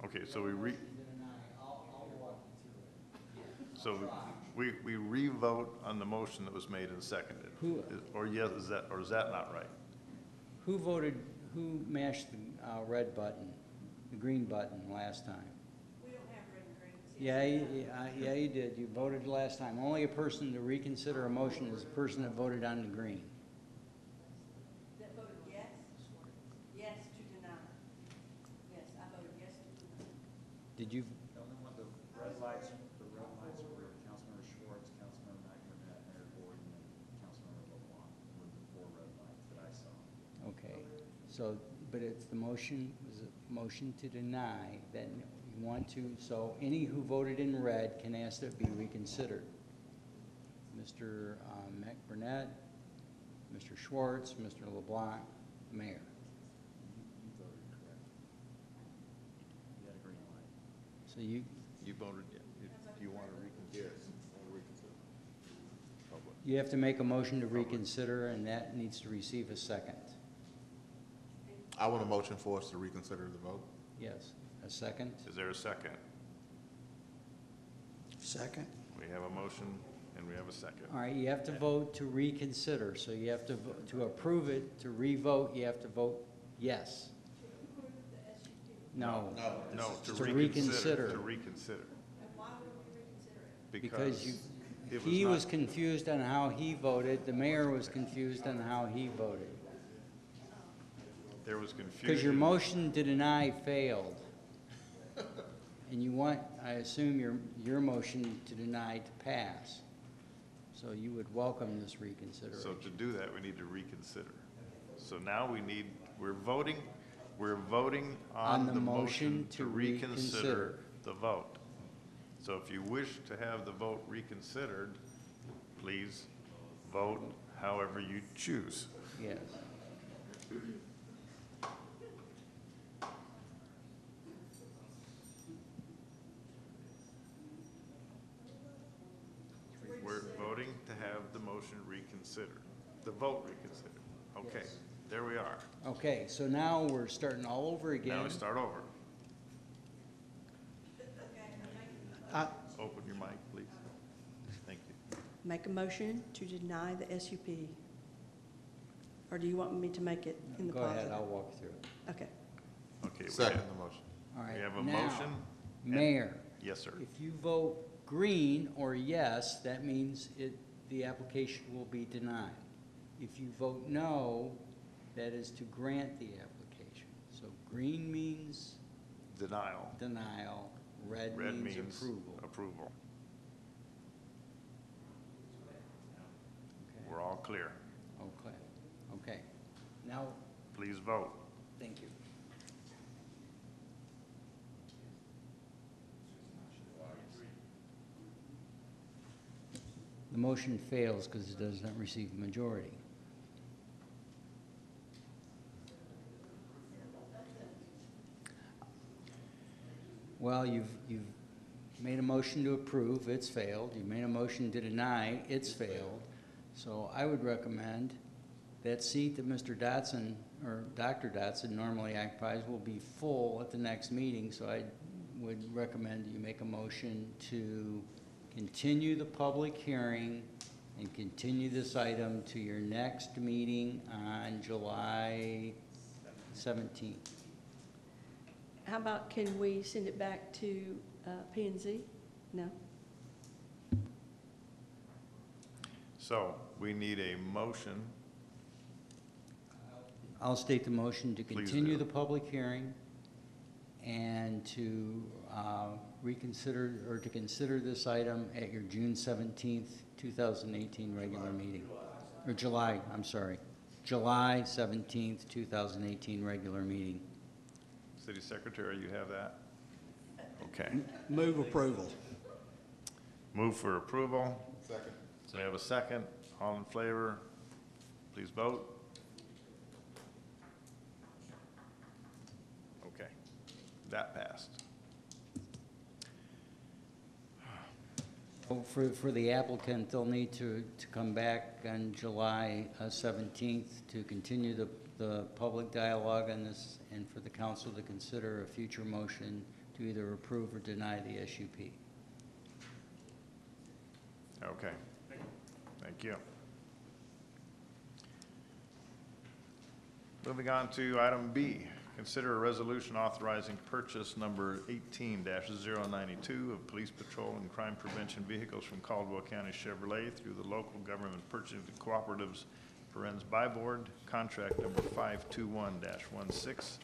okay, so we re-vote on the motion that was made and seconded. Or yes, is that not right? Who mashed the red button, the green button last time? We don't have red and green. Yeah, you did. You voted last time. Only a person to reconsider a motion is a person that voted on the green. That voted yes? Yes to deny. Yes, I voted yes to deny. Did you? The only one, the red lights were Councilmember Schwartz, Councilmember McBurnett, Mayor Gordon, and Councilmember LeBlanc were the 4 red lights that I saw. Okay, so, but it's the motion, was a motion to deny, then you want to, so any who voted in red can ask that it be reconsidered. Mr. McBurnett, Mr. Schwartz, Mr. LeBlanc, Mayor. You voted correct. You had a green light. So you, voted, you want to reconsider? Yes, I'll reconsider. you have to make a motion to reconsider, and that needs to receive a second. I want a motion for us to reconsider the vote. Yes, a second? Is there a second? Second. We have a motion and we have a second. All right, you have to vote to reconsider, so you have to, to approve it, to re-vote, you have to vote yes. No. No, To reconsider. To reconsider. And why would we reconsider it? Because it he not- was confused on how he voted, the mayor was confused on how he voted. There was confusion. Because your motion to deny failed. And you want, I assume, your motion to deny to pass. So you would welcome this reconsideration. So to do that, we need to reconsider. So now we're voting on the motion to reconsider the vote. So if you wish to have the vote reconsidered, please vote however you choose. Yes. We're voting reconsider, the vote reconsider. Okay, Yes. there we are. Okay, so now we're starting all over again. Now we start over. I- Open your mic, please. Thank you. Make a motion to deny the SUP. Or do you want me to make it in the Go positive? ahead, I'll walk through it. Okay. Okay, we Second. have the motion. All right. We have a now, motion. and- Mayor. Yes, sir. If you vote green or yes, that means the application will be denied. If you vote no, that is to grant the application. So green means Denial. denial, red Red means means approval. approval. Okay. We're all clear. Okay, okay. Now, Please vote. thank you. The motion fails because it does not receive a majority. Well, you've made a motion to approve, it's failed. You've made a motion to deny, it's failed. So I would recommend that seat that Mr. Dotson, or Dr. Dotson normally occupies will be full at the next meeting. So I would recommend you make a motion to continue the public hearing and continue this item to your next meeting on July 17th. How about, can we send it back to P and Z? No? So we need a motion. I'll state the motion to Please continue do. the public hearing and to reconsider, or to consider this item at your June 17th, 2018 regular meeting. Or July, I'm sorry, July 17th, 2018 regular meeting. City Secretary, you have that? Okay. Move approval. Move for approval. Second. So we have a second. All in favor, please vote. Okay, that passed. For the applicant, they'll need to come back on July 17th to continue the public dialogue on this, and for the council to consider a future motion to either approve or deny the SUP. Okay, thank you. Moving on to item B, consider a resolution authorizing purchase number 18-092 of police patrol and crime prevention vehicles from Caldwell County Chevrolet through the local government purchasing cooperatives by board, contract number 521-16,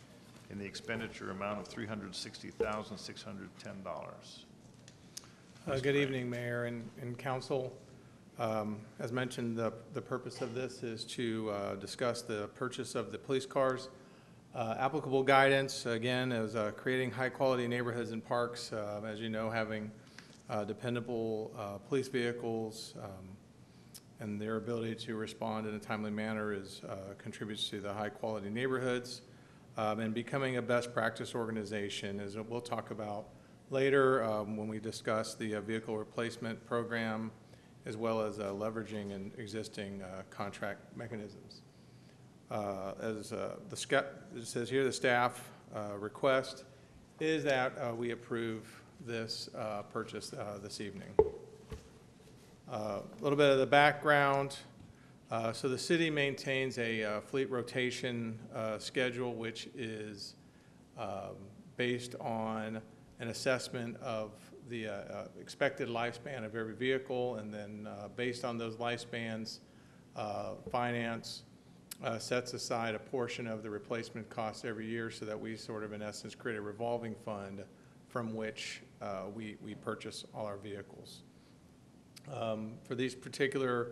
in the expenditure amount of $360,610. Good evening, Mayor and Council. As mentioned, the purpose of this is to discuss the purchase of the police cars. Applicable guidance, again, is creating high-quality neighborhoods and parks. As you know, having dependable police vehicles and their ability to respond in a timely manner contributes to the high-quality neighborhoods. And becoming a best practice organization, as we'll talk about later when we discuss the vehicle replacement program, as well as leveraging and existing contract mechanisms. As it says here, the staff request is that we approve this purchase this evening. A little bit of the background. So the city maintains a fleet rotation schedule, which is based on an assessment of the expected lifespan of every vehicle, and then based on those lifespans, finance sets aside a portion of the replacement costs every year so that we sort of, in essence, create a revolving fund from which we purchase all our vehicles. For these particular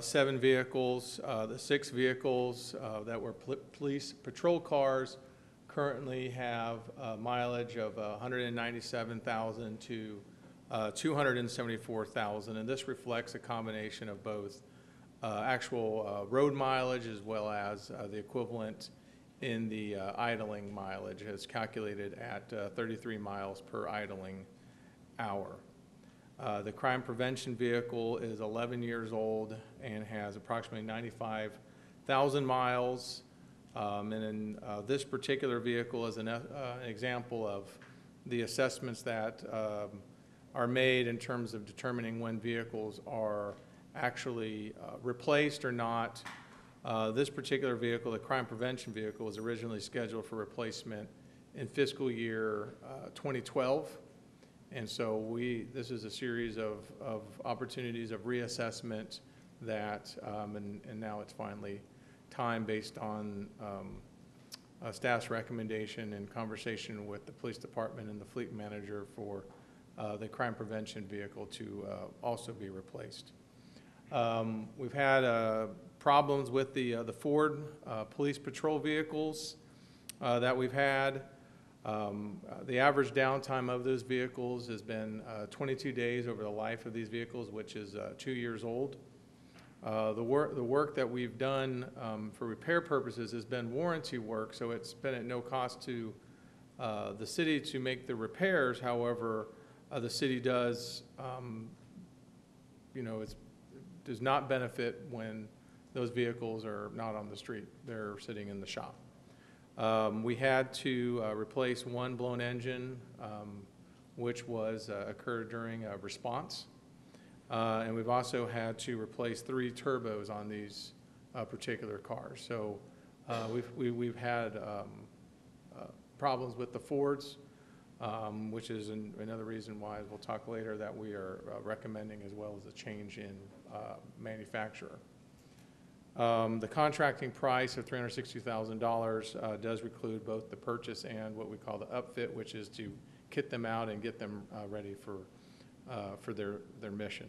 7 vehicles, the 6 vehicles that were police patrol cars currently have mileage of 197,000 to 274,000, and this reflects a combination of both actual road mileage as well as the equivalent in the idling mileage, as calculated at 33 miles per idling hour. The crime prevention vehicle is 11 years old and has approximately 95,000 miles. And then this particular vehicle is an example of the assessments that are made in terms of determining when vehicles are actually replaced or not. This particular vehicle, the crime prevention vehicle, was originally scheduled for replacement in fiscal year 2012. And so this is a series of opportunities of reassessment that, and now it's finally time based on staff's recommendation and conversation with the police department and the fleet manager for the crime prevention vehicle to also be replaced. We've had problems with the Ford police patrol vehicles that we've had. The average downtime of those vehicles has been 22 days over the life of these vehicles, which is 2 years old. The work that we've done for repair purposes has been warranty work, so it's been at no cost to the city to make the repairs. However, the city does, does not benefit when those vehicles are not on the street. They're sitting in the shop. We had to replace one blown engine, which was occurred during a response. And we've also had to replace 3 turbos on these particular cars. So we've had problems with the Fords, which is another reason why, as we'll talk later, that we are recommending as well as a change in manufacturer. The contracting price of $360,000 does include both the purchase and what we call the upfit, which is to kit them out and get them ready for their mission.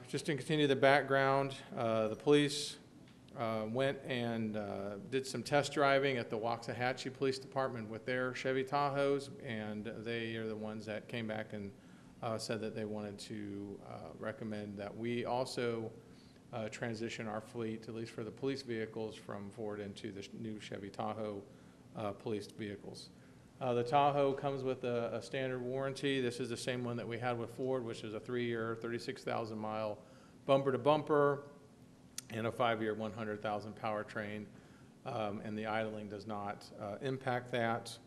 Just to continue the background, the police went and did some test driving at the Waxahachie Police Department with their Chevy Tahoes, and they are the ones that came back and said that they wanted to recommend that we also transition our fleet, at least for the police vehicles, from Ford into the new Chevy Tahoe police vehicles. The Tahoe comes with a standard warranty. This is the same one that we had with Ford, which is a 3-year, 36,000-mile bumper-to-bumper, and a 5-year, 100,000 powertrain, and the idling does not impact that.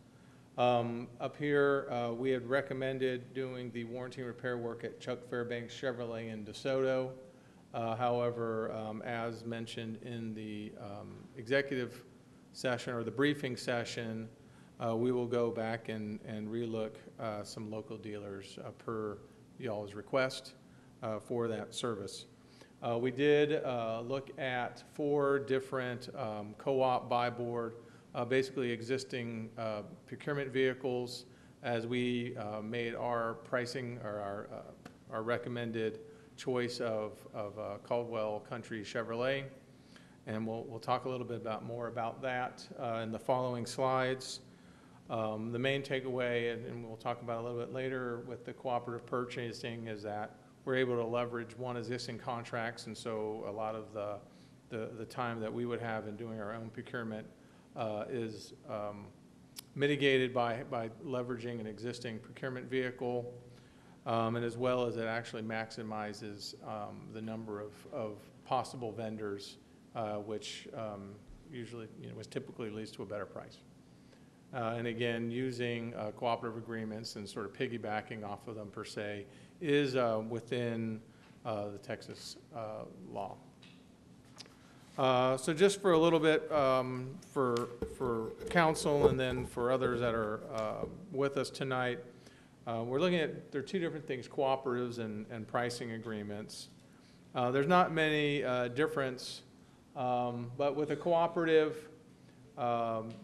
Up here, we had recommended doing the warranty repair work at Chuck Fairbanks Chevrolet in DeSoto. However, as mentioned in the executive session or the briefing session, we will go back and relook some local dealers per y'all's request for that service. We did look at 4 different co-op buy board, basically existing procurement vehicles, as we made our pricing or our recommended choice of Caldwell Country Chevrolet, and we'll talk a little bit more about that in the following slides. The main takeaway, and we'll talk about a little bit later with the cooperative purchasing, is that we're able to leverage one existing contracts, and so a lot of the time that we would have in doing our own procurement is mitigated by leveraging an existing procurement vehicle. And as well as it actually maximizes the number of possible vendors, which usually, typically leads to a better price. And again, using cooperative agreements and sort of piggybacking off of them per se is within the Texas law. So just for a little bit for council and then for others that are with us tonight, we're looking at, there are 2 different things, cooperatives and pricing agreements. There's not many difference, but with a cooperative,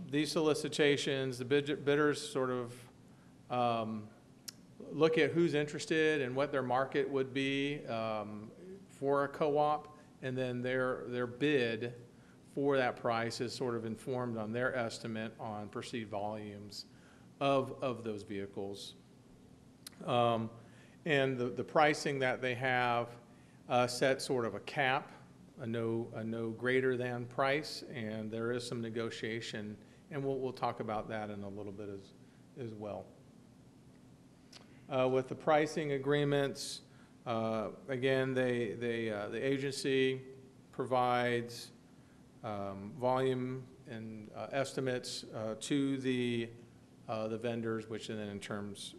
these solicitations, the bidders sort of look at who's interested and what their market would be for a co-op, and then their bid for that price is sort of informed on their estimate on perceived volumes of those vehicles. And the pricing that they have set sort of a cap, a no greater than price, and there is some negotiation, and we'll talk about that in a little bit as well. with the pricing agreements, again, the agency provides volume and estimates to the vendors, which then in terms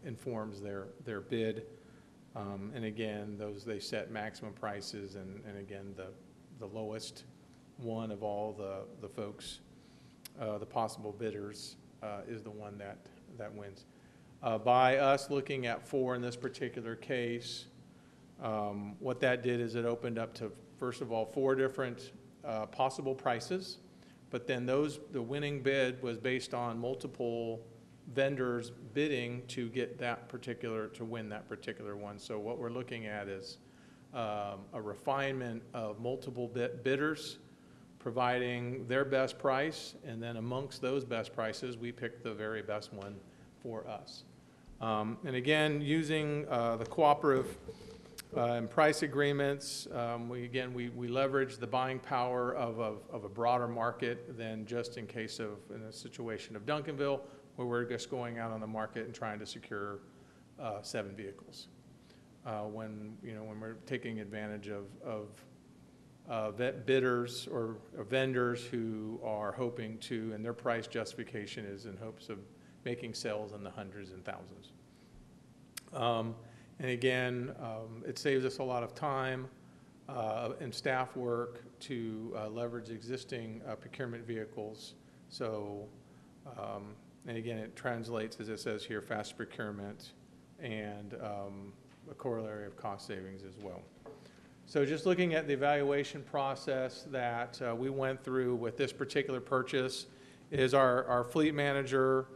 informs their bid. And again, they set maximum prices, and again, the lowest one of all the folks, the possible bidders, is the one that wins. By us looking at 4 in this particular case, what that did is it opened up to, first of all, 4 different possible prices, but then the winning bid was based on multiple vendors bidding to get to win that particular one. So what we're looking at is a refinement of multiple bidders providing their best price, and then amongst those best prices, we pick the very best one for us. And again, using the cooperative and price agreements, we leverage the buying power of a broader market than just in case of, in a situation of Duncanville, where we're just going out on the market and trying to secure 7 vehicles. When we're taking advantage of bidders or vendors who are hoping to, and their price justification is in hopes of making sales in the hundreds and thousands. And again, it saves us a lot of time and staff work to leverage existing procurement vehicles. So, and again, it translates, as it says here, fast procurement and a corollary of cost savings as well. So just looking at the evaluation process that we went through with this particular purchase is our fleet manager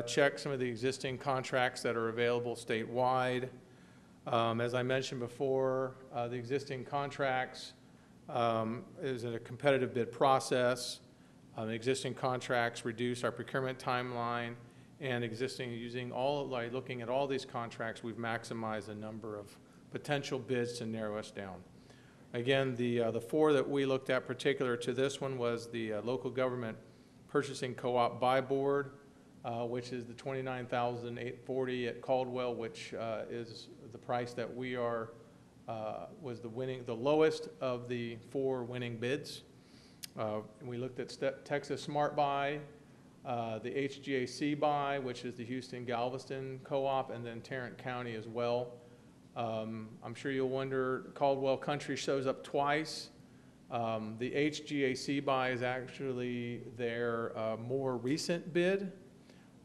checked some of the existing contracts that are available statewide. As I mentioned before, the existing contracts is a competitive bid process. Existing contracts reduce our procurement timeline, and looking at all these contracts, we've maximized the number of potential bids to narrow us down. Again, the 4 that we looked at particular to this one was the local government purchasing co-op buy board, which is the $29,840 at Caldwell, which is the price that we was the lowest of the 4 winning bids. And we looked at Texas Smart Buy, the HGAC buy, which is the Houston Galveston co-op, and then Tarrant County as well. I'm sure you'll wonder, Caldwell Country shows up twice. The HGAC buy is actually their more recent bid,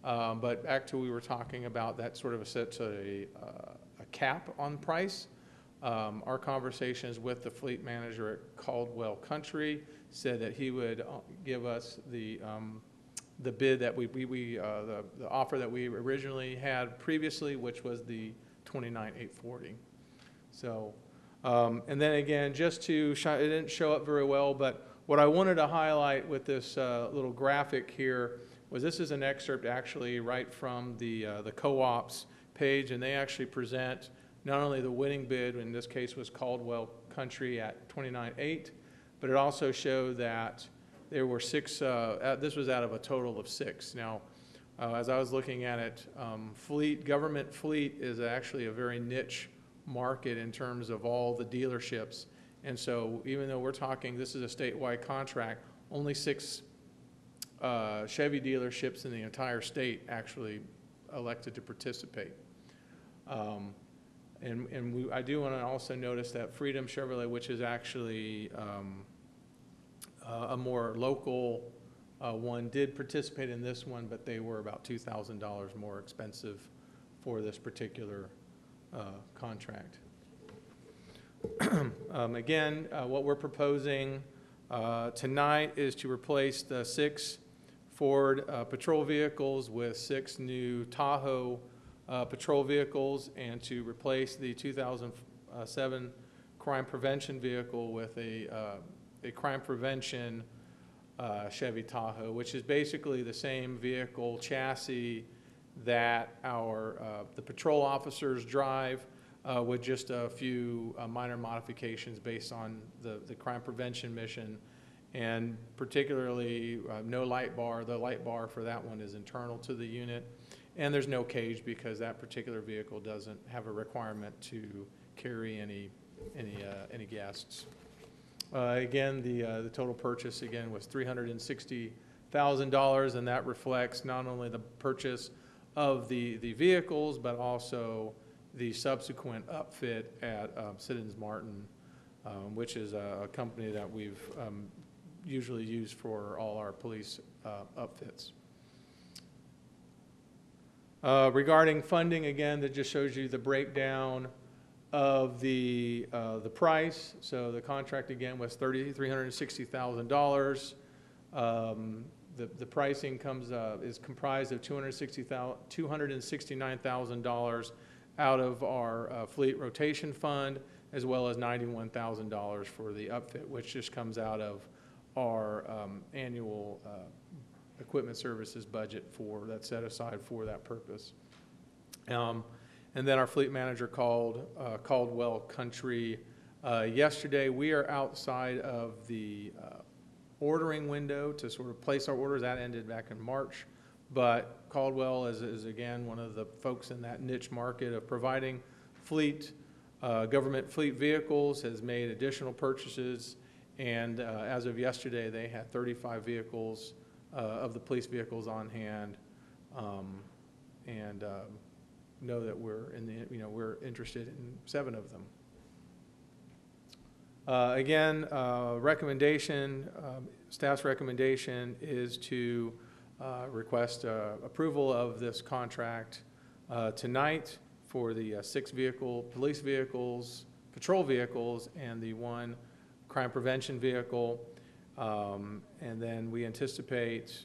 but back to we were talking about that sort of sets a cap on price. Our conversations with the fleet manager at Caldwell Country said that he would give us the bid that the offer that we originally had previously, which was the $29,840. So, and then again, just to it didn't show up very well, but what I wanted to highlight with this little graphic here was this is an excerpt actually right from the co-op's page, and they actually present not only the winning bid, in this case was Caldwell Country at $29,800, but it also showed that there were 6, this was out of a total of 6. Now, as I was looking at it, government fleet is actually a very niche market in terms of all the dealerships. And so even though we're talking, this is a statewide contract, only 6 Chevy dealerships in the entire state actually elected to participate. I do want to also notice that Freedom Chevrolet, which is actually a more local one, did participate in this one, but they were about $2,000 more expensive for this particular contract. Again, what we're proposing tonight is to replace the 6 Ford patrol vehicles with 6 new Tahoe patrol vehicles, and to replace the 2007 crime prevention vehicle with a crime prevention Chevy Tahoe, which is basically the same vehicle chassis that the patrol officers drive, with just a few minor modifications based on the crime prevention mission, and particularly no light bar. The light bar for that one is internal to the unit. And there's no cage because that particular vehicle doesn't have a requirement to carry any guests. Again, the total purchase again was $360,000, and that reflects not only the purchase of the vehicles, but also the subsequent upfit at Siddons Martin, which is a company that we've usually used for all our police upfits. Regarding funding, again, that just shows you the breakdown of the price. So the contract again was $360,000. The pricing is comprised of $269,000 out of our fleet rotation fund, as well as $91,000 for the upfit, which just comes out of our annual equipment services budget that's set aside for that purpose. And then our fleet manager called Caldwell Country yesterday. We are outside of the ordering window to sort of place our orders. That ended back in March. But Caldwell is again one of the folks in that niche market of providing government fleet vehicles, has made additional purchases. And as of yesterday, they had 35 vehicles of the police vehicles on hand, and know that we're interested in 7 of them. Again, staff's recommendation is to request approval of this contract tonight for the 6 police vehicles, patrol vehicles, and the 1 crime prevention vehicle. And then we anticipate,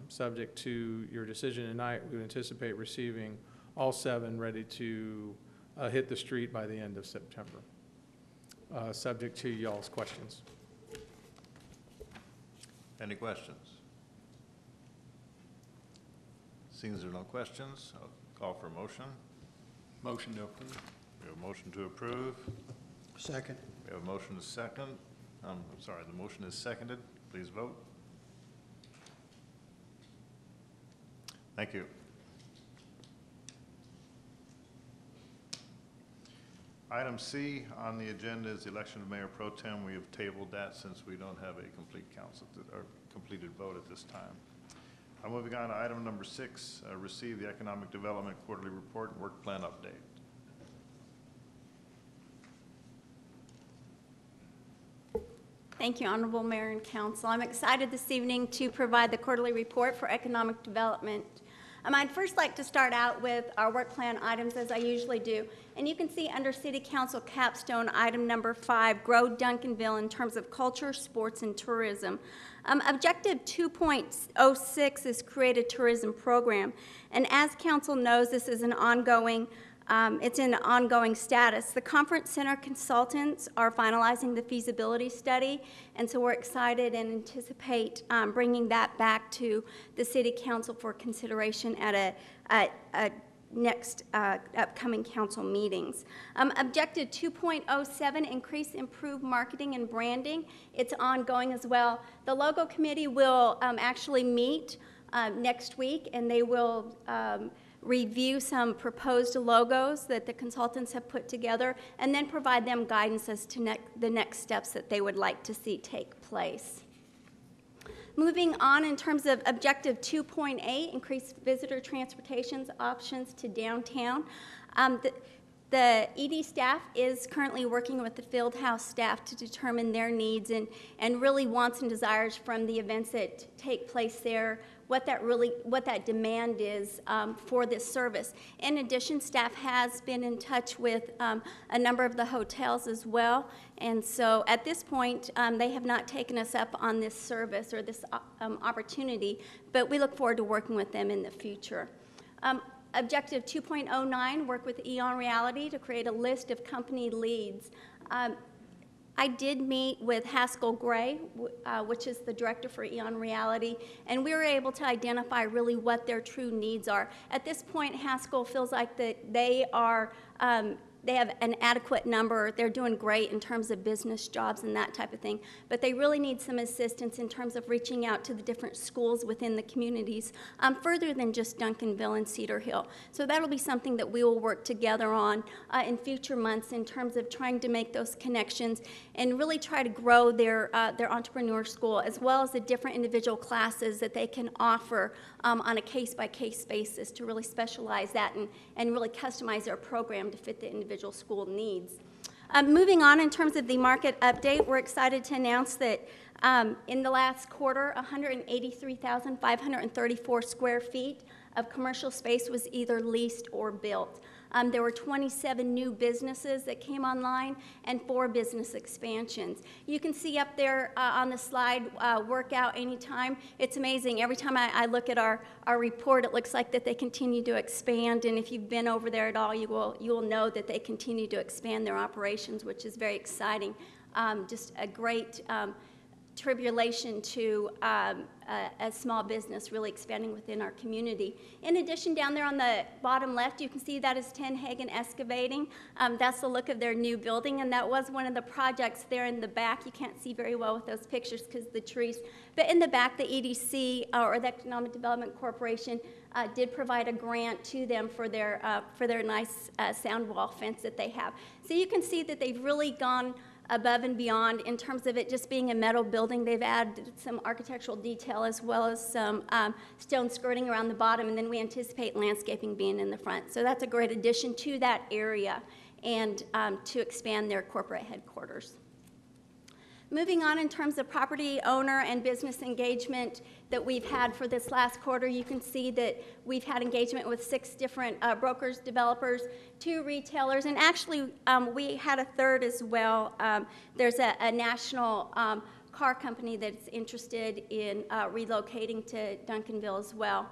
subject to your decision tonight, we anticipate receiving all 7 ready to hit the street by the end of September, subject to y'all's questions. Any questions? Seeing as there are no questions, I'll call for a motion. Motion to approve. We have a motion to approve. Second. We have a motion to second. I'm sorry, the motion is seconded. Please vote. Thank you. Item C on the agenda is the election of Mayor Pro Tem. We have tabled that since we don't have a complete council or completed vote at this time. I'm moving on to item number 6, receive the Economic Development Quarterly Report and Work Plan Update. Thank you, Honorable Mayor and Council. I'm excited this evening to provide the quarterly report for economic development. I'd first like to start out with our work plan items, as I usually do. And you can see under City Council capstone, item number 5, grow Duncanville in terms of culture, sports, and tourism. Objective 2.06 is create a tourism program. And as Council knows, this is an ongoing it's in ongoing status. The conference center consultants are finalizing the feasibility study, and so we're excited and anticipate bringing that back to the City Council for consideration at a next upcoming council meetings. Objective 2.07, increase, improve marketing and branding. It's ongoing as well. The logo committee will actually meet next week, and they will review some proposed logos that the consultants have put together, and then provide them guidance as to the next steps that they would like to see take place. Moving on, in terms of objective 2.8, increase visitor transportation options to downtown. The ED staff is currently working with the field house staff to determine their needs and really wants and desires from the events that take place there, what that demand is for this service. In addition, staff has been in touch with a number of the hotels as well, and so at this point they have not taken us up on this service or this opportunity, but we look forward to working with them in the future. Objective 2.09, work with Eon Reality to create a list of company leads. I did meet with Haskell Gray, which is the director for Eon Reality, and we were able to identify really what their true needs are. At this point, Haskell feels like that they are they have an adequate number. They're doing great in terms of business jobs and that type of thing, but they really need some assistance in terms of reaching out to the different schools within the communities, further than just Duncanville and Cedar Hill. So that'll be something that we will work together on in future months in terms of trying to make those connections and really try to grow their entrepreneur school, as well as the different individual classes that they can offer on a case-by-case basis to really specialize that and really customize their program to fit the individual school needs. Moving on, in terms of the market update, we're excited to announce that in the last quarter, 183,534 square feet of commercial space was either leased or built. There were 27 new businesses that came online and 4 business expansions. You can see up there on the slide, workout anytime. It's amazing. Every time I look at our report, it looks like that they continue to expand. And if you've been over there at all, you will know that they continue to expand their operations, which is very exciting. Just a great tribulation to a small business really expanding within our community. In addition, down there on the bottom left, you can see that is 10 Hagen Excavating. That's the look of their new building, and that was one of the projects there in the back. You can't see very well with those pictures because of the trees, but in the back, the EDC, or the Economic Development Corporation, did provide a grant to them for their nice sound wall fence that they have. So you can see that they've really gone above and beyond in terms of it just being a metal building. They've added some architectural detail as well as some stone skirting around the bottom, and then we anticipate landscaping being in the front. So that's a great addition to that area and to expand their corporate headquarters. Moving on, in terms of property owner and business engagement that we've had for this last quarter, you can see that we've had engagement with 6 different brokers, developers, 2 retailers, and actually we had a third as well. There's a national car company that's interested in relocating to Duncanville as well.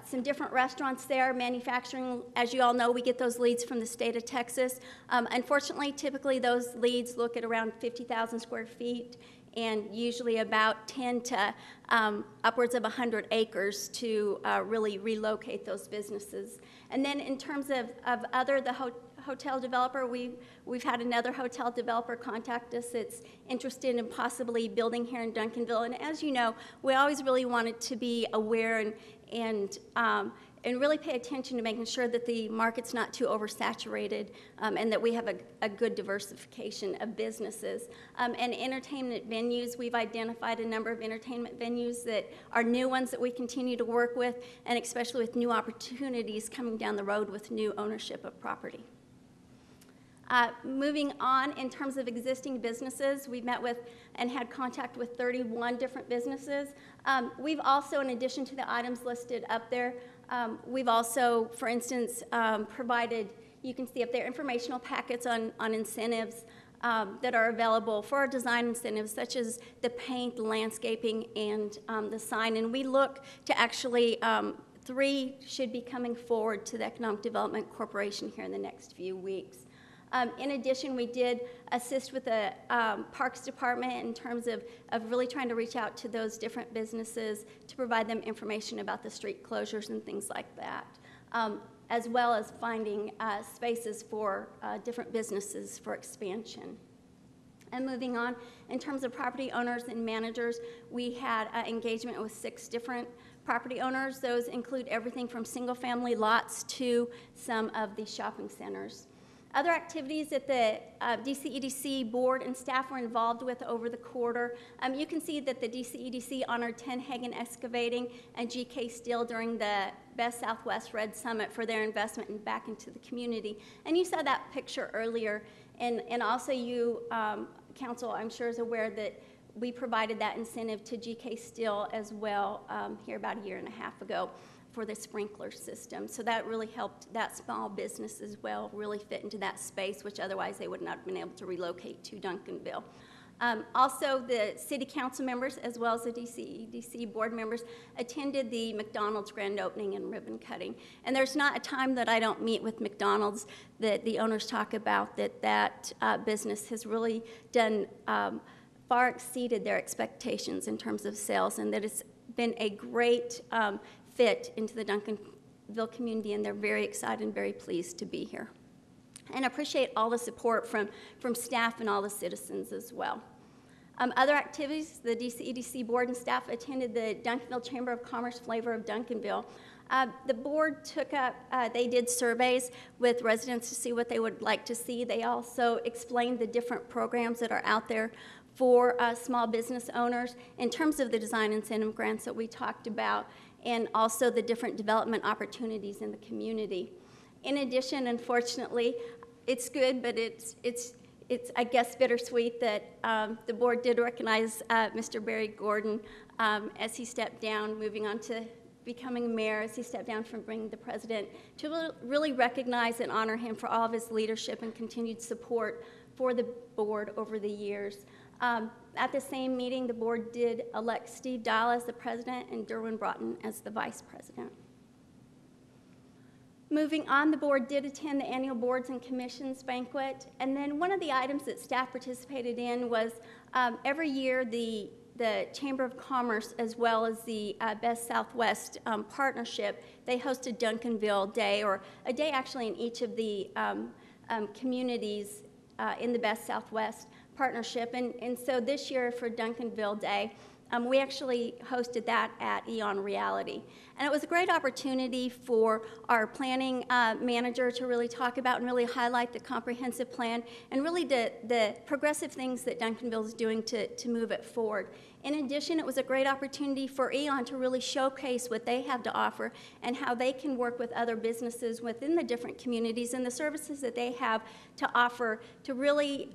Some different restaurants there, manufacturing. As you all know, we get those leads from the state of Texas. Unfortunately, typically those leads look at around 50,000 square feet and usually about 10 to upwards of 100 acres to really relocate those businesses. And then in terms of the hotel developer, we've had another hotel developer contact us that's interested in possibly building here in Duncanville. And as you know, we always really wanted to be aware and really pay attention to making sure that the market's not too oversaturated and that we have a good diversification of businesses. And entertainment venues, we've identified a number of entertainment venues that are new ones that we continue to work with, and especially with new opportunities coming down the road with new ownership of property. Moving on, in terms of existing businesses, we've met with and had contact with 31 different businesses. We've also, in addition to the items listed up there, we've also, for instance, provided, you can see up there, informational packets on incentives that are available for our design incentives, such as the paint, the landscaping, and the sign. And we look to actually 3 should be coming forward to the Economic Development Corporation here in the next few weeks. In addition, we did assist with the Parks Department in terms of really trying to reach out to those different businesses to provide them information about the street closures and things like that, as well as finding spaces for different businesses for expansion. And moving on, in terms of property owners and managers, we had engagement with 6 different property owners. Those include everything from single-family lots to some of the shopping centers. Other activities that the DCEDC board and staff were involved with over the quarter, you can see that the DCEDC honored 10 Hagen Excavating and GK Steel during the Best Southwest Red Summit for their investment and back into the community. And you saw that picture earlier, and also you, Council, I'm sure is aware that we provided that incentive to GK Steel as well here about a year and a half ago for the sprinkler system. So that really helped that small business as well really fit into that space, which otherwise they would not have been able to relocate to Duncanville. Also, the city council members as well as the DCEDC board members attended the McDonald's grand opening and ribbon cutting. And there's not a time that I don't meet with McDonald's that the owners talk about that business has really done far exceeded their expectations in terms of sales, and that it's been a great fit into the Duncanville community, and they're very excited and very pleased to be here. and appreciate all the support from staff and all the citizens as well. Other activities, the DCEDC board and staff attended the Duncanville Chamber of Commerce Flavor of Duncanville. The board took up, they did surveys with residents to see what they would like to see. They also explained the different programs that are out there for small business owners in terms of the design incentive grants that we talked about, and also the different development opportunities in the community. In addition, unfortunately, it's good, but it's I guess, bittersweet that the board did recognize Mr. Barry Gordon as he stepped down, moving on to becoming mayor, as he stepped down from being the president, to really recognize and honor him for all of his leadership and continued support for the board over the years. At the same meeting, the board did elect Steve Dahl as the president and Derwin Broughton as the vice president. Moving on, the board did attend the annual boards and commissions banquet, and then one of the items that staff participated in was every year the Chamber of Commerce, as well as the Best Southwest partnership, they host a Duncanville Day, or a day actually in each of the communities in the Best Southwest partnership. And so this year for Duncanville Day, we actually hosted that at Eon Reality. And it was a great opportunity for our planning manager to really talk about and really highlight the comprehensive plan and really the progressive things that Duncanville is doing to move it forward. In addition, it was a great opportunity for Eon to really showcase what they have to offer and how they can work with other businesses within the different communities and the services that they have to offer to really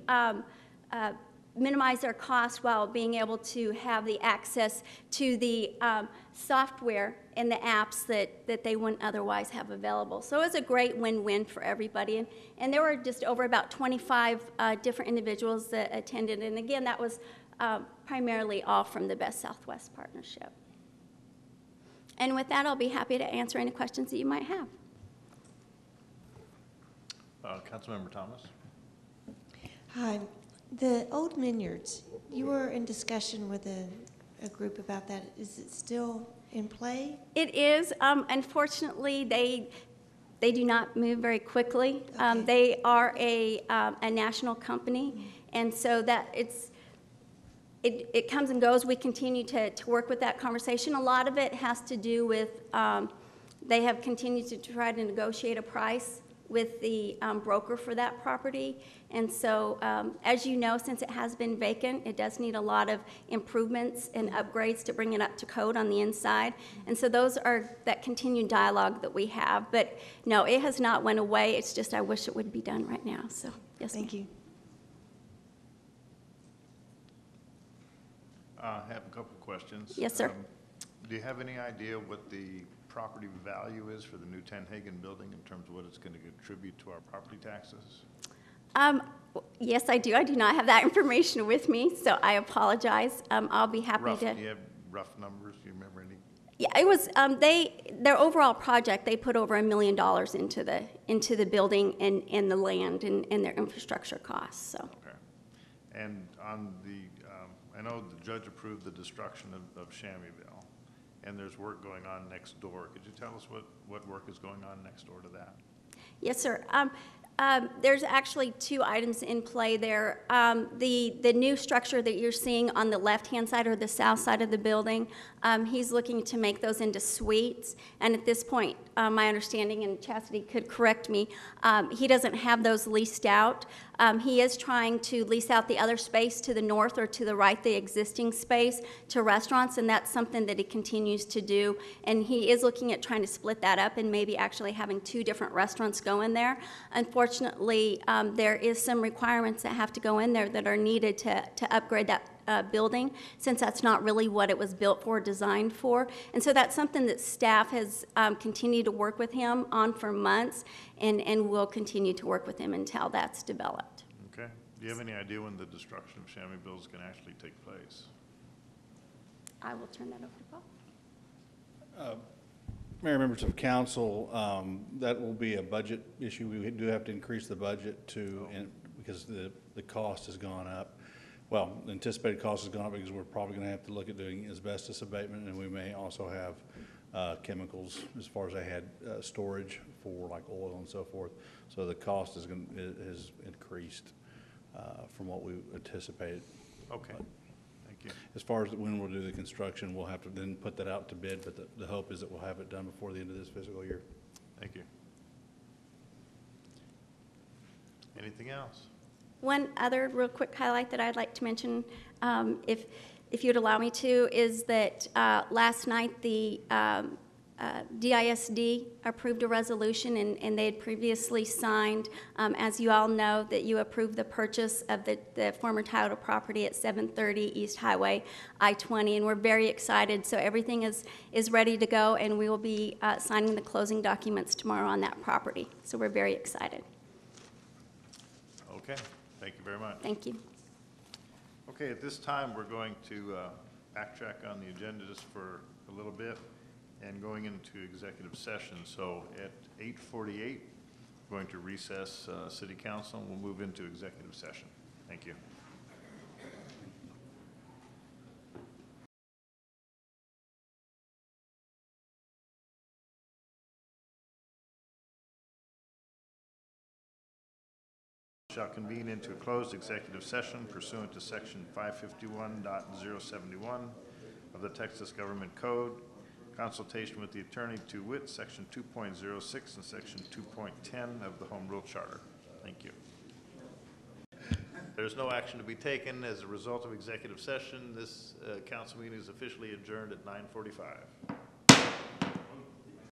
minimize their costs while being able to have the access to the software and the apps that they wouldn't otherwise have available. So it was a great win-win for everybody. And there were just over about 25 different individuals that attended. And again, that was primarily all from the Best Southwest Partnership. And with that, I'll be happy to answer any questions that you might have. Councilmember Thomas. Hi. The Old Vineyards, you were in discussion with a group about that. Is it still in play? It is. Unfortunately, they do not move very quickly. Okay. They are a national company, and so that it comes and goes. We continue to work with that conversation. A lot of it has to do with they have continued to try to negotiate a price with the broker for that property. And so, as you know, since it has been vacant, it does need a lot of improvements and upgrades to bring it up to code on the inside. And so those are that continued dialogue that we have. But no, it has not went away. It's just I wish it would be done right now. So, yes, Thank you. I have a couple of questions. Yes, sir. Do you have any idea what the property value is for the new Ten Hagen building in terms of what it's going to contribute to our property taxes? Yes, I do. I do not have that information with me, so I apologize. I'll be happy to. Do you have rough numbers? Do you remember any? Yeah, it was their overall project. They put over $1 million into the building and the land and their infrastructure costs. So. Okay. And on the, I know the judge approved the destruction of Shamyville, and there's work going on next door. Could you tell us what work is going on next door to that? Yes, sir. There's actually two items in play there. The new structure that you're seeing on the left-hand side or the south side of the building, he's looking to make those into suites. And at this point, my understanding, and Chastity could correct me, he doesn't have those leased out. He is trying to lease out the other space to the north or to the right, the existing space, to restaurants, and that's something that he continues to do. And he is looking at trying to split that up and maybe actually having two different restaurants go in there. Unfortunately, there is some requirements that have to go in there that are needed to upgrade that building, since that's not really what it was built for, designed for. And so that's something that staff has continued to work with him on for months, and will continue to work with him until that's developed. Okay. Do you have any idea when the destruction of Shamyville is going to actually take place? I will turn that over to Paul. Mayor, members of council, that will be a budget issue. We do have to increase the budget because the cost has gone up. Well, the anticipated cost has gone up because we're probably going to have to look at doing asbestos abatement, and we may also have chemicals, as far as they had storage for like oil and so forth. So the cost is has increased from what we anticipated. Okay, thank you. As far as when we'll do the construction, we'll have to then put that out to bid, but the hope is that we'll have it done before the end of this fiscal year. Thank you. Anything else? One other real quick highlight that I'd like to mention, if you'd allow me to, is that last night the DISD approved a resolution, and they had previously signed, as you all know, that you approved the purchase of the former title property at 730 East Highway I-20, and we're very excited. So everything is ready to go, and we will be signing the closing documents tomorrow on that property. So we're very excited. Okay, thank you very much. Thank you. Okay, at this time, we're going to backtrack on the agenda just for a little bit and going into executive session. So at 8:48, we're going to recess City Council, and we'll move into executive session. Thank you. Shall convene into a closed executive session pursuant to section 551.071 of the Texas Government Code. Consultation with the attorney to wit, section 2.06 and section 2.10 of the Home Rule Charter. Thank you. There's no action to be taken as a result of executive session. This council meeting is officially adjourned at 9:45.